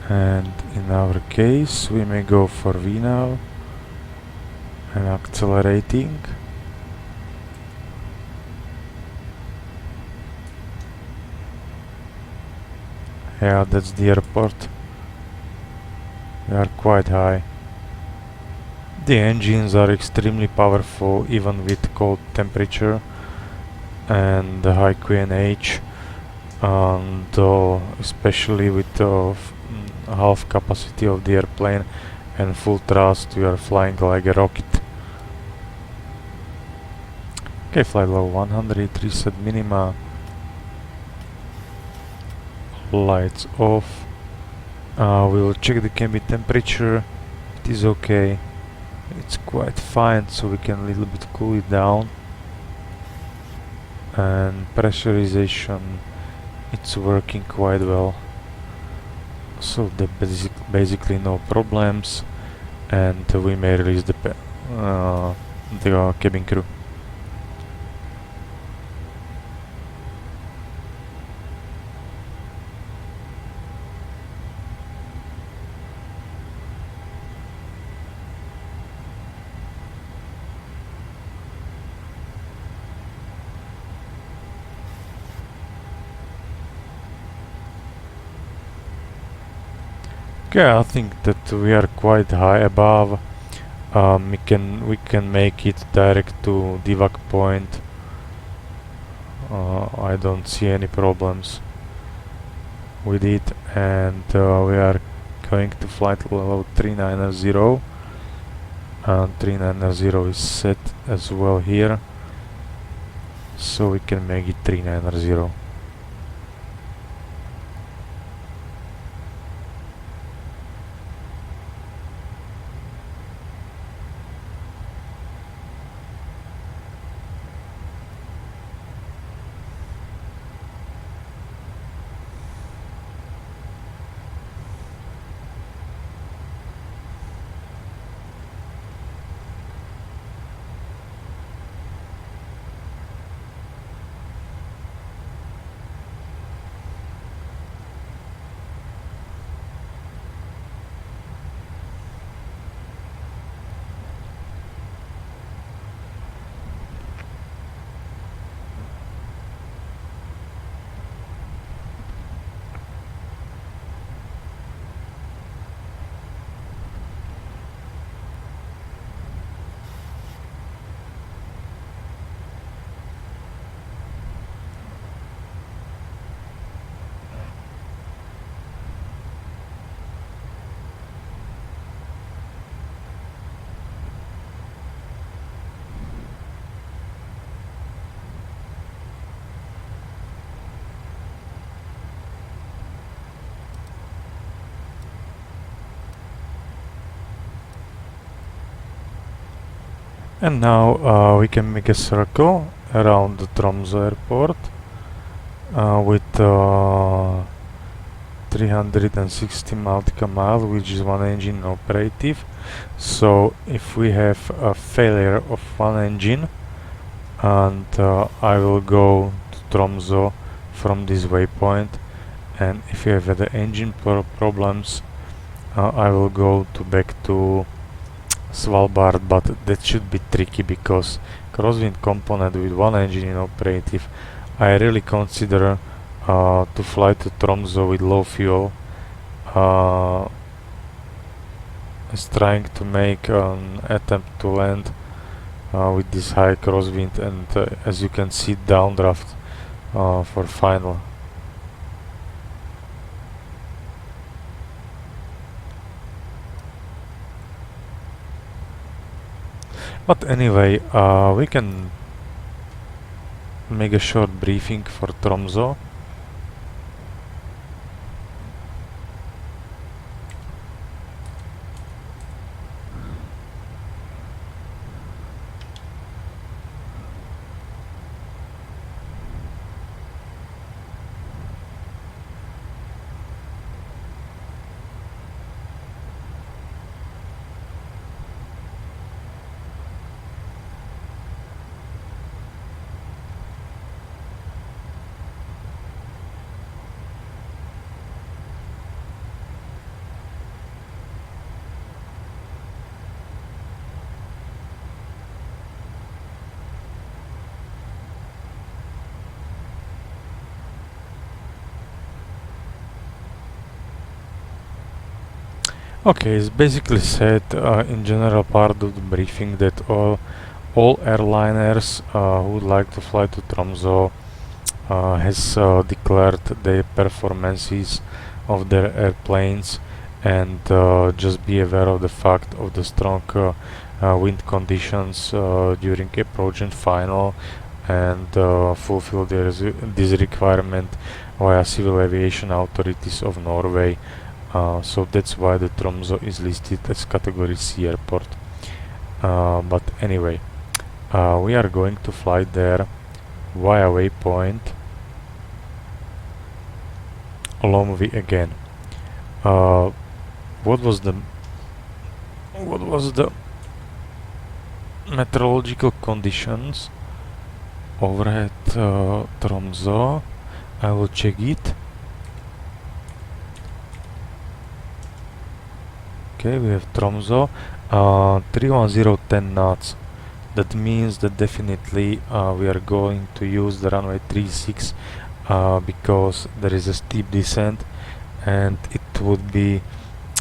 And in our case we may go for VNAV and accelerating. Yeah, that's the airport. They are quite high. The engines are extremely powerful even with cold temperature and the high QNH, and especially with the half capacity of the airplane and full thrust, we are flying like a rocket. Okay, fly low 100, reset minima, lights off. We will check the cabin temperature. It is okay. It's quite fine, so we can a little bit cool it down. And pressurization, it's working quite well. So the basically no problems, and we may release the cabin crew. Okay, I think that we are quite high above. We can make it direct to DVAC point. I don't see any problems with it, and we are going to flight level 390, and 390 is set as well here, so we can make it 390. And now we can make a circle around the Tromso airport with 360 nautical mile, which is one engine operative. So if we have a failure of one engine, and I will go to Tromso from this waypoint, and if you have the engine problems, I will go back to Svalbard, but that should be tricky because crosswind component with one engine in operative, I really consider to fly to Tromso with low fuel, is trying to make an attempt to land with this high crosswind, and as you can see, downdraft for final. But anyway, we can make a short briefing for Tromso. Okay, it's basically said in general part of the briefing that all airliners who would like to fly to Tromso has declared the performances of their airplanes, and just be aware of the fact of the strong wind conditions during approach and final, and fulfill this requirement via civil aviation authorities of Norway. So that's why the Tromso is listed as category C airport. But anyway, we are going to fly there via waypoint Lomvi again. What was the meteorological conditions over at Tromso? I will check it. Okay, we have Tromso, 31010 knots. That means that definitely we are going to use the runway 36 because there is a steep descent and it would be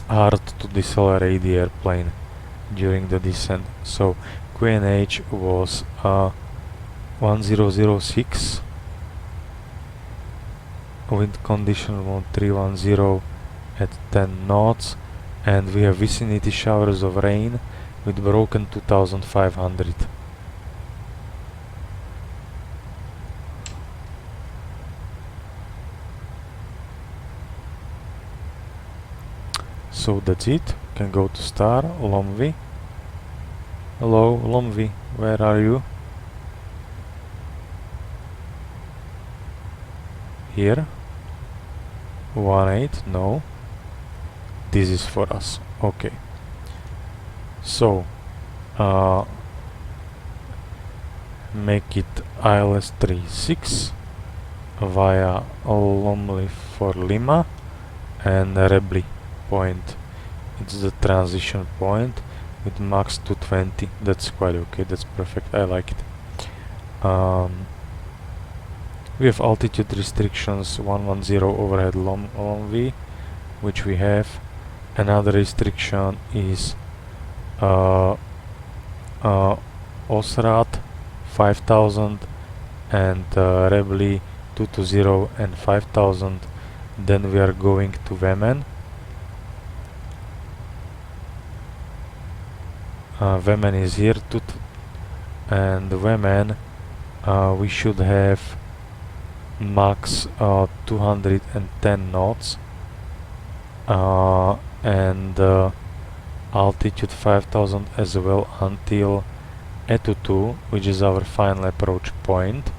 hard to decelerate the airplane during the descent. So QNH was 1006, wind condition 1310 at 10 knots, and we have vicinity showers of rain with broken 2500. So that's it. Can go to star. Lomvi. Hello, Lomvi, where are you? Here. 18, no. This is for us. Okay. So make it ILS 36 via Lomli for Lima and Rebli point. It's the transition point with max 220. That's quite okay. That's perfect. I like it. We have altitude restrictions 110 overhead Lomvi, which we have. Another restriction is Osrat 5000 and Rebli 220 and 5000. Then we are going to Vemen. Vemen is here too, and Vemen we should have max 210 knots and altitude 5000 as well until Etutu, which is our final approach point,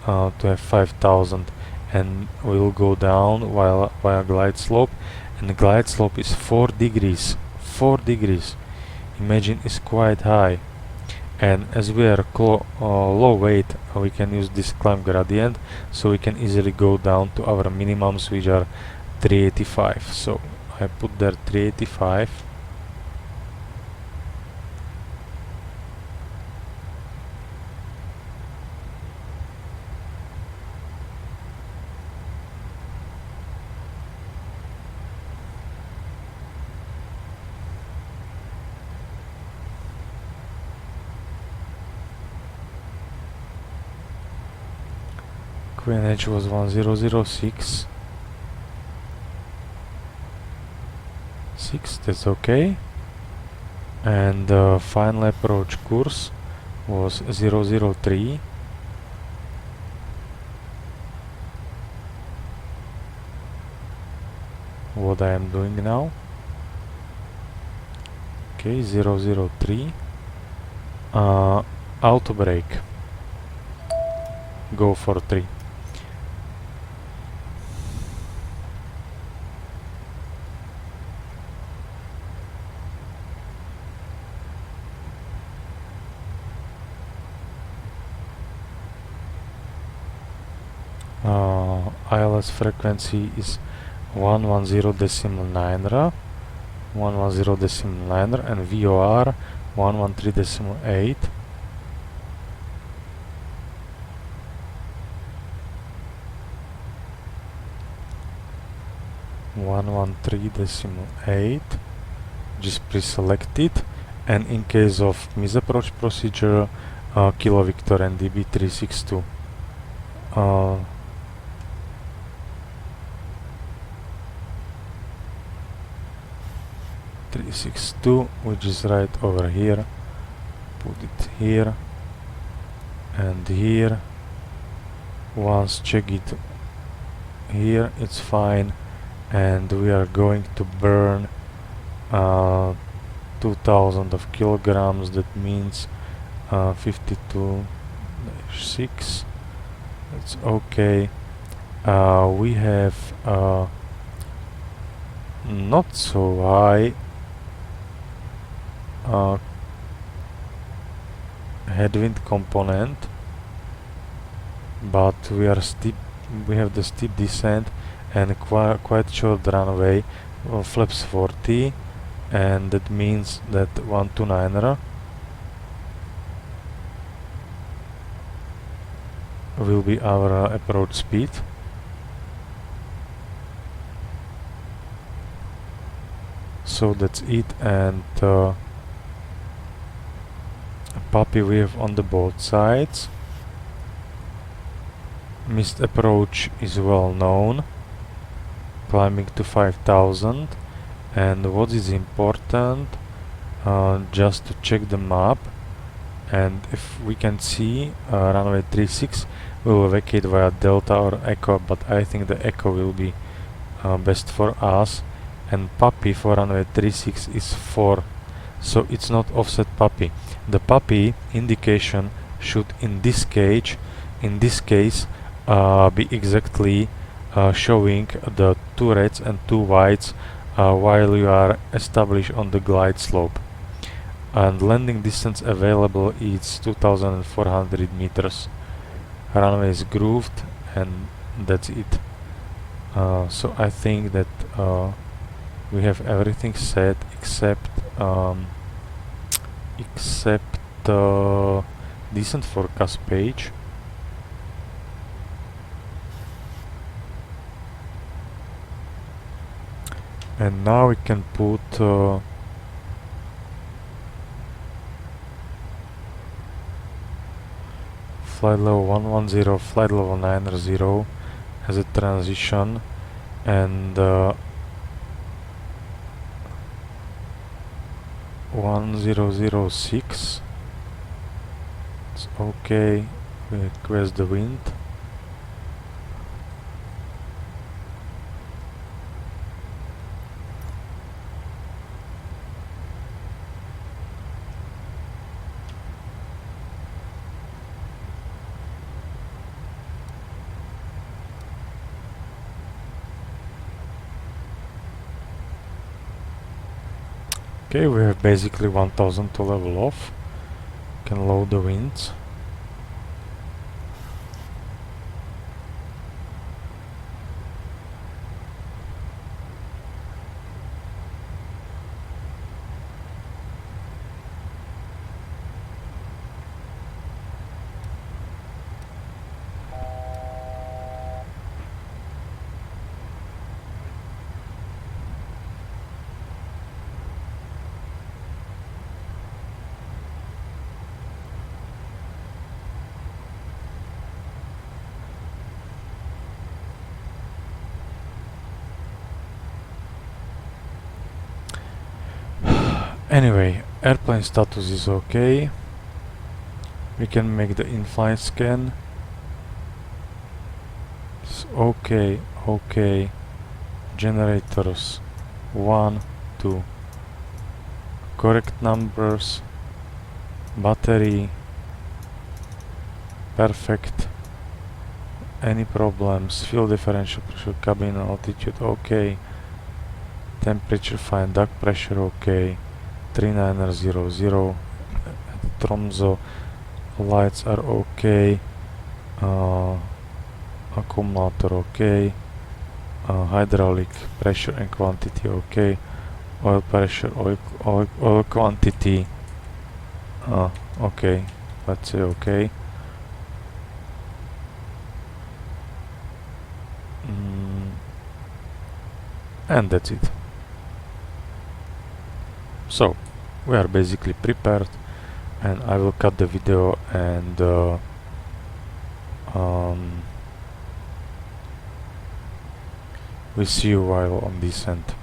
to have 5000, and we will go down via glide slope, and the glide slope is 4 degrees. 4 degrees, imagine, is quite high, and as we are low weight, we can use this climb gradient, so we can easily go down to our minimums, which are 385. So I put there 385. QNH was 1006. That's okay. And final approach course was 003. What I am doing now. Okay, 003. Auto brake. Go for 3. ILS frequency is 110.9 110.9 and VOR 113.8. (113.8) just pre-select it, and in case of misapproach procedure, Kilo Victor and DB362. 362, which is right over here. Put it here and here. Once check it here, it's fine, and we are going to burn 2000 of kilograms. That means 52-6. That's okay. We have not so high headwind component, but we have the steep descent and quite short runway, flaps 40, and that means that 129er will be our approach speed. So that's it, and puppy we have on the both sides. Missed approach is well known, climbing to 5000, and what is important, just to check the map, and if we can see runway 36 will vacate via Delta or Echo, but I think the Echo will be best for us, and puppy for runway 36 is 4, so it's not offset puppy. The puppy indication should in this case be exactly showing the 2 reds and 2 whites while you are established on the glide slope. And landing distance available is 2400 meters. Runway is grooved, and that's it. So I think that we have everything set except decent forecast page. And now we can put flight level 110, flight level 90 as a transition, and 1006. It's okay. We request the wind. Okay, we have basically 1000 to level off. Can load the winds. Anyway, airplane status is okay. We can make the in-flight scan. It's okay, okay. Generators 1, 2. Correct numbers. Battery. Perfect. Any problems? Fuel differential pressure, cabin altitude okay. Temperature fine, duct pressure okay. 3900 at Tromso. Lights are okay. Accumulator okay. Hydraulic pressure and quantity okay. Oil pressure, oil quantity okay. Let's say okay. And that's it. So we are basically prepared, and I will cut the video and we see you while on descent.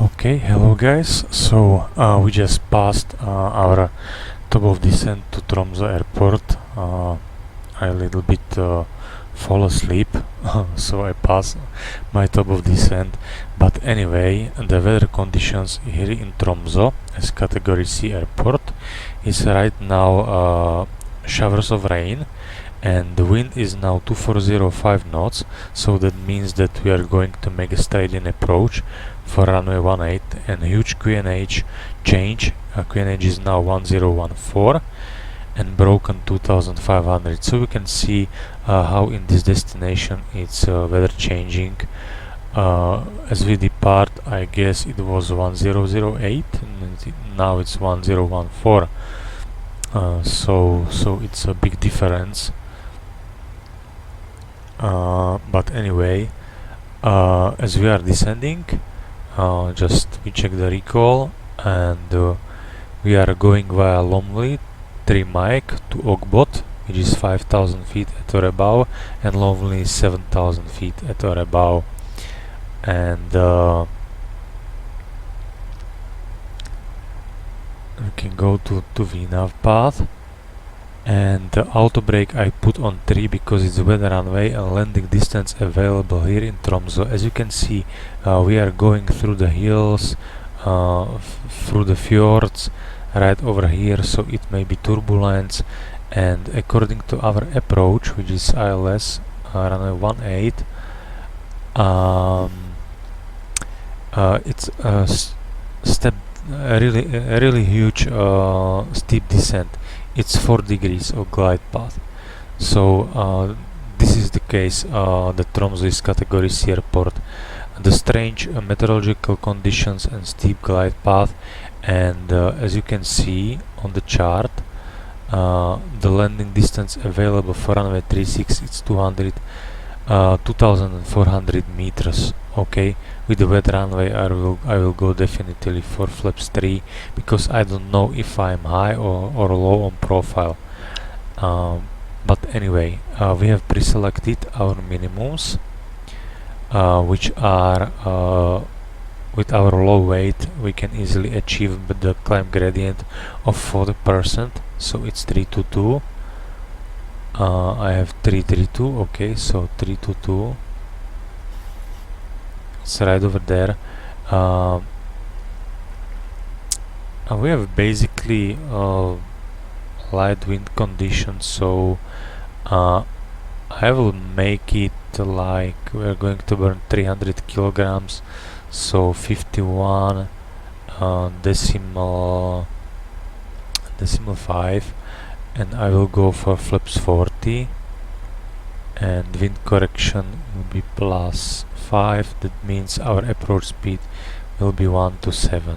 Okay, hello guys. So we just passed our top of descent to Tromso airport. I a little bit fall asleep, so I passed my top of descent. But anyway, the weather conditions here in Tromso as category C airport is right now showers of rain, and the wind is now 2405 knots, so that means that we are going to make a straight in approach for runway 18 and huge QNH change. QNH is now 1014 and broken 2500, so we can see how in this destination it's weather changing. As we depart, I guess it was 1008 and now it's 1014. So it's a big difference. But anyway, as we are descending, just we check the recall, and We are going via Lonely, 3 Mike to Ogbot, which is 5000 feet at or above, and Lonely is 7000 feet at or above. And we can go to VNAV path, and the auto brake I put on 3 because it's weather runway and landing distance available here in Tromso. As you can see, we are going through the hills, through the fjords right over here, so it may be turbulence, and according to our approach, which is ILS runway 18, it's a really huge steep descent. It's 4 degrees of glide path. So this is the case. The Tromso is category C airport. The strange meteorological conditions and steep glide path, and as you can see on the chart, the landing distance available for runway 36 is 2400 meters. Okay, with the wet runway I will go definitely for flaps 3 because I don't know if I'm high or low on profile. But anyway, we have pre-selected our minimums, which are with our low weight we can easily achieve the climb gradient of 40%, so it's 322. I have 332. Okay, so 322, it's right over there. We have basically light wind conditions, so I will make it like we're going to burn 300 kilograms, so 51 decimal 5, and I will go for flaps 40, and wind correction will be plus 5. That means our approach speed will be 1 to 7.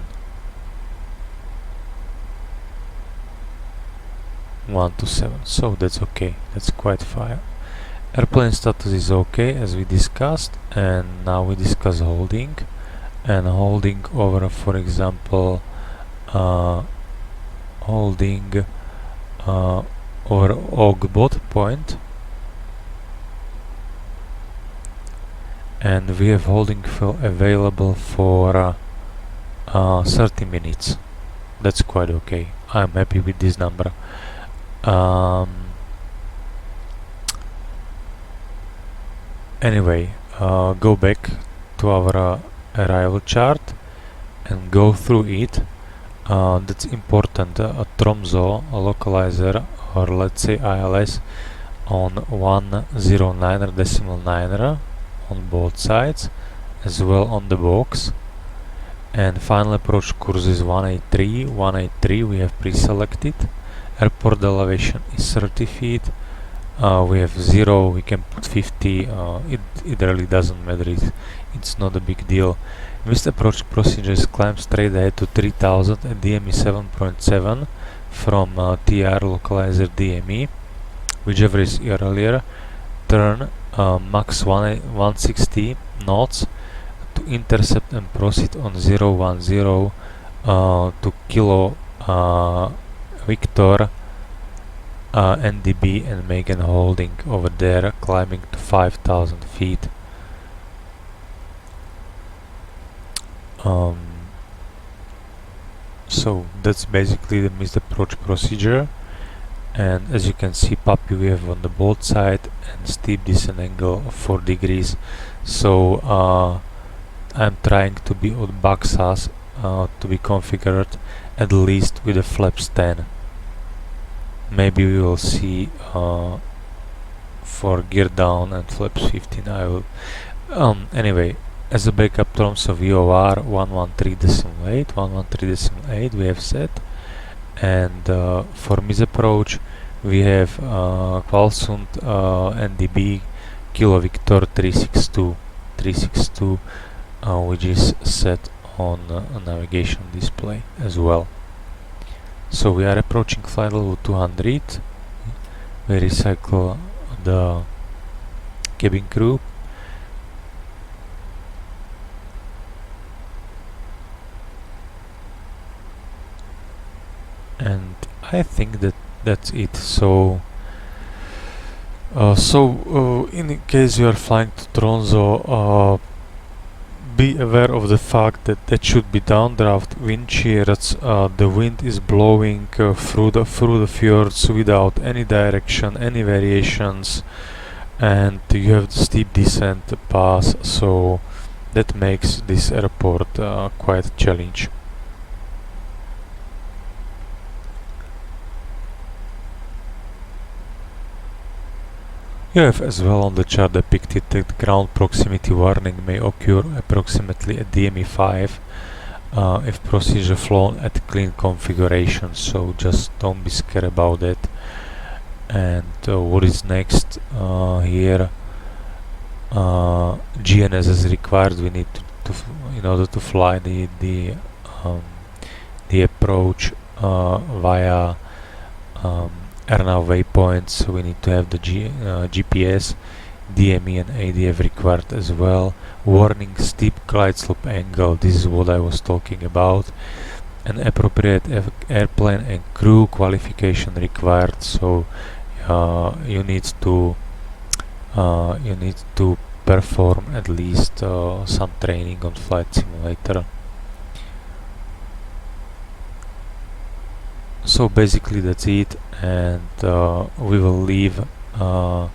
1 to 7, so that's okay, that's quite fine. Airplane status is okay as we discussed, and now we discuss holding. And holding over, for example, holding over Ogbot point, and we have holding fill available for 30 minutes. That's quite okay. I'm happy with this number. Anyway, go back to our arrival chart and go through it. That's important. A Tromso localizer, or let's say ILS, on 109.9 on both sides, as well on the box. And final approach course is 183. 183 we have pre-selected. Airport elevation is 30 feet. We have 0, we can put 50, it really doesn't matter, it's not a big deal. Missed approach procedure is climb straight ahead to 3000 at DME 7.7 from TR localizer DME, whichever is earlier. Turn max 160 knots to intercept and proceed on 010 to Kilo Victor NDB and make an holding over there, climbing to 5000 feet. So that's basically the missed approach procedure, and as you can see, puppy we have on the both side and steep descent angle of 4 degrees. So I'm trying to be on Baxas to be configured at least with the flaps 10. Maybe we will see for gear down and flaps 15. I will anyway, as a backup Tromso VOR 113.8 113.8 we have set, and for miss approach we have Kvalsund NDB Kilo Victor 362 which is set on a navigation display as well. So we are approaching flight level 200. We recycle the cabin crew. and I think that's it. So in case you are flying to Tromso, be aware of the fact that that should be downdraft wind shears. The wind is blowing through the fjords without any direction, any variations, and you have the steep descent pass, so that makes this airport quite a challenge. You have as well on the chart depicted that the ground proximity warning may occur approximately at DME 5 if procedure flown at clean configuration, so just don't be scared about it. And what is next here? GNS is required. We need to in order to fly the approach via AirNav waypoints. We need to have the GPS, DME and ADF required as well. Warning steep glide slope angle, this is what I was talking about. An appropriate airplane and crew qualification required, so you need to perform at least some training on flight simulator. So basically that's it, and we will leave the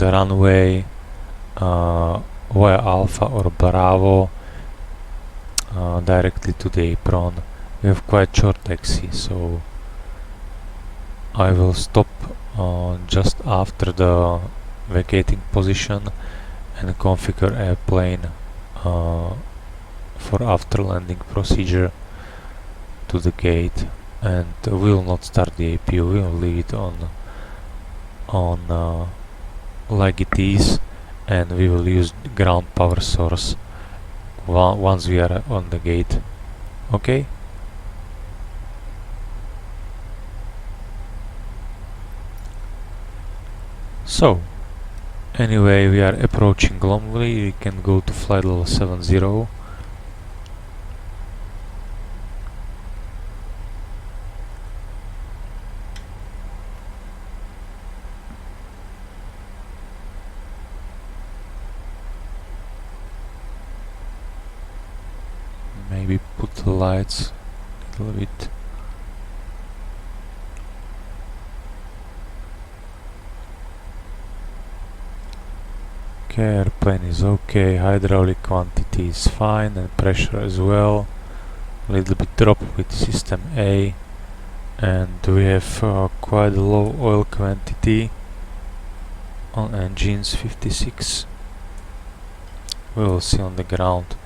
runway via Alpha or Bravo directly to the apron. We have quite short taxi, so I will stop just after the vacating position and configure airplane for after landing procedure to the gate, and we will not start the APU, we will leave it on like it is, and we will use ground power source once we are on the gate. Okay? So anyway, we are approaching Glomley. We can go to flight level 70. Maybe put the lights a little bit. Okay, airplane is okay, hydraulic quantity is fine, and pressure as well. A little bit drop with system A, and we have quite a low oil quantity on engines, 56. We will see on the ground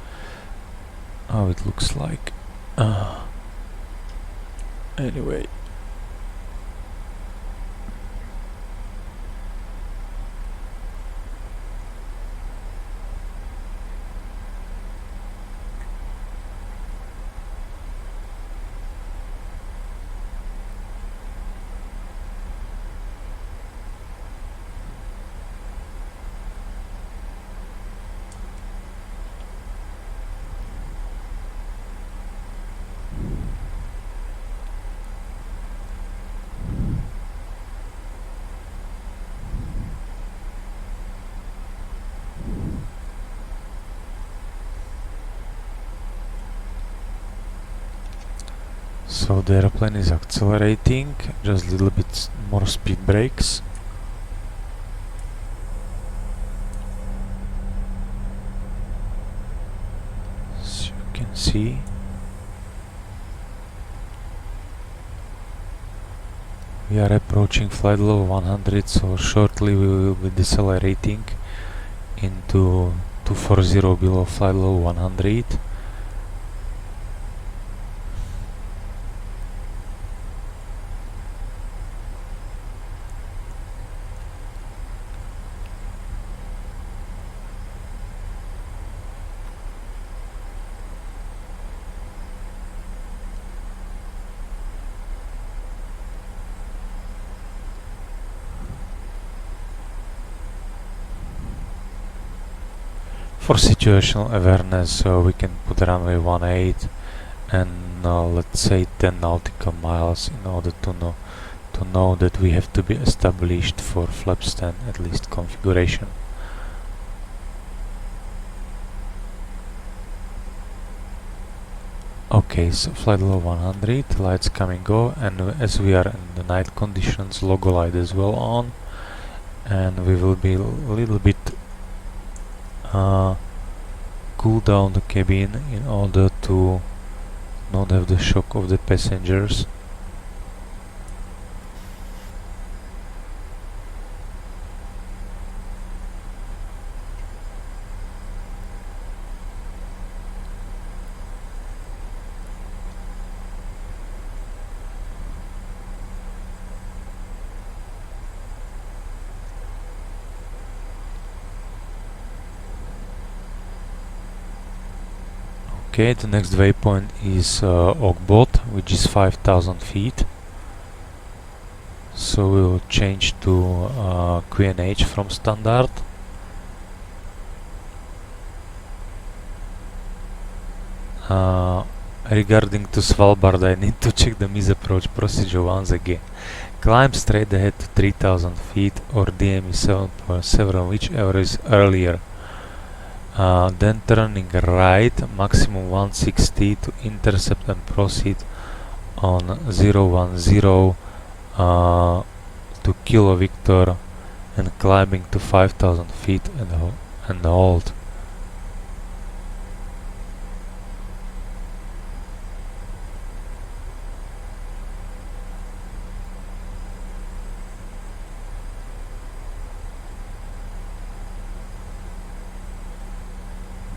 how it looks like. Anyway. So the airplane is accelerating, just a little bit more speed brakes. As you can see. We are approaching flight level 100, so shortly we will be decelerating into 240 below flight level 100. For situational awareness, we can put runway 18 and let's say 10 nautical miles in order to know that we have to be established for flaps 10 at least configuration. Okay, so flight level 100, lights coming go, and as we are in the night conditions, logo light as well on, and we will be a little bit cool down the cabin in order to not have the shock of the passengers. Okay, the next waypoint is Ogbot, which is 5000 feet. So we will change to QNH from standard. Regarding to Svalbard, I need to check the mis-approach procedure once again. Climb straight ahead to 3000 feet or DME 7.7, whichever is earlier. Then turning right, maximum 160 to intercept and proceed on 010 to Kilo Victor and climbing to 5000 feet and hold.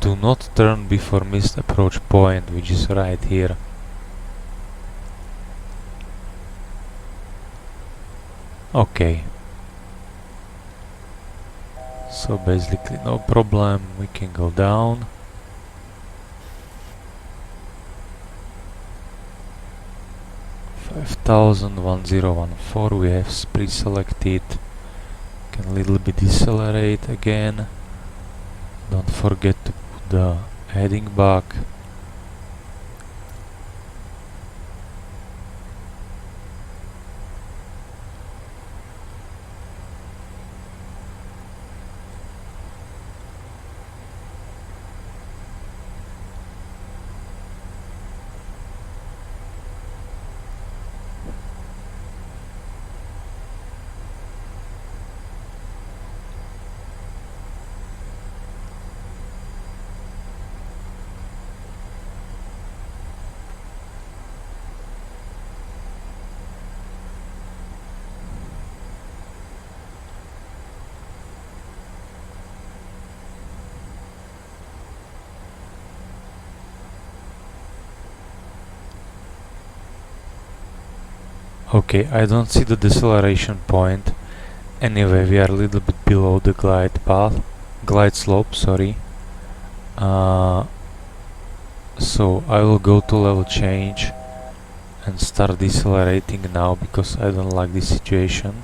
Do not turn before missed approach point, which is right here. Okay. So basically no problem, we can go down. $5,01014 we have pre-selected. Can a little bit decelerate again. Don't forget to put the heading back. Okay, I don't see the deceleration point. Anyway, we are a little bit below the glide slope, sorry. So I will go to level change and start decelerating now because I don't like this situation.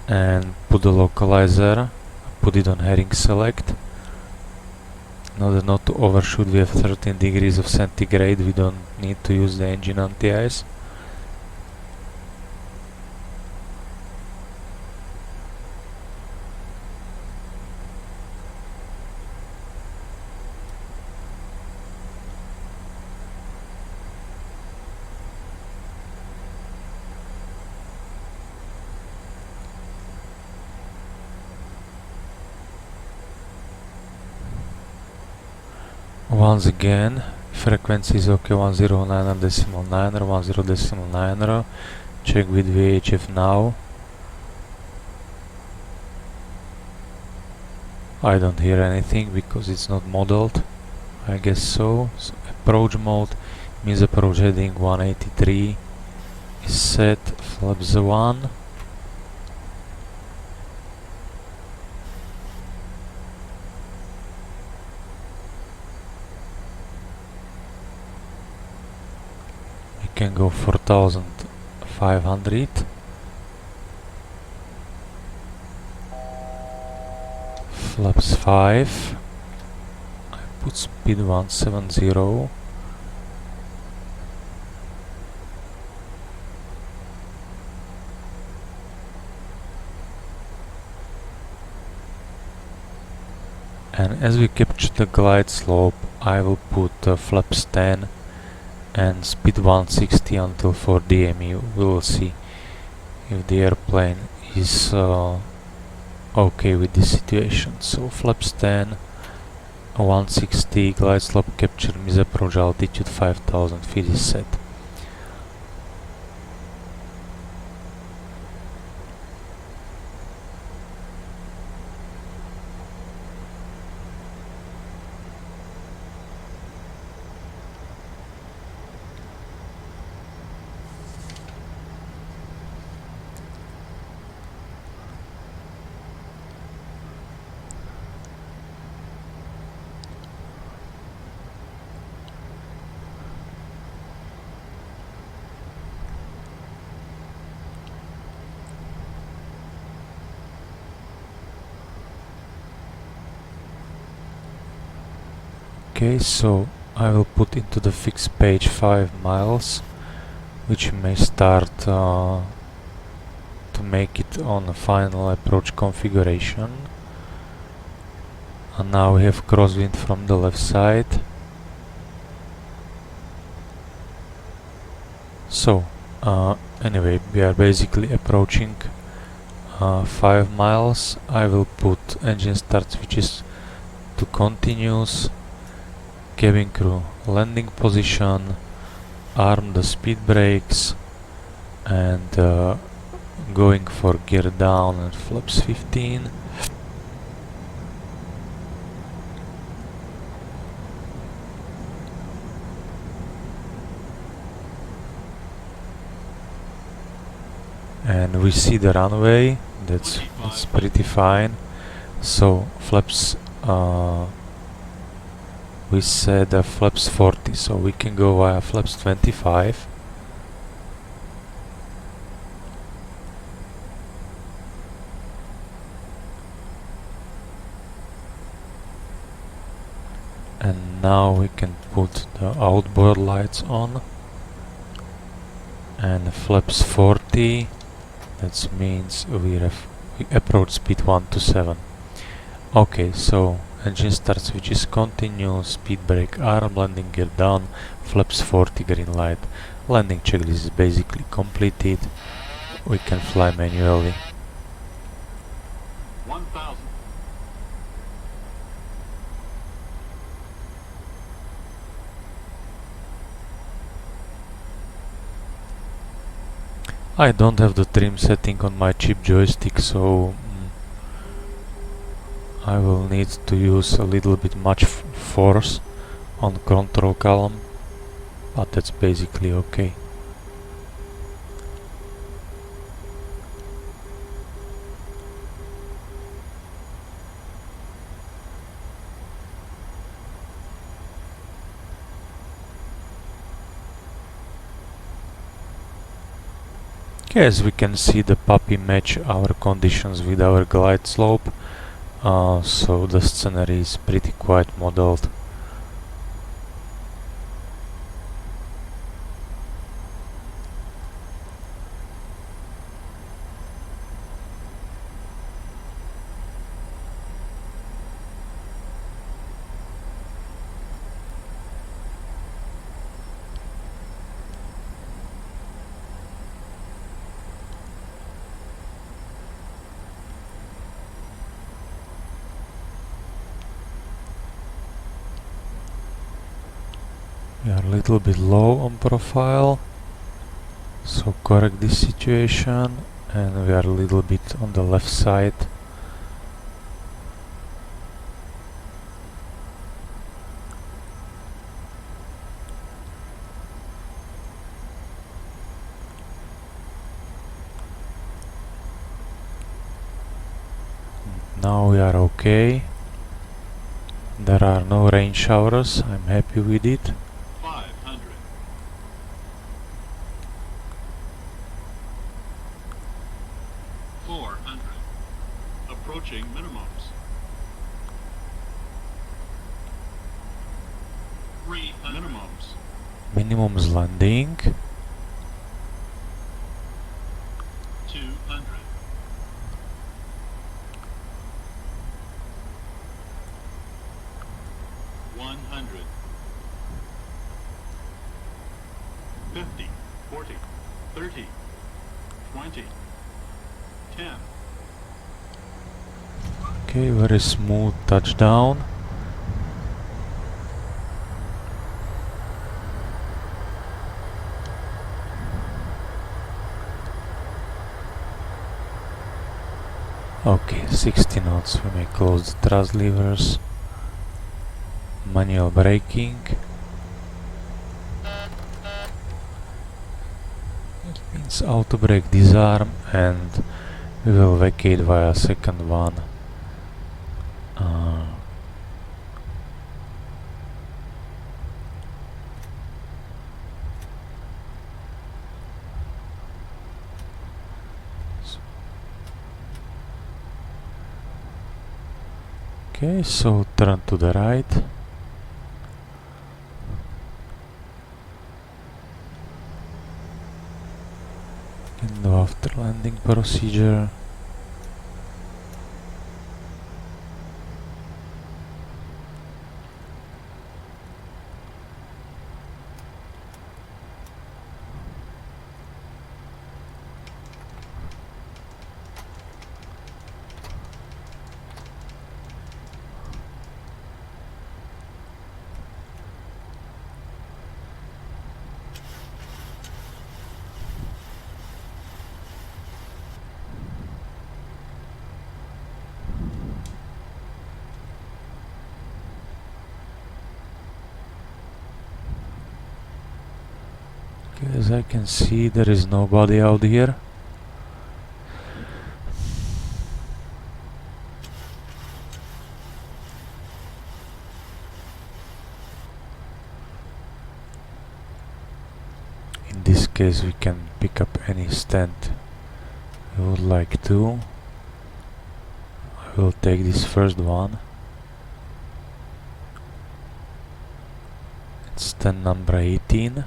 And put the localizer, put it on heading select. In order not to overshoot, we have 13 degrees of centigrade, we don't need to use the engine anti-ice. Once again, frequency is okay, 109.9 or 10.9. Check with VHF now. I don't hear anything because it's not modeled. I guess so. So approach mode means approach heading 183 is set, flaps 1. Can go 4500. Flaps 5. I put speed 170. as we capture the glide slope, I will put flaps 10 and speed 160 until 4 DME. We will see if the airplane is okay with this situation. So flaps 10, 160, glide slope capture, miss approach altitude 5000 feet is set. Okay, so I will put into the fixed page 5 miles, which may start to make it on a final approach configuration. And now we have crosswind from the left side. So anyway, we are basically approaching 5 miles. I will put engine start switches to continuous, cabin crew landing position, arm the speed brakes, and going for gear down and flaps 15. And we see the runway, that's pretty fine. So flaps, we said flaps 40, so we can go via flaps 25. And now we can put the outboard lights on. And flaps 40, that means we approach speed 127. Okay, so engine start switches continue, speed brake arm, landing gear down, flaps 40, green light. Landing checklist is basically completed. We can fly manually. 1000. I don't have the trim setting on my chip joystick, so I will need to use a little bit much force on control column, but that's basically okay. As we can see, the puppy match our conditions with our glide slope, so the scenery is pretty quite modeled. We are a little bit low on profile, so correct this situation, and we are a little bit on the left side. Now we are okay. There are no rain showers, I'm happy with it. 500. Approaching minimums. 300. Minimums. Minimums landing. 200. 100. 50, 40, 30, 20, 10. Okay, very smooth touchdown. Okay, 60 knots. We may close the thrust levers. Manual braking. It means auto brake disarm, and we will vacate via second one. Okay, so turn to the right. And after landing procedure. Okay, as I can see, there is nobody out here. In this case, we can pick up any stand we would like to. I will take this first one. It's stand number 18.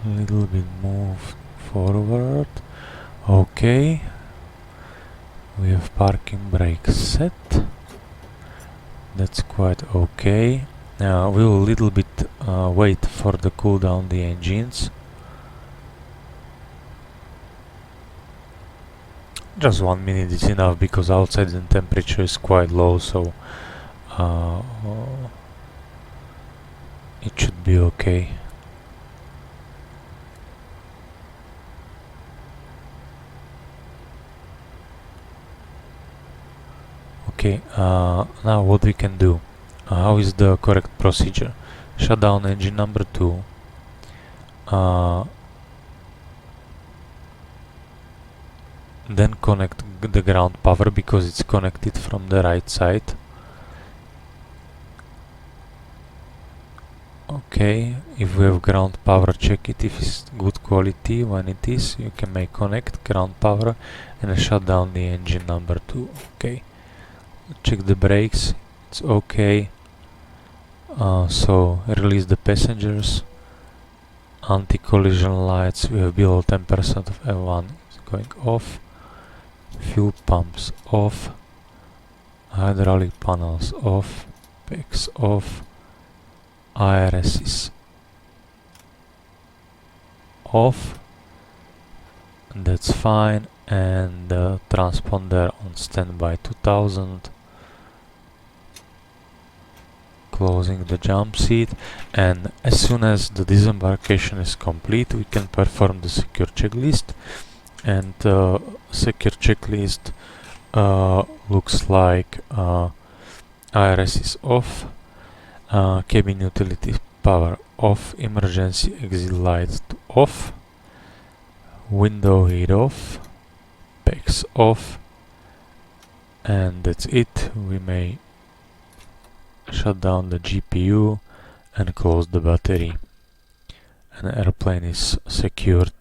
A little bit move forward. Okay, we have parking brake set. That's quite okay. Now we will a little bit wait for the cool down the engines. Just 1 minute is enough, because outside the temperature is quite low, so it should be okay. Okay, now what we can do? How is the correct procedure? Shut down engine number 2. Then connect the ground power, because it's connected from the right side. Okay, if we have ground power, check it if it's good quality. When it is, you can make connect ground power and shut down the engine number 2. Okay, check the brakes, it's okay. So release the passengers. Anti-collision lights, we have below 10% of F1 is going off. Fuel pumps off. Hydraulic panels off. PEX off. IRS is off. That's fine. And the transponder on standby 2000. Closing the jump seat, and as soon as the disembarkation is complete, we can perform the secure checklist. And secure checklist looks like IRS is off, cabin utility power off, emergency exit lights off, window heat off, PEX off, and that's it. We may shut down the GPU and close the battery, and the airplane is secured.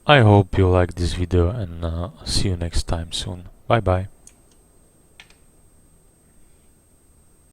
I hope you liked this video, and see you next time soon. Bye bye.